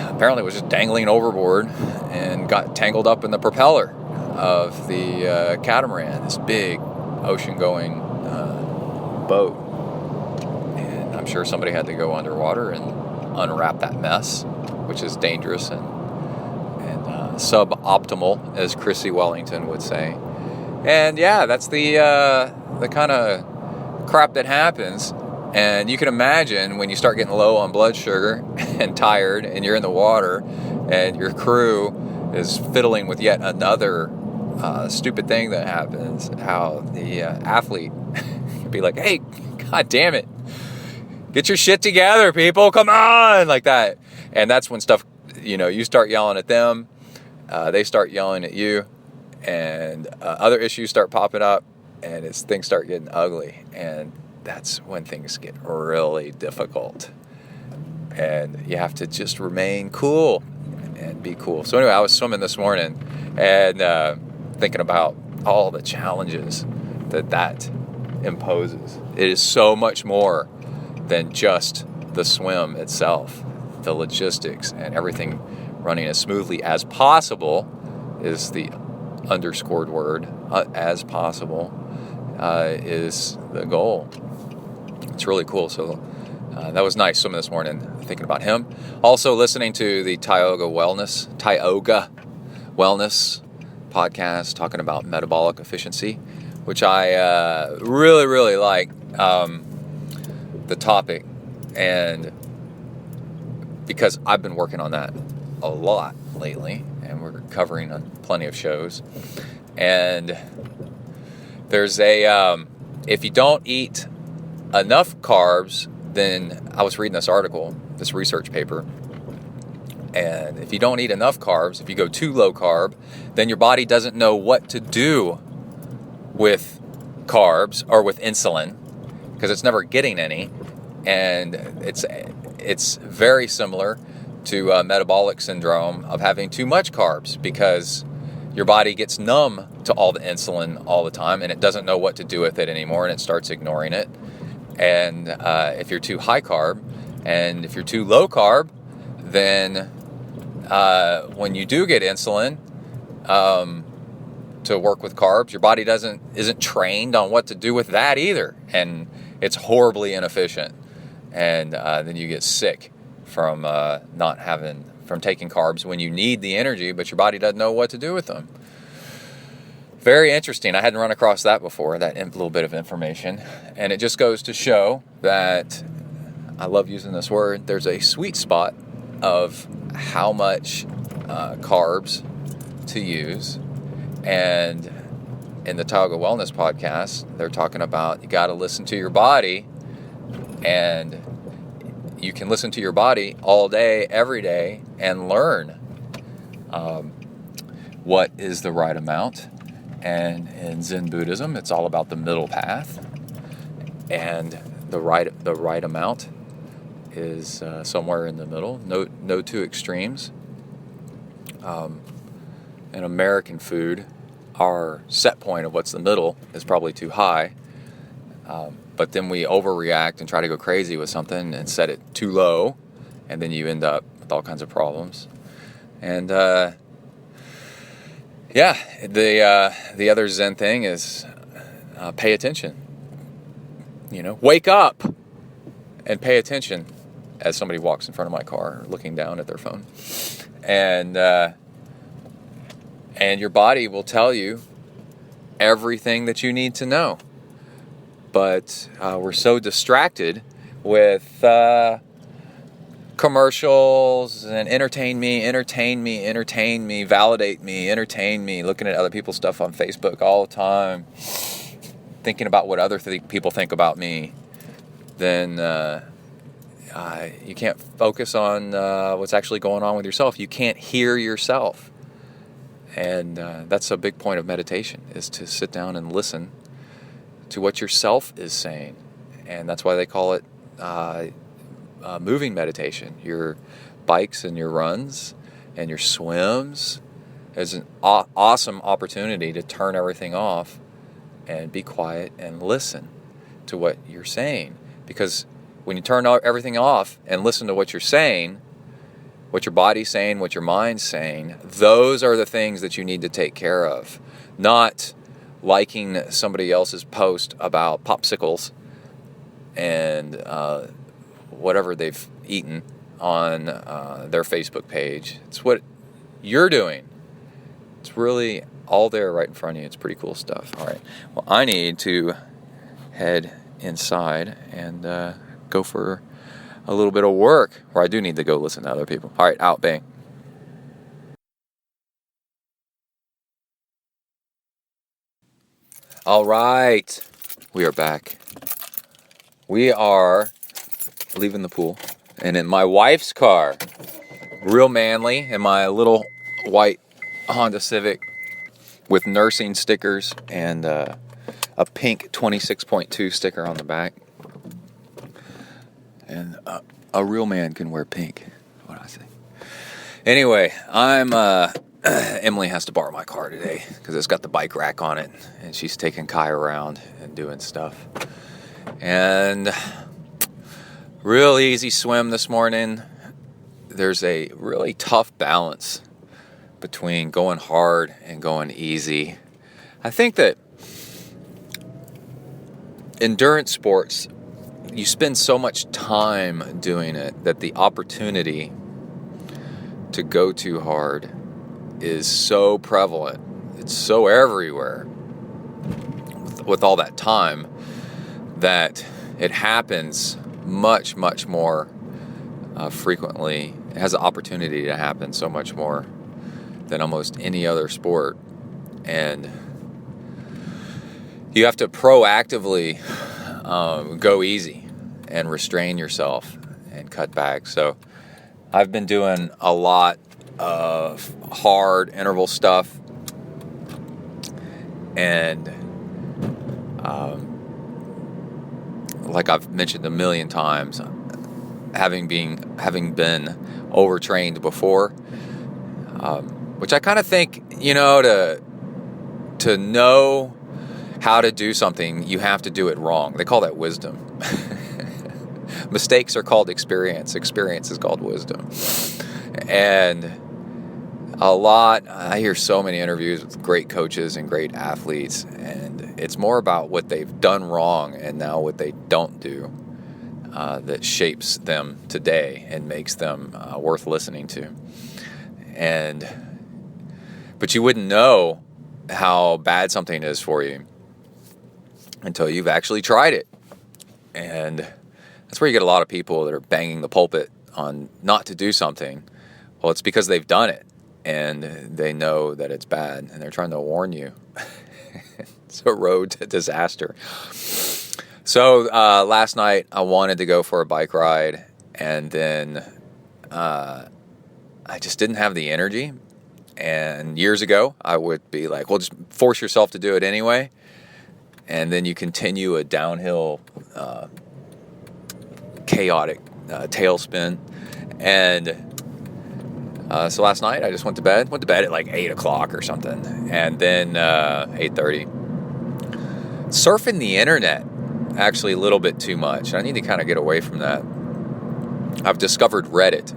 Apparently it was just dangling overboard and got tangled up in the propeller of the catamaran, this big ocean-going boat. And I'm sure somebody had to go underwater and unwrap that mess, which is dangerous and suboptimal, as Chrissy Wellington would say. And yeah, that's the kind of crap that happens. And you can imagine when you start getting low on blood sugar and tired, and you're in the water, and your crew is fiddling with yet another stupid thing that happens, how the athlete can be like, "Hey, god damn it, get your shit together, people, come on," like that. And that's when stuff, you start yelling at them, they start yelling at you, and other issues start popping up, and things start getting ugly, and that's when things get really difficult. And you have to just remain cool and be cool. So anyway, I was swimming this morning and thinking about all the challenges that imposes. It is so much more than just the swim itself. The logistics and everything running as smoothly as possible is the underscored word. As possible is the goal. It's really cool. So that was nice swimming this morning, thinking about him. Also listening to the Tioga Wellness podcast, talking about metabolic efficiency, which I really, really like the topic, and because I've been working on that a lot lately, and we're covering on plenty of shows. And there's if you don't eat enough carbs, then I was reading this article, this research paper, and if you don't eat enough carbs, if you go too low carb, then your body doesn't know what to do with carbs or with insulin, because it's never getting any. And it's very similar to metabolic syndrome of having too much carbs, because your body gets numb to all the insulin all the time, and it doesn't know what to do with it anymore, and it starts ignoring it. And if you're too high carb, and if you're too low carb, then when you do get insulin to work with carbs, your body isn't trained on what to do with that either, and it's horribly inefficient. And then you get sick from taking carbs when you need the energy, but your body doesn't know what to do with them. Very interesting. I hadn't run across that before, that little bit of information. And it just goes to show that, I love using this word, there's a sweet spot of how much carbs to use. And in the Tauga Wellness podcast, they're talking about you got to listen to your body, and you can listen to your body all day, every day, and learn what is the right amount. And in Zen Buddhism, it's all about the middle path, and the right amount is somewhere in the middle. No two extremes. In American food, our set point of what's the middle is probably too high, but then we overreact and try to go crazy with something and set it too low, and then you end up with all kinds of problems. And the other Zen thing is pay attention. Wake up and pay attention as somebody walks in front of my car looking down at their phone. And your body will tell you everything that you need to know. But we're so distracted with commercials and entertain me, validate me, entertain me, looking at other people's stuff on Facebook all the time, thinking about what other people think about me, then you can't focus on what's actually going on with yourself. You can't hear yourself. And that's a big point of meditation, is to sit down and listen to what yourself is saying. And that's why they call it moving meditation. Your bikes and your runs and your swims is an awesome opportunity to turn everything off and be quiet and listen to what you're saying. Because when you turn everything off and listen to what you're saying, what your body's saying, what your mind's saying, those are the things that you need to take care of. Not liking somebody else's post about popsicles and whatever they've eaten on their Facebook page. It's what you're doing. It's really all there right in front of you. It's pretty cool stuff. All right. Well, I need to head inside and go for a little bit of work, or I do need to go listen to other people. All right, out, bang. All right, we are back. We are leaving the pool, and in my wife's car, real manly, in my little white Honda Civic with nursing stickers and a pink 26.2 sticker on the back. And a real man can wear pink. What do I say? Anyway, Emily has to borrow my car today because it's got the bike rack on it, and she's taking Kai around and doing stuff. And real easy swim this morning. There's a really tough balance between going hard and going easy. I think that endurance sports, you spend so much time doing it that the opportunity to go too hard is so prevalent. It's so everywhere with all that time that it happens much, much more frequently. It has the opportunity to happen so much more than almost any other sport. And you have to proactively go easy and restrain yourself and cut back. So I've been doing a lot of hard interval stuff, and like I've mentioned a million times, having been overtrained before, which I kind of think, to know how to do something, you have to do it wrong. They call that wisdom. Mistakes are called experience. Experience is called wisdom. And I hear so many interviews with great coaches and great athletes, and it's more about what they've done wrong and now what they don't do that shapes them today and makes them worth listening to. But you wouldn't know how bad something is for you until you've actually tried it. And that's where you get a lot of people that are banging the pulpit on not to do something. Well, it's because they've done it and they know that it's bad and they're trying to warn you. It's a road to disaster. So last night I wanted to go for a bike ride, and then I just didn't have the energy. And years ago I would be like, well, just force yourself to do it anyway. And then you continue a downhill, chaotic tailspin. And so last night I just went to bed at like 8 o'clock or something. And then 8:30. Surfing the internet, actually a little bit too much. I need to kind of get away from that. I've discovered Reddit,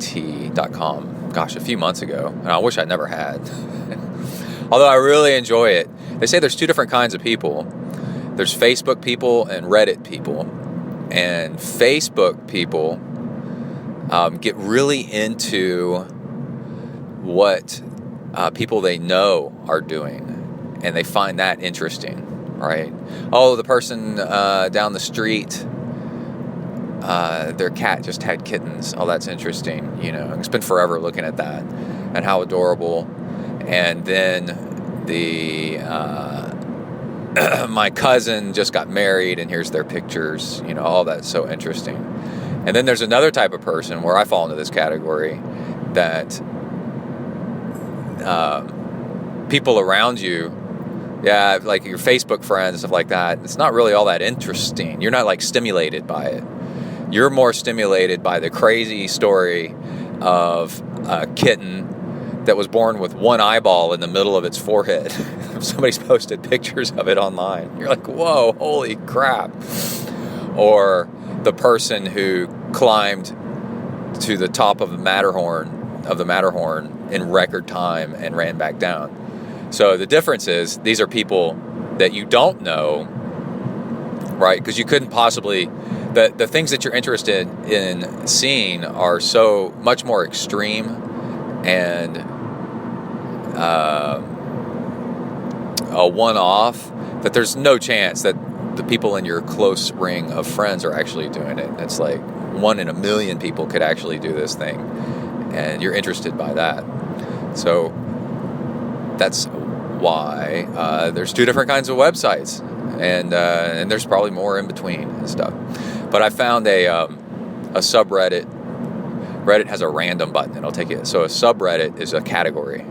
reddit.com, gosh, a few months ago. And I wish I never had. Although I really enjoy it. They say there's two different kinds of people. There's Facebook people and Reddit people. And Facebook people get really into what people they know are doing. And they find that interesting, right? Oh, the person down the street, their cat just had kittens. Oh, that's interesting. You know, I spent forever looking at that and how adorable. And then my cousin just got married and here's their pictures. You know, all that's so interesting. And then there's another type of person where I fall into this category that people around you, yeah, like your Facebook friends and stuff like that, it's not really all that interesting. You're not like stimulated by it. You're more stimulated by the crazy story of a kitten that was born with one eyeball in the middle of its forehead. Somebody's posted pictures of it online. You're like, whoa, holy crap. Or the person who climbed to the top of the Matterhorn in record time and ran back down. So the difference is these are people that you don't know, right? Because you couldn't possibly, the things that you're interested in seeing are so much more extreme and a one-off that there's no chance that the people in your close ring of friends are actually doing it. It's like 1 in a million people could actually do this thing, and you're interested by that. So that's why there's two different kinds of websites, and there's probably more in between and stuff. But I found a subreddit. Reddit has a random button, and it'll take you. So a subreddit is a category.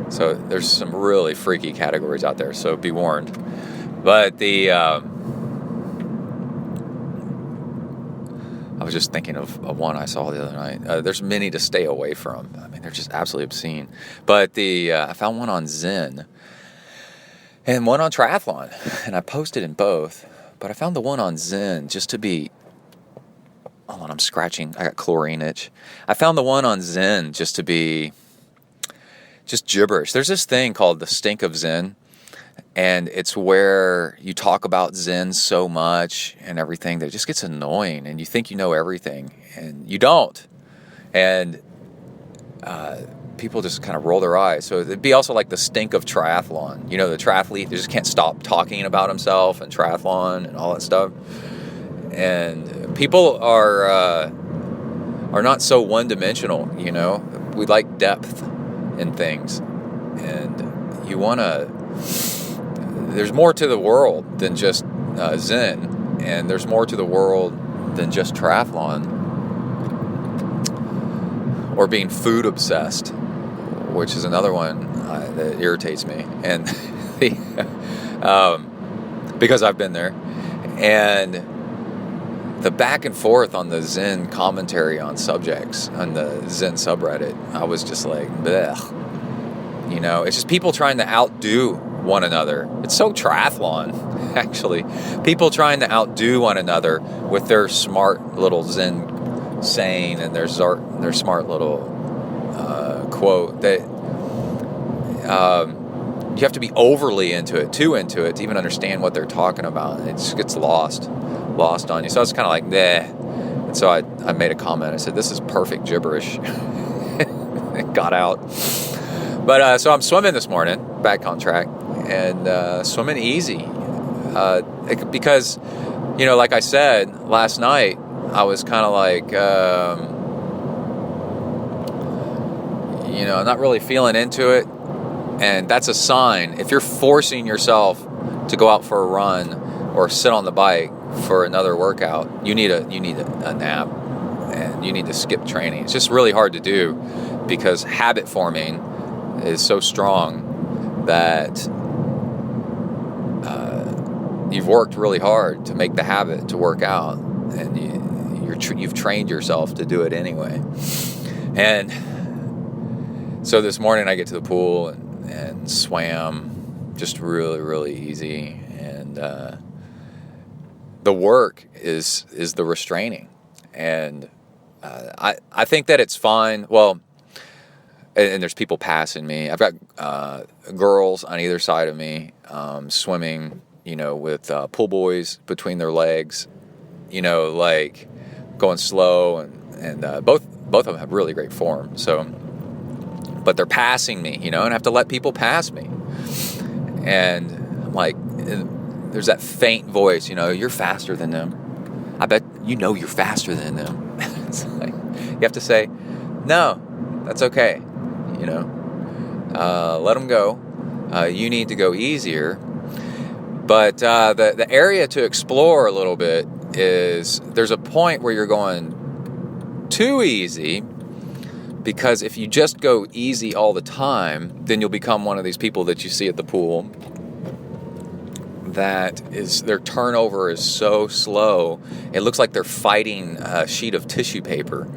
So there's some really freaky categories out there. So be warned. But I was just thinking of one I saw the other night. There's many to stay away from. I mean, they're just absolutely obscene. But I found one on Zen and one on Triathlon, and I posted in both. But I found the one on Zen just to be. Hold on, I'm scratching. I got chlorine itch. I found the one on Zen just to be just gibberish. There's this thing called the stink of Zen. And it's where you talk about Zen so much and everything that it just gets annoying, and you think you know everything, and you don't. And people just kind of roll their eyes. So it'd be also like the stink of triathlon. You know, the triathlete, they just can't stop talking about himself and triathlon and all that stuff. And people are not so one-dimensional, you know. We like depth in things. And you want to... There's more to the world than just Zen, and there's more to the world than just triathlon or being food obsessed, which is another one that irritates me, and because I've been there. And the back and forth on the Zen commentary on subjects on the Zen subreddit, I was just like, blech. You know, it's just people trying to outdo one another. It's so triathlon, actually. People trying to outdo one another with their smart little Zen saying and their smart little quote that you have to be overly into it to even understand what they're talking about. It just gets lost on you. So it's kind of like, nah. And so I made a comment. I said, this is perfect gibberish. It got out. But so I'm swimming this morning, back on track, and swimming easy. Because, like I said, last night, I was kind of like, not really feeling into it. And that's a sign. If you're forcing yourself to go out for a run or sit on the bike for another workout, you need a nap, and you need to skip training. It's just really hard to do because habit forming is so strong that you've worked really hard to make the habit to work out, and you've trained yourself to do it anyway. And so this morning I get to the pool and swam just really, really easy. And the work is the restraining. And I think that it's fine. Well, and there's people passing me. I've got girls on either side of me swimming, with pool boys between their legs, like going slow. And both of them have really great form. So, but they're passing me, and I have to let people pass me. And I'm like, there's that faint voice, you're faster than them. I bet you're faster than them. It's like, you have to say, no, that's okay. Let them go. You need to go easier. But the area to explore a little bit is there's a point where you're going too easy, because if you just go easy all the time, then you'll become one of these people that you see at the pool that is, their turnover is so slow, it looks like they're fighting a sheet of tissue paper,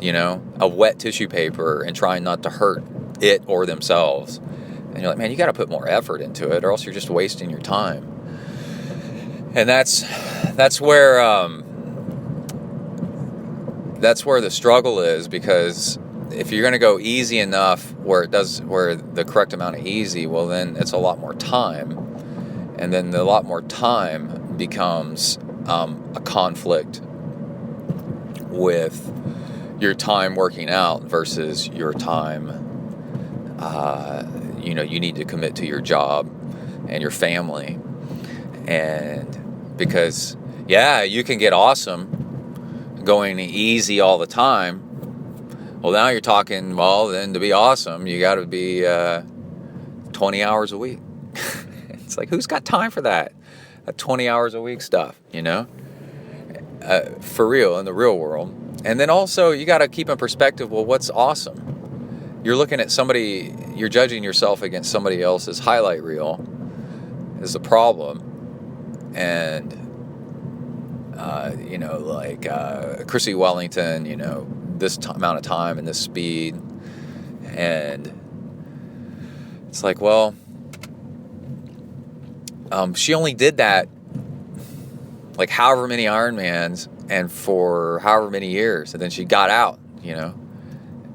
a wet tissue paper, and trying not to hurt it or themselves. And you're like, man, you got to put more effort into it, or else you're just wasting your time. And that's where the struggle is, because if you're going to go easy enough where the correct amount of easy, well, then it's a lot more time, and then a lot more time becomes a conflict with your time working out versus your time. You need to commit to your job and your family. And because, you can get awesome going easy all the time. Well, now you're talking, then to be awesome, you got to be 20 hours a week. It's like, who's got time for that? That 20 hours a week stuff, for real, in the real world. And then also, you got to keep in perspective, well, what's awesome? You're looking at somebody, you're judging yourself against somebody else's highlight reel is the problem. And, Chrissy Wellington, this amount of time and this speed. And it's like, well, she only did that like however many Ironmans and for however many years. And then she got out,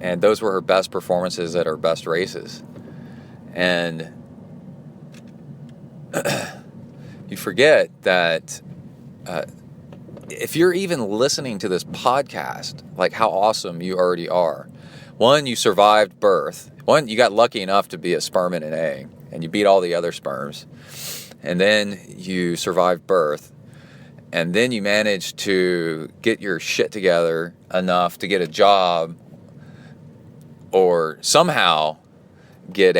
and those were her best performances at her best races. And you forget that if you're even listening to this podcast, like how awesome you already are. One, you survived birth. One, you got lucky enough to be a sperm and an egg, and you beat all the other sperms. And then you survived birth. And then you managed to get your shit together enough to get a job, or somehow get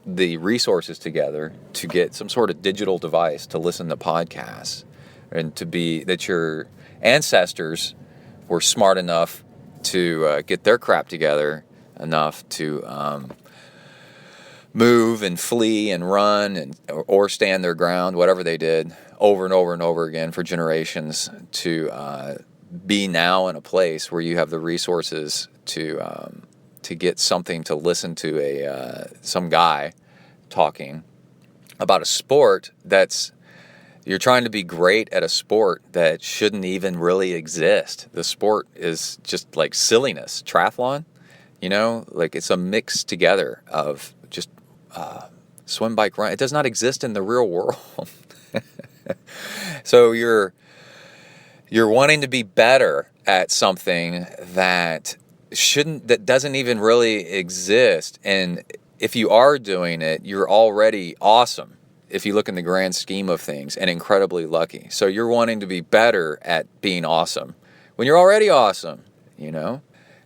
the resources together to get some sort of digital device to listen to podcasts, and that your ancestors were smart enough to get their crap together enough to move and flee and run or stand their ground, whatever they did, over and over and over again for generations, to be now in a place where you have the resources to get something to listen to some guy talking about a sport you're trying to be great at a sport that shouldn't even really exist. The sport is just like silliness. Triathlon, like it's a mix together of just swim, bike, run. It does not exist in the real world. So you're wanting to be better at something that doesn't even really exist. And if you are doing it, you're already awesome if you look in the grand scheme of things, and incredibly lucky. So you're wanting to be better at being awesome when you're already awesome, you know?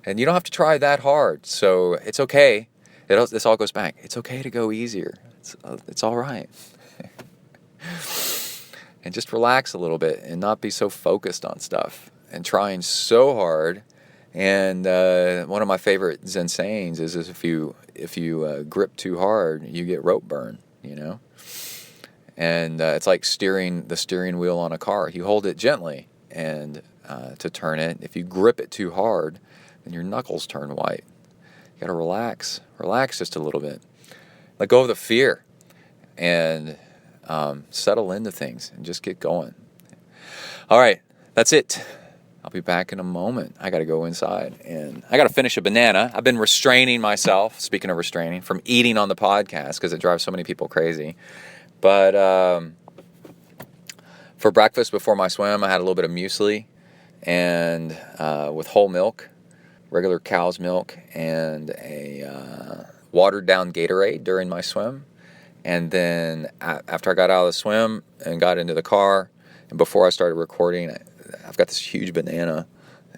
And you don't have to try that hard. So it's okay. This all goes back. It's okay to go easier. It's all right. And just relax a little bit and not be so focused on stuff and trying so hard. And one of my favorite Zen sayings is if you grip too hard, you get rope burn, you know? And it's like steering the steering wheel on a car. You hold it gently and to turn it. If you grip it too hard, then your knuckles turn white. You gotta relax just a little bit. Let go of the fear and settle into things and just get going. All right, that's it. I'll be back in a moment. I gotta go inside and I gotta finish a banana. I've been restraining myself, speaking of restraining, from eating on the podcast because it drives so many people crazy. But for breakfast before my swim, I had a little bit of muesli and with whole milk, regular cow's milk, and a watered down Gatorade during my swim. And then after I got out of the swim and got into the car, and before I started recording, I've got this huge banana,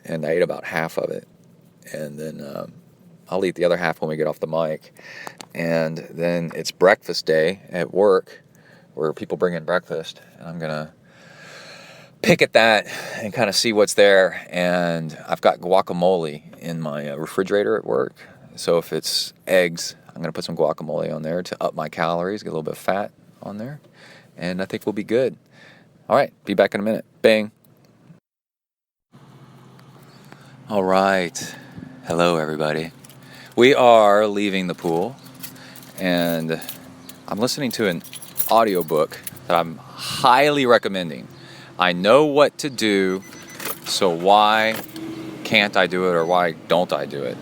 and I ate about half of it. And then I'll eat the other half when we get off the mic. And then it's breakfast day at work, where people bring in breakfast, and I'm going to pick at that and kind of see what's there. And I've got guacamole in my refrigerator at work. So if it's eggs, I'm going to put some guacamole on there to up my calories, get a little bit of fat on there, and I think we'll be good. All right, be back in a minute. Bang. All right. Hello, everybody. We are leaving the pool, and I'm listening to an audiobook that I'm highly recommending. I know what to do, so why can't I do it, or why don't I do it?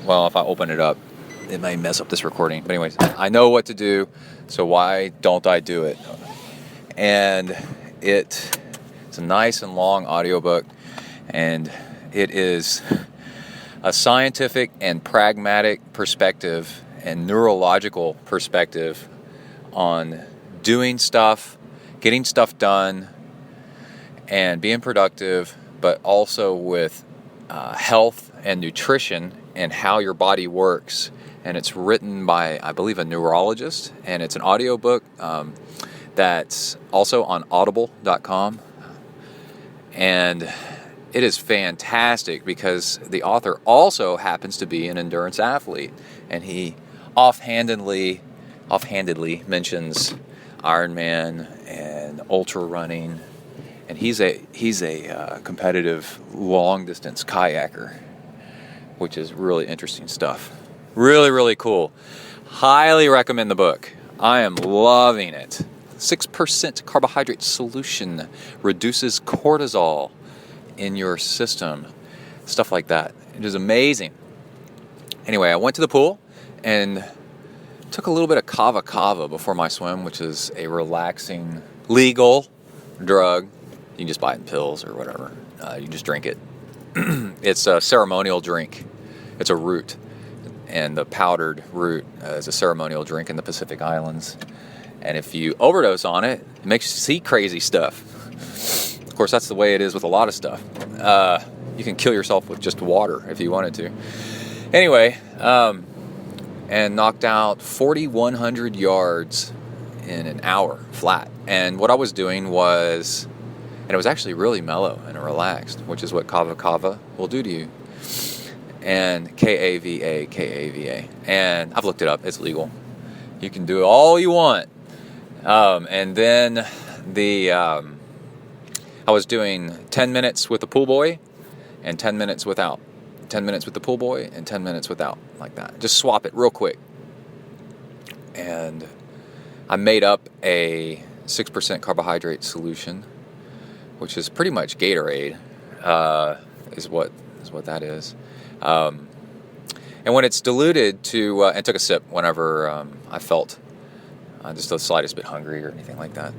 Well, if I open it up, it may mess up this recording. But anyways, I know what to do, so why don't I do it? And it's a nice and long audiobook, and it is a scientific and pragmatic perspective and neurological perspective on doing stuff, getting stuff done, and being productive, but also with health and nutrition and how your body works. And it's written by, I believe, a neurologist, and it's an audiobook that's also on audible.com. And it is fantastic because the author also happens to be an endurance athlete, and he offhandedly mentions Ironman and ultra running, and he's a competitive long distance kayaker, which is really interesting stuff. Really, really cool. Highly recommend the book. I am loving it. 6% carbohydrate solution reduces cortisol in your system. Stuff like that. It is amazing. Anyway, I went to the pool and took a little bit of kava before my swim, which is a relaxing, legal drug. You can just buy it in pills or whatever. You just drink it. It's a ceremonial drink. It's a root. And the powdered root is a ceremonial drink in the Pacific Islands. And if you overdose on it, it makes you see crazy stuff. Of course, that's the way it is with a lot of stuff. You can kill yourself with just water if you wanted to. Anyway, and knocked out 4,100 yards in an hour flat. And what I was doing was, and it was actually really mellow and relaxed, which is what kava will do to you. And Kava. And I've looked it up. It's legal. You can do it all you want. And then I was doing 10 minutes with the pool boy and 10 minutes without. 10 minutes with the pool boy and 10 minutes without, like that. Just swap it real quick. And I made up a 6% carbohydrate solution, which is pretty much Gatorade, is what that is. And when it's diluted to, and took a sip whenever I felt just the slightest bit hungry or anything like that.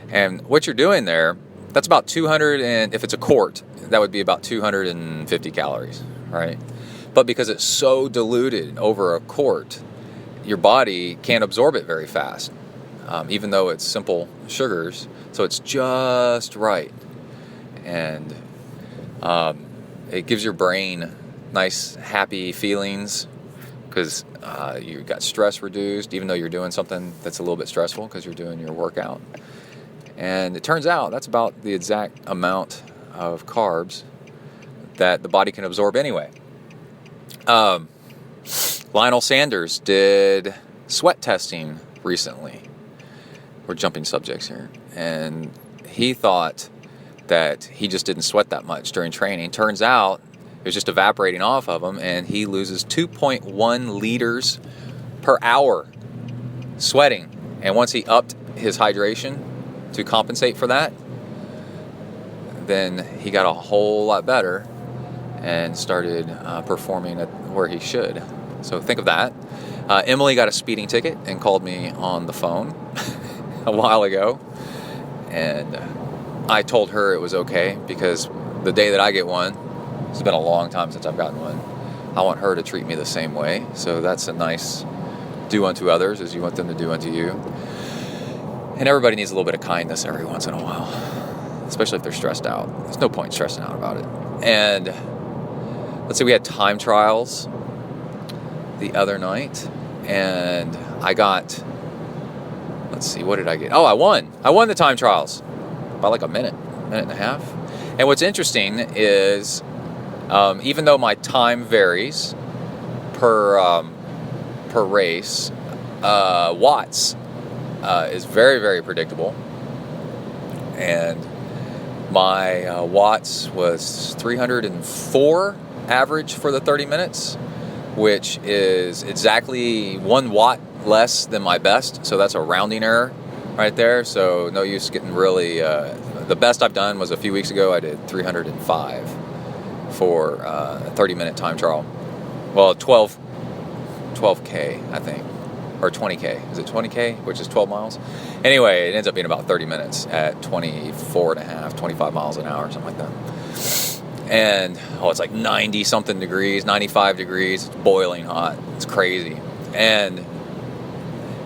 And what you're doing there, that's about 200, and if it's a quart, that would be about 250 calories, right? But because it's so diluted over a quart, your body can't absorb it very fast, even though it's simple sugars. So it's just right. And it gives your brain nice, happy feelings because you got stress reduced, even though you're doing something that's a little bit stressful because you're doing your workout. And it turns out that's about the exact amount of carbs that the body can absorb anyway. Lionel Sanders did sweat testing recently. We're jumping subjects here. And he thought that he just didn't sweat that much during training. Turns out it was just evaporating off of him, and he loses 2.1 liters per hour sweating. And once he upped his hydration to compensate for that, then he got a whole lot better and started performing at where he should. So think of that. Emily got a speeding ticket and called me on the phone a while ago, and I told her it was okay because the day that I get one, it's been a long time since I've gotten one, I want her to treat me the same way. So that's a nice do unto others as you want them to do unto you. And everybody needs a little bit of kindness every once in a while, especially if they're stressed out. There's no point stressing out about it. And let's say we had time trials the other night, and I got, let's see, what did I get? Oh, I won the time trials by like a minute and a half. And what's interesting is even though my time varies per race, watts is very, very predictable. And my watts was 304 average for the 30 minutes, which is exactly 1 watt less than my best. So that's a rounding error right there. So no use getting really, the best I've done was a few weeks ago. I did 305 for a 30-minute time trial. Well, 12K, I think, or 20K. Is it 20K, which is 12 miles? Anyway, it ends up being about 30 minutes at 24 and a half, 25 miles an hour, something like that. And, it's like 90-something degrees, 95 degrees. It's boiling hot. It's crazy. And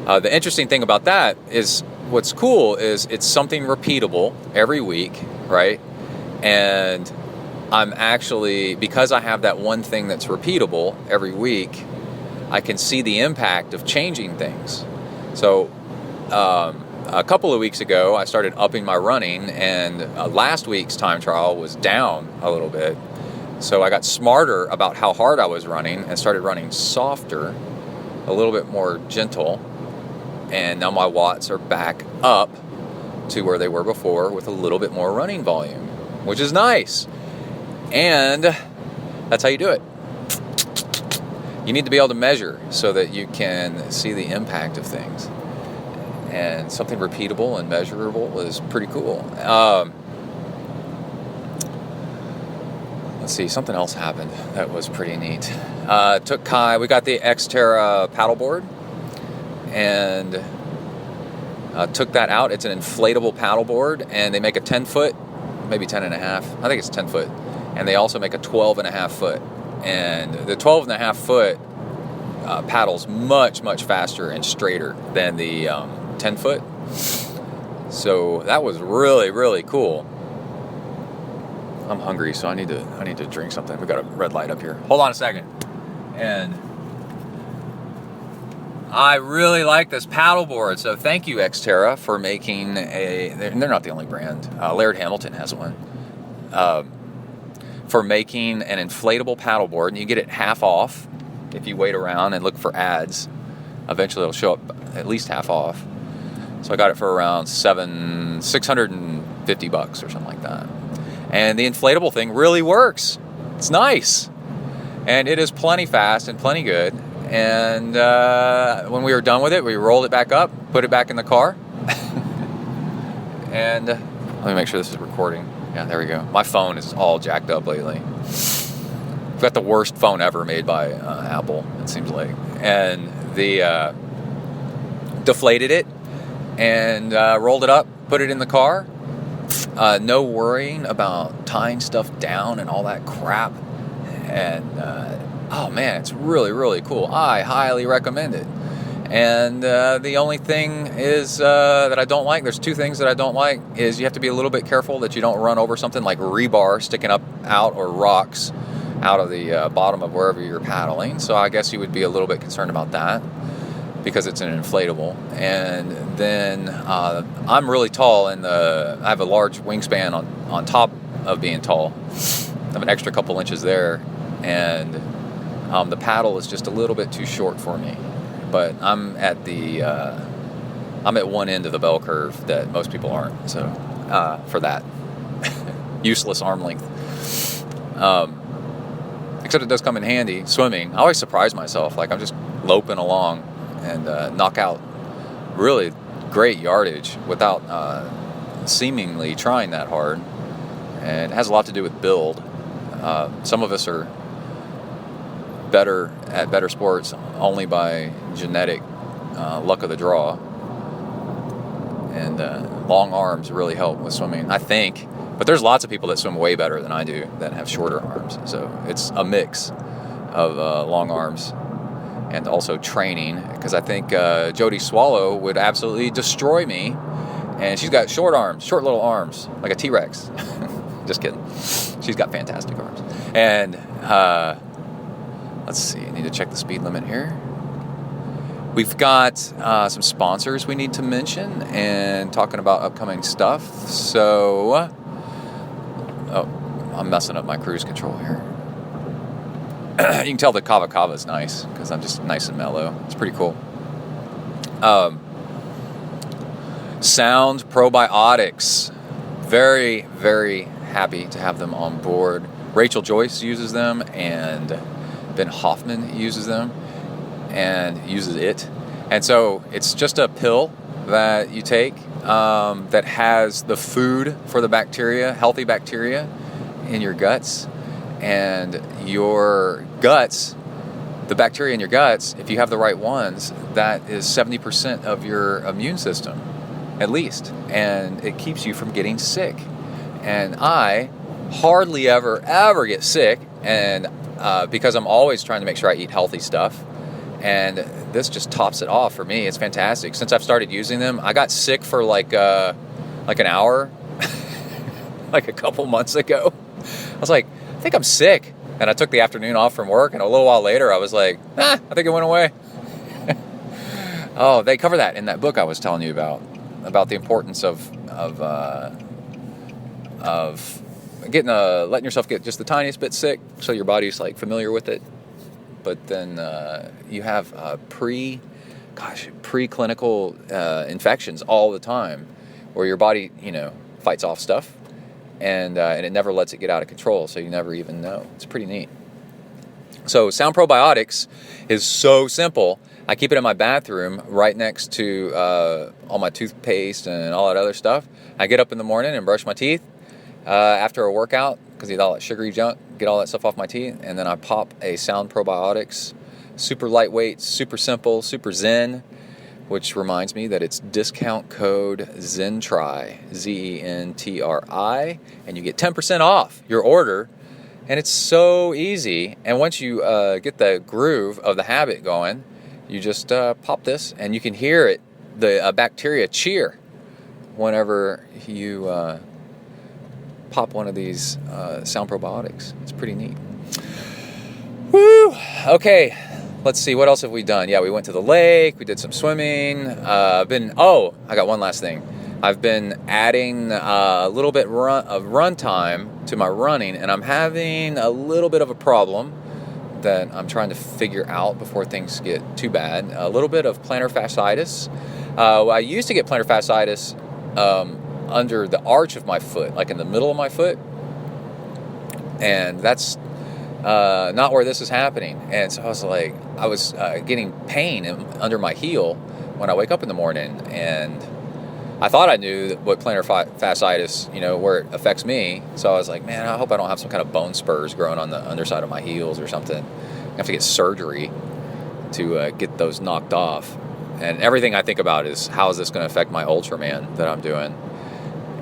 the interesting thing about that is what's cool is it's something repeatable every week, right? And I'm actually, because I have that one thing that's repeatable every week, I can see the impact of changing things. So a couple of weeks ago, I started upping my running, and last week's time trial was down a little bit. So I got smarter about how hard I was running and started running softer, a little bit more gentle. And now my watts are back up to where they were before with a little bit more running volume, which is nice. And that's how you do it. You need to be able to measure so that you can see the impact of things. And something repeatable and measurable is pretty cool. Let's see, something else happened that was pretty neat. Took Kai, we got the Xterra paddleboard, and took that out. It's an inflatable paddleboard, and they make a 10-foot, maybe 10 and a half. I think it's 10 foot. And they also make a 12 and a half foot. And the 12 and a half foot paddles much, much faster and straighter than the 10 foot. So that was really, really cool. I'm hungry, so I need to drink something. We got a red light up here. Hold on a second. And I really like this paddleboard, so thank you, Xterra, for making they're not the only brand. Laird Hamilton has one. For making an inflatable paddleboard, and you get it half off if you wait around and look for ads. Eventually it'll show up at least half off. So I got it for around $650 or something like that. And the inflatable thing really works. It's nice. And it is plenty fast and plenty good. And when we were done with it, we rolled it back up, put it back in the car. And let me make sure this is recording. Yeah, there we go. My phone is all jacked up lately. I've got the worst phone ever made by Apple, it seems like. And the deflated it and rolled it up, put it in the car. No worrying about tying stuff down and all that crap. And oh man, it's really, really cool. I highly recommend it. And the only thing is that I don't like, there's two things that I don't like, is you have to be a little bit careful that you don't run over something like rebar sticking up out or rocks out of the bottom of wherever you're paddling. So I guess you would be a little bit concerned about that because it's an inflatable. And then I'm really tall, and I have a large wingspan on top of being tall. I have an extra couple inches there, and the paddle is just a little bit too short for me. But I'm at one end of the bell curve that most people aren't. So for that, useless arm length. Except it does come in handy swimming. I always surprise myself, like I'm just loping along and knock out really great yardage without seemingly trying that hard. And it has a lot to do with build. Some of us are better at better sports only by genetic luck of the draw, and long arms really help with swimming, I think. But there's lots of people that swim way better than I do that have shorter arms, so it's a mix of long arms and also training, because I think Jody Swallow would absolutely destroy me, and she's got short little arms like a T-Rex. Just kidding. She's got fantastic arms. And let's see, I need to check the speed limit here. We've got some sponsors we need to mention and talking about upcoming stuff. So, I'm messing up my cruise control here. You can tell the Kava Kava is nice because I'm just nice and mellow. It's pretty cool. Sound Probiotics. Very, very happy to have them on board. Rachel Joyce uses them, and Ben Hoffman uses them and uses it. And so it's just a pill that you take that has the food for the bacteria, healthy bacteria in your guts. And your guts, the bacteria in your guts, if you have the right ones, that is 70% of your immune system, at least. And it keeps you from getting sick. And I hardly ever get sick, and because I'm always trying to make sure I eat healthy stuff. And this just tops it off for me. It's fantastic. Since I've started using them, I got sick for like an hour, like a couple months ago. I was like, I think I'm sick. And I took the afternoon off from work, and a little while later I was like, I think it went away. Oh, they cover that in that book I was telling you about the importance of getting letting yourself get just the tiniest bit sick so your body's like familiar with it. But then you have preclinical infections all the time where your body, fights off stuff. And it never lets it get out of control, so you never even know. It's pretty neat. So Sound Probiotics is so simple. I keep it in my bathroom right next to all my toothpaste and all that other stuff. I get up in the morning and brush my teeth after a workout because I eat all that sugary junk, get all that stuff off my teeth, and then I pop a Sound Probiotics. Super lightweight, super simple, super zen. Which reminds me that it's discount code ZenTri, ZenTri, and you get 10% off your order, and it's so easy. And once you get the groove of the habit going, you just pop this, and you can hear it, the bacteria cheer whenever you pop one of these Sound Probiotics. It's pretty neat. Woo! Okay. Let's see, what else have we done? Yeah, we went to the lake, we did some swimming. I got one last thing. I've been adding a little bit of run time to my running, and I'm having a little bit of a problem that I'm trying to figure out before things get too bad. A little bit of plantar fasciitis. I used to get plantar fasciitis under the arch of my foot, like in the middle of my foot, and that's not where this is happening. And so I was getting pain under my heel when I wake up in the morning, and I thought I knew what plantar fasciitis, where it affects me. So I was like, man, I hope I don't have some kind of bone spurs growing on the underside of my heels or something. I have to get surgery to get those knocked off. And everything I think about is, how is this going to affect my Ultraman that I'm doing?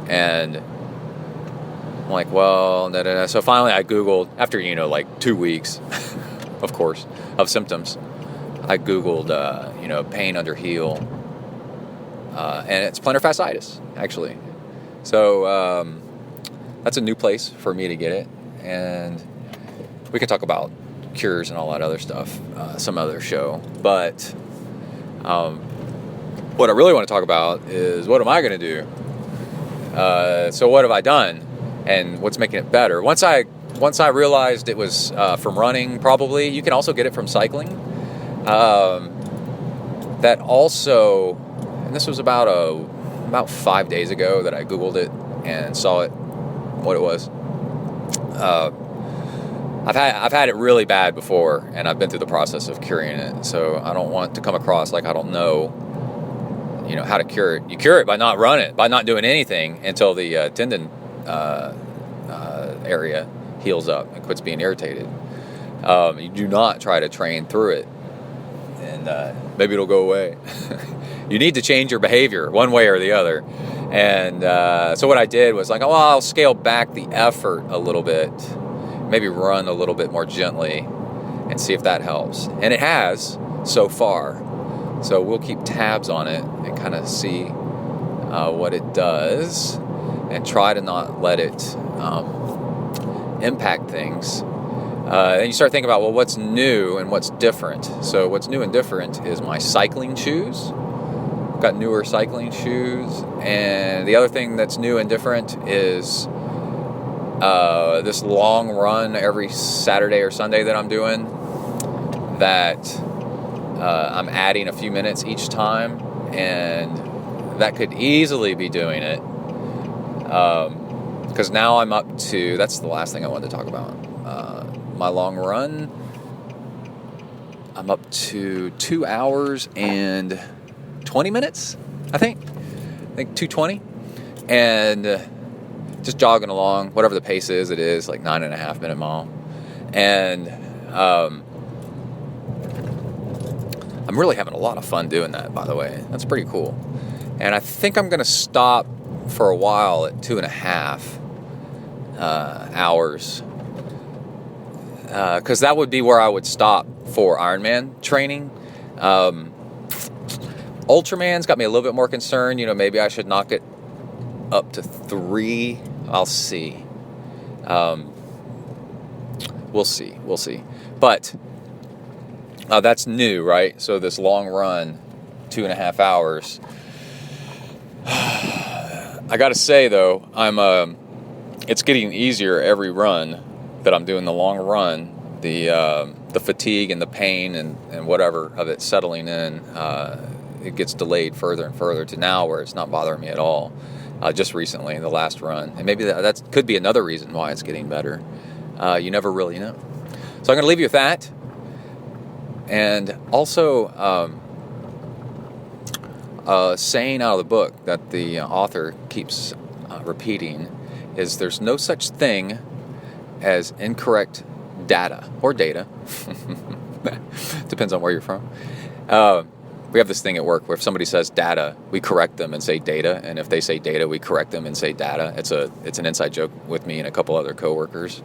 And I'm like, well, So finally I Googled, after, 2 weeks, of course, of symptoms, I Googled, pain under heel, and it's plantar fasciitis, actually. So that's a new place for me to get it, and we can talk about cures and all that other stuff some other show. But what I really want to talk about is what am I going to do? So what have I done, and what's making it better? Once I realized it was from running, probably you can also get it from cycling. That also, and this was about 5 days ago that I Googled it and saw it, what it was. I've had it really bad before, and I've been through the process of curing it. So I don't want to come across like I don't know, how to cure it. You cure it by not running, by not doing anything until the tendon area heals up and quits being irritated. You do not try to train through it, and maybe it'll go away. You need to change your behavior one way or the other. And so what I did was like, I'll scale back the effort a little bit, maybe run a little bit more gently and see if that helps. And it has so far. So we'll keep tabs on it and kind of see what it does and try to not let it impact things. And you start thinking about, well, what's new and what's different? So what's new and different is my cycling shoes. I've got newer cycling shoes. And the other thing that's new and different is this long run every Saturday or Sunday that I'm doing, that I'm adding a few minutes each time, and that could easily be doing it. Because now I'm up to, that's the last thing I wanted to talk about. My long run, I'm up to 2 hours and 20 minutes, I think 2:20, and just jogging along, whatever the pace is, it is like 9.5 minute mile. And I'm really having a lot of fun doing that, by the way. That's pretty cool. And I think I'm going to stop for a while at 2.5 hours, because that would be where I would stop for Ironman training. Ultraman's got me a little bit more concerned. Maybe I should knock it up to 3. I'll see. We'll see. But that's new, right? So this long run, 2.5 hours. I got to say though, it's getting easier every run that I'm doing the long run. The fatigue and the pain and whatever of it settling in, it gets delayed further and further to now where it's not bothering me at all. Just recently, the last run, and maybe that could be another reason why it's getting better. You never really know. So I'm going to leave you with that. And also, saying out of the book that the author keeps repeating is there's no such thing as incorrect data or data. Depends on where you're from. We have this thing at work where if somebody says data, we correct them and say data, and if they say data, we correct them and say data. It's an inside joke with me and a couple other coworkers.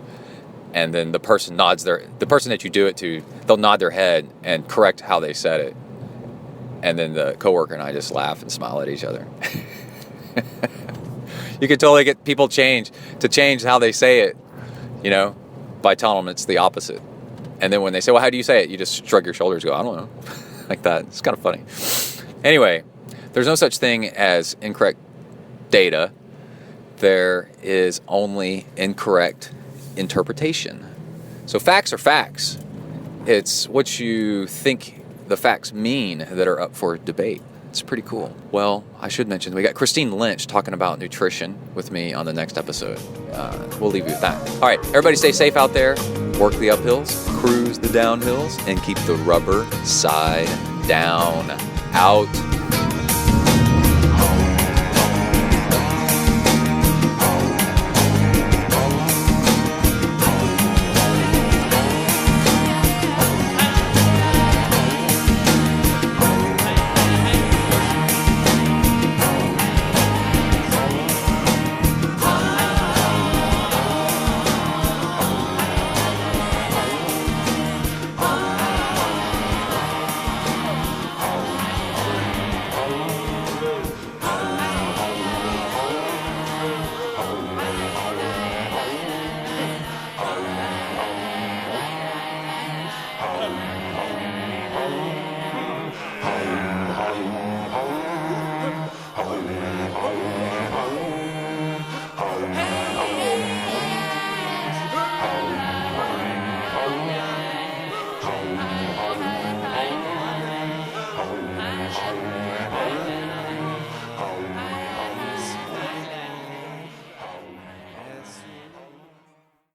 And then the person that you do it to, they'll nod their head and correct how they said it. And then the coworker and I just laugh and smile at each other. You can totally get people change how they say it, by telling them it's the opposite. And then when they say, well, how do you say it? You just shrug your shoulders and go, I don't know. Like that. It's kind of funny. Anyway, there's no such thing as incorrect data. There is only incorrect interpretation. So facts are facts. It's what you think the facts mean that are up for debate. It's pretty cool. Well, I should mention, we got Christine Lynch talking about nutrition with me on the next episode. We'll leave you with that. All right, everybody stay safe out there. Work the uphills, cruise the downhills, and keep the rubber side down. Out.